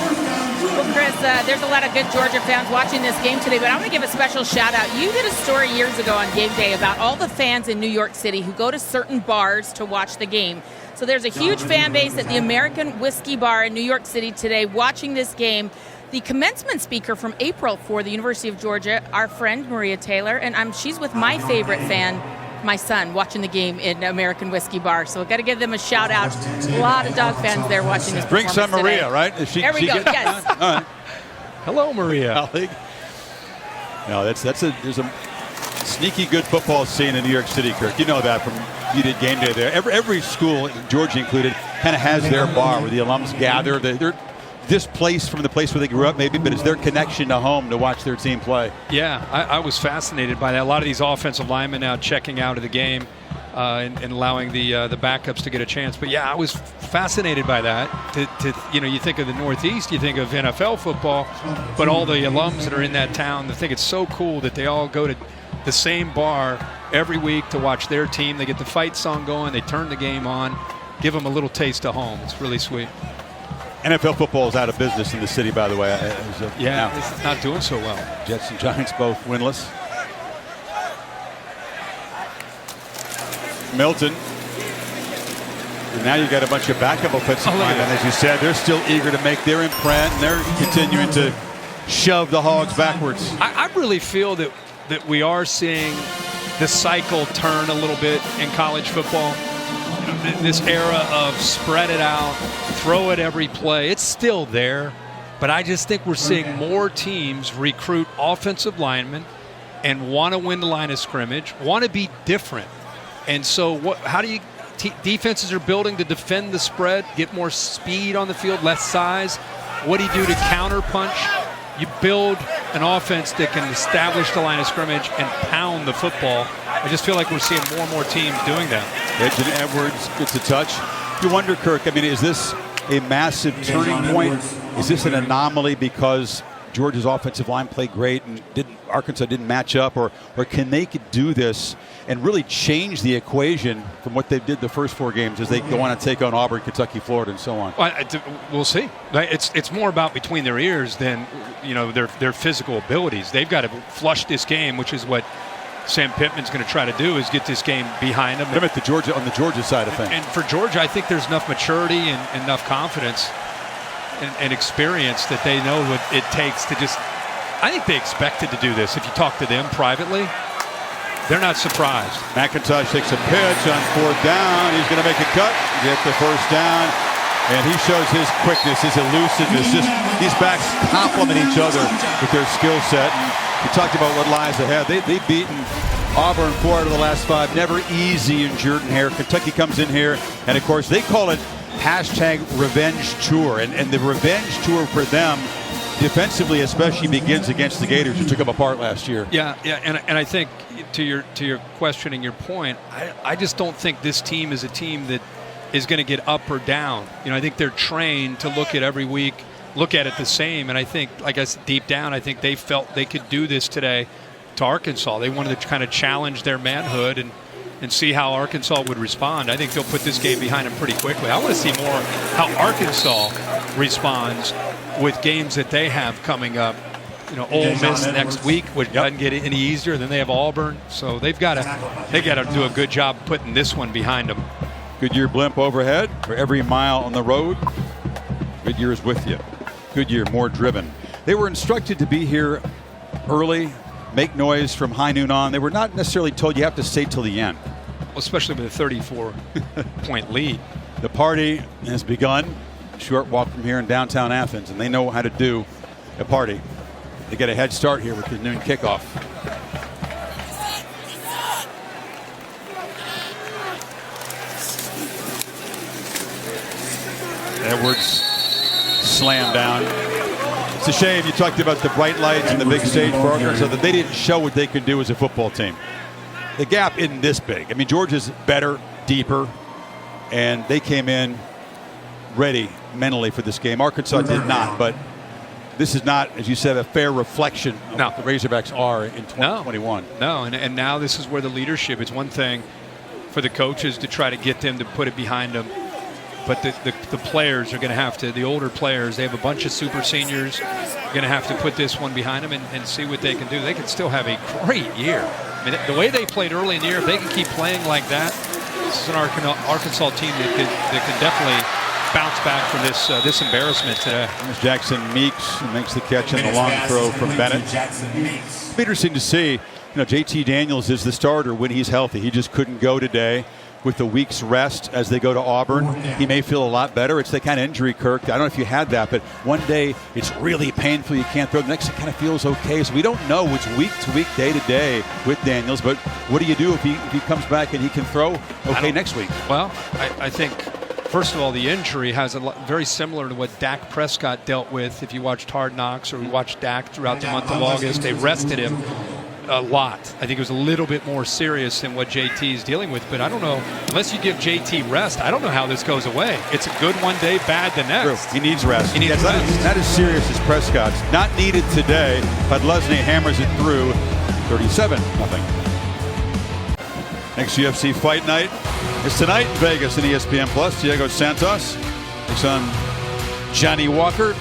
Well, Chris, there's a lot of good Georgia fans watching this game today, but I want to give a special shout out. You did a story years ago on Game Day about all the fans in New York City who go to certain bars to watch the game. So there's a huge fan base at the American Whiskey Bar in New York City today watching this game. The commencement speaker from April for the University of Georgia, our friend Maria Taylor, and she's with my favorite fan, my son, watching the game in American Whiskey Bar. So we've got to give them a shout out. A lot of dog fans there watching this. Bring some Maria, today. right? There we go. Yes. All right. Hello, Maria. No, there's a sneaky good football scene in New York City, Kirk. You know that from you did Game Day there. Every school, Georgia included, kind of has their bar where the alums gather. They're displaced from the place where they grew up maybe, but it's their connection to home to watch their team play. Yeah, I was fascinated by that. A lot of these offensive linemen now checking out of the game and allowing the backups to get a chance. But yeah, I was fascinated by that. You think of the Northeast, you think of NFL football, but all the alums that are in that town, I think it's so cool that they all go to the same bar every week to watch their team. They get the fight song going, they turn the game on, give them a little taste of home. It's really sweet. NFL football is out of business in the city, by the way. It's not doing so well. Jets and Giants both winless. Milton. And now you got a bunch of backup offensive linemen, as you said. They're still eager to make their imprint, and they're continuing to shove the Hogs backwards. I really feel that we are seeing the cycle turn a little bit in college football. This era of spread it out, throw it every play, it's still there, but I just think we're seeing more teams recruit offensive linemen and want to win the line of scrimmage, want to be different. And so how do you defenses are building to defend the spread, get more speed on the field, less size. What do you do to counter punch? You build an offense that can establish the line of scrimmage and pound the football. I just feel like we're seeing more and more teams doing that. Edgen Edwards gets a touch. You wonder, Kirk, I mean, is this a massive turning point? Is this an anomaly because Georgia's offensive line played great and Arkansas didn't match up? Or can they do this and really change the equation from what they did the first 4 games as they go on and take on Auburn, Kentucky, Florida, and so on? Well, we'll see. It's more about between their ears than their physical abilities. They've got to flush this game, which is what Sam Pittman's going to try to do, is get this game behind them. On the Georgia side of things. And for Georgia, I think there's enough maturity and enough confidence and experience that they know what it takes to just – I think they expected to do this. If you talk to them privately, they're not surprised. McIntosh takes a pitch on 4th down. He's going to make a cut, get the first down, and he shows his quickness, his elusiveness. Just these backs complement each other with their skill set. And you talked about what lies ahead. They've beaten Auburn 4 out of the last 5. Never easy in Jordan-Hare. Kentucky comes in here, and of course they call it hashtag revenge tour. And the revenge tour for them, defensively especially, begins against the Gators, who took them apart last year. Yeah, and I think to your question and your point, I just don't think this team is a team that is going to get up or down. I think they're trained to look at every week, look at it the same. And I think, like I said, deep down, I think they felt they could do this today to Arkansas. They wanted to kind of challenge their manhood and see how Arkansas would respond. I think they'll put this game behind them pretty quickly. I want to see more how Arkansas responds with games that they have coming up. Ole Miss next week, which doesn't get any easier. Then they have Auburn, so they got to do a good job putting this one behind them. Goodyear blimp overhead for every mile on the road. Goodyear is with you. Goodyear more driven. They were instructed to be here early, make noise from high noon on. They were not necessarily told you have to stay till the end. Well, especially with a 34-point lead. The party has begun. Short walk from here in downtown Athens, and they know how to do a party. They get a head start here with the noon kickoff. Edwards slammed down. It's a shame you talked about the bright lights and the big stage for Arkansas, that they didn't show what they could do as a football team. The gap isn't this big. I mean, Georgia's better, deeper, and they came in ready mentally for this game. Arkansas did not, but this is not, as you said, a fair reflection of what the Razorbacks are in 2021. No, and now this is where the leadership, it's one thing for the coaches to try to get them to put it behind them, but the players are going to have to, the older players, they have a bunch of super seniors, going to have to put this one behind them and see what they can do. They can still have a great year. I mean, the way they played early in the year, if they can keep playing like that, this is an Arkansas team that can definitely bounce back from this embarrassment today. There's Jackson Meeks, who makes the catch on the long throw from Bennett. It's interesting to see, JT Daniels is the starter when he's healthy. He just couldn't go today. With the week's rest as they go to Auburn, he may feel a lot better. It's the kind of injury, Kirk. I don't know if you had that, but one day it's really painful. You can't throw. The next it kind of feels okay. So we don't know. It's week to week, day to day with Daniels. But what do you do if he comes back and he can throw next week? Well, I think, first of all, the injury has very similar to what Dak Prescott dealt with. If you watched Hard Knocks or we watched Dak throughout the month of August, they rested him a lot. I think it was a little bit more serious than what JT is dealing with, but I don't know, unless you give JT rest, I don't know how this goes away. It's a good one day, bad the next. True. He needs rest. Not as serious as Prescott's. Not needed today, but Lesney hammers it through 37-0. Next UFC Fight Night is tonight in Vegas on ESPN Plus. Diego Santos takes on Johnny Walker.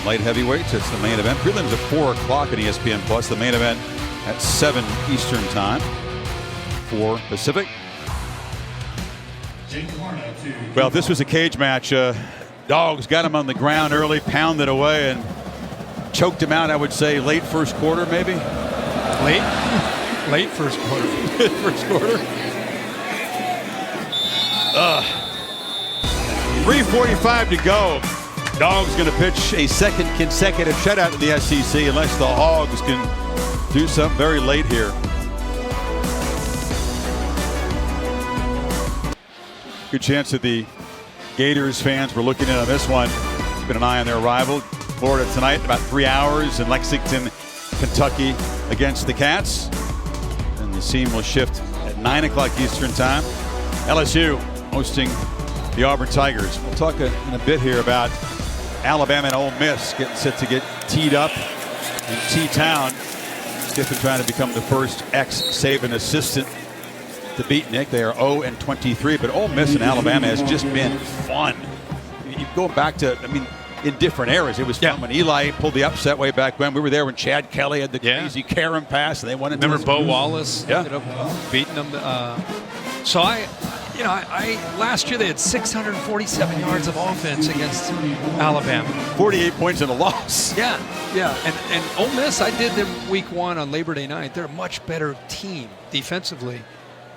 Light heavyweights, it's the main event. Prelims at 4 o'clock on ESPN Plus. The main event at 7 Eastern Time, 4 Pacific. Well, if this was a cage match, Dogs got him on the ground early, pounded away, and choked him out, I would say, late first quarter, maybe? Late first quarter. First quarter. 3:45 to go. Dogs going to pitch a second consecutive shutout in the SEC unless the Hogs can do something very late here. Good chance that the Gators fans were looking in on this one. Keeping an eye on their rival. Florida tonight, about 3 hours in Lexington, Kentucky against the Cats. And the scene will shift at 9 o'clock Eastern Time. LSU hosting the Auburn Tigers. We'll talk in a bit here about Alabama and Ole Miss getting set to get teed up in T-Town. Kiffin trying to become the first ex-Saban assistant to beat Nick. They are 0-23, but Ole Miss and Alabama has just been fun. You go back to, in different eras. It was fun when Eli pulled the upset way back when. We were there when Chad Kelly had the crazy Karen pass, and they won it. Remember Bo Wallace ended up beating them. So I last year they had 647 yards of offense against Alabama. 48 points in a loss. Yeah. And Ole Miss, I did them week 1 on Labor Day night. They're a much better team defensively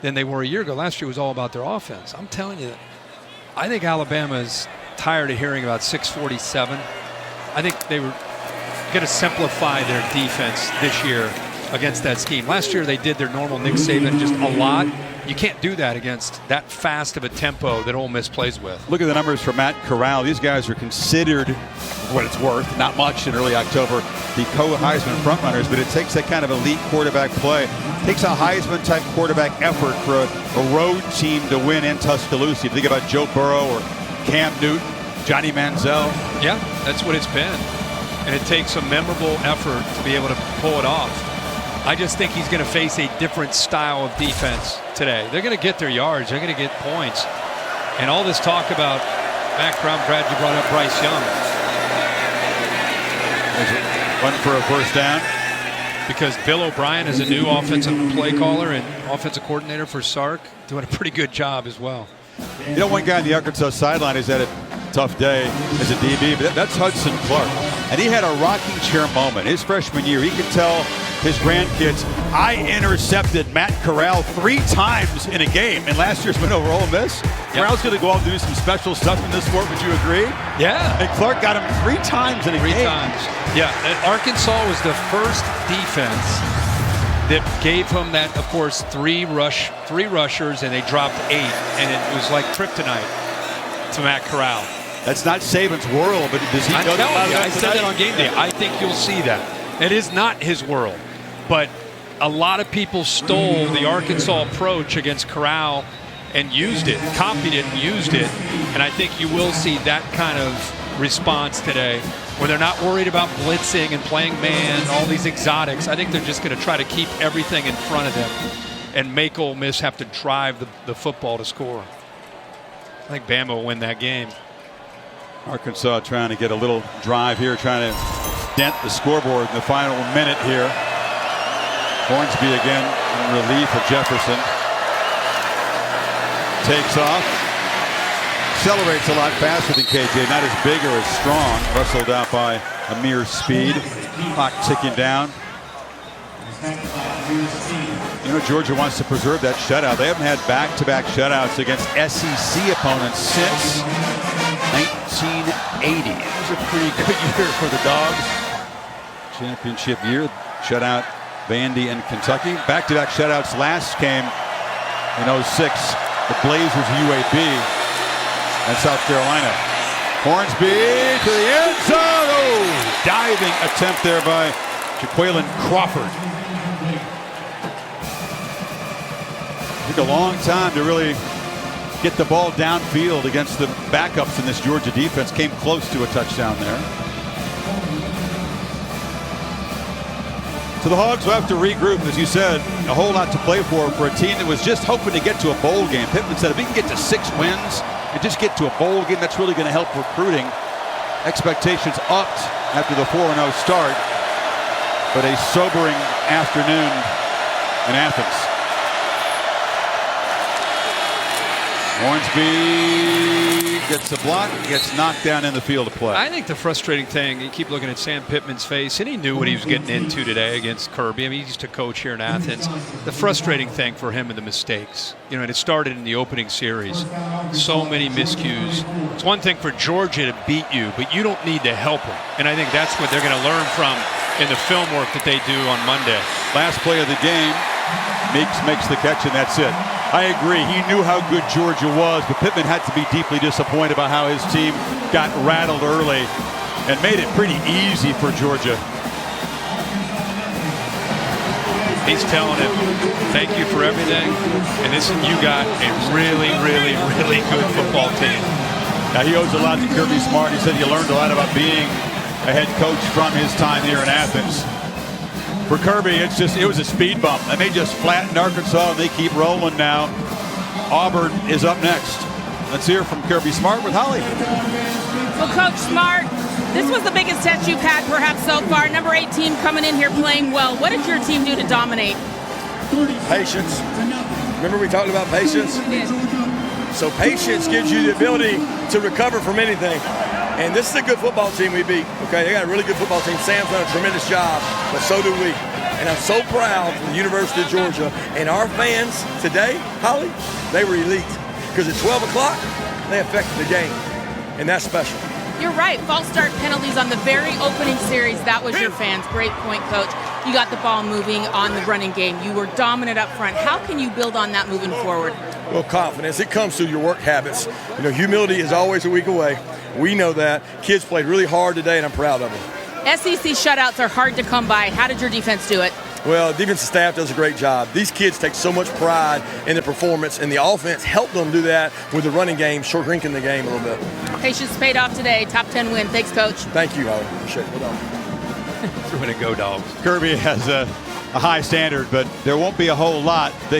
than they were a year ago. Last year was all about their offense. I'm telling you, I think Alabama's tired of hearing about 647. I think they were going to simplify their defense this year against that scheme. Last year they did their normal Nick Saban just a lot. You can't do that against that fast of a tempo that Ole Miss plays with. Look at the numbers for Matt Corral. These guys are considered, for what it's worth, not much in early October, the co-Heisman frontrunners, but it takes that kind of elite quarterback play. It takes a Heisman-type quarterback effort for a road team to win in Tuscaloosa. You think about Joe Burrow or Cam Newton, Johnny Manziel. Yeah, that's what it's been. And it takes a memorable effort to be able to pull it off. I just think he's going to face a different style of defense today. They're going to get their yards. They're going to get points. And all this talk about Matt Corral, Brad, you brought up Bryce Young. One for a first down. Because Bill O'Brien is a new offensive play caller and offensive coordinator for Sark, doing a pretty good job as well. You know, one guy on the Arkansas sideline who's had a tough day as a DB, but that's Hudson Clark. And he had a rocking chair moment his freshman year. He could tell his grandkids, I intercepted Matt Corral 3 times in a game in last year's win over Ole Miss. Yep. Corral's going to go out and do some special stuff in this sport. Would you agree? Yeah. And Clark got him 3 times in a game. 3 times. Yeah. And Arkansas was the first defense that gave him that, of course, 3 rushers, and they dropped 8, and it was like kryptonite to Matt Corral. That's not Saban's world, but does he know that? I said that on game day. I think you'll see that. It is not his world, but a lot of people stole the Arkansas approach against Corral and used it, copied it and used it, and I think you will see that kind of response today where they're not worried about blitzing and playing man, all these exotics. I think they're just going to try to keep everything in front of them and make Ole Miss have to drive the football to score. I think Bama will win that game. Arkansas trying to get a little drive here, trying to dent the scoreboard in the final minute here. Hornsby again in relief of Jefferson. Takes off. Accelerates a lot faster than KJ. Not as big or as strong. Wrestled out by a mere speed. Clock ticking down. You know, Georgia wants to preserve that shutout. They haven't had back-to-back shutouts against SEC opponents since 1980. It was a pretty good year for the Dogs. Championship year. Shutout Vandy and Kentucky. Back-to-back shutouts last came in 06. The Blazers, UAB, and South Carolina. Hornsby to the end zone. Oh, diving attempt there by Jaquaylin Crawford. Took a long time to really get the ball downfield against the backups in this Georgia defense. Came close to a touchdown there. So the Hogs will have to regroup, as you said, a whole lot to play for a team that was just hoping to get to a bowl game. Pittman said if he can get to 6 wins and just get to a bowl game, that's really going to help recruiting. Expectations upped after the 4-0 start, but a sobering afternoon in Athens. Hornsby gets the block, gets knocked down in the field of play. I think the frustrating thing, you keep looking at Sam Pittman's face, and he knew what he was getting into today against Kirby. I mean, he used to coach here in Athens. The frustrating thing for him are the mistakes. You know, and it started in the opening series. So many miscues. It's one thing for Georgia to beat you, but you don't need to help them. And I think that's what they're going to learn from in the film work that they do on Monday. Last play of the game, Meeks makes the catch, and that's it. I agree. He knew how good Georgia was, but Pittman had to be deeply disappointed about how his team got rattled early and made it pretty easy for Georgia. He's telling him, thank you for everything, and you got a really, really, really good football team. Now, he owes a lot to Kirby Smart. He said he learned a lot about being a head coach from his time here in Athens. For Kirby, it was a speed bump. And they just flattened Arkansas, and they keep rolling now. Auburn is up next. Let's hear from Kirby Smart with Holly. Well, Coach Smart, this was the biggest test you've had perhaps so far. Number 8 team coming in here playing well. What did your team do to dominate? Patience. Remember we talked about patience? So patience gives you the ability to recover from anything. And this is a good football team we beat. Okay, they got a really good football team. Sam's done a tremendous job, but so do we. And I'm so proud of the University of Georgia. And our fans today, Holly, they were elite. Because at 12 o'clock, they affected the game. And that's special. You're right. False start penalties on the very opening series. That was your fans. Great point, Coach. You got the ball moving on the running game. You were dominant up front. How can you build on that moving forward? Well, confidence. It comes through your work habits. You know, humility is always a week away. We know that. Kids played really hard today, and I'm proud of them. SEC shutouts are hard to come by. How did your defense do it? Well, defensive staff does a great job. These kids take so much pride in the performance, and the offense helped them do that with the running game, shrinking the game a little bit. Patience paid off today. Top 10 win. Thanks, Coach. Thank you, Holly. Appreciate it. Well done. Way to go, Dogs. Kirby has a high standard, but there won't be a whole lot they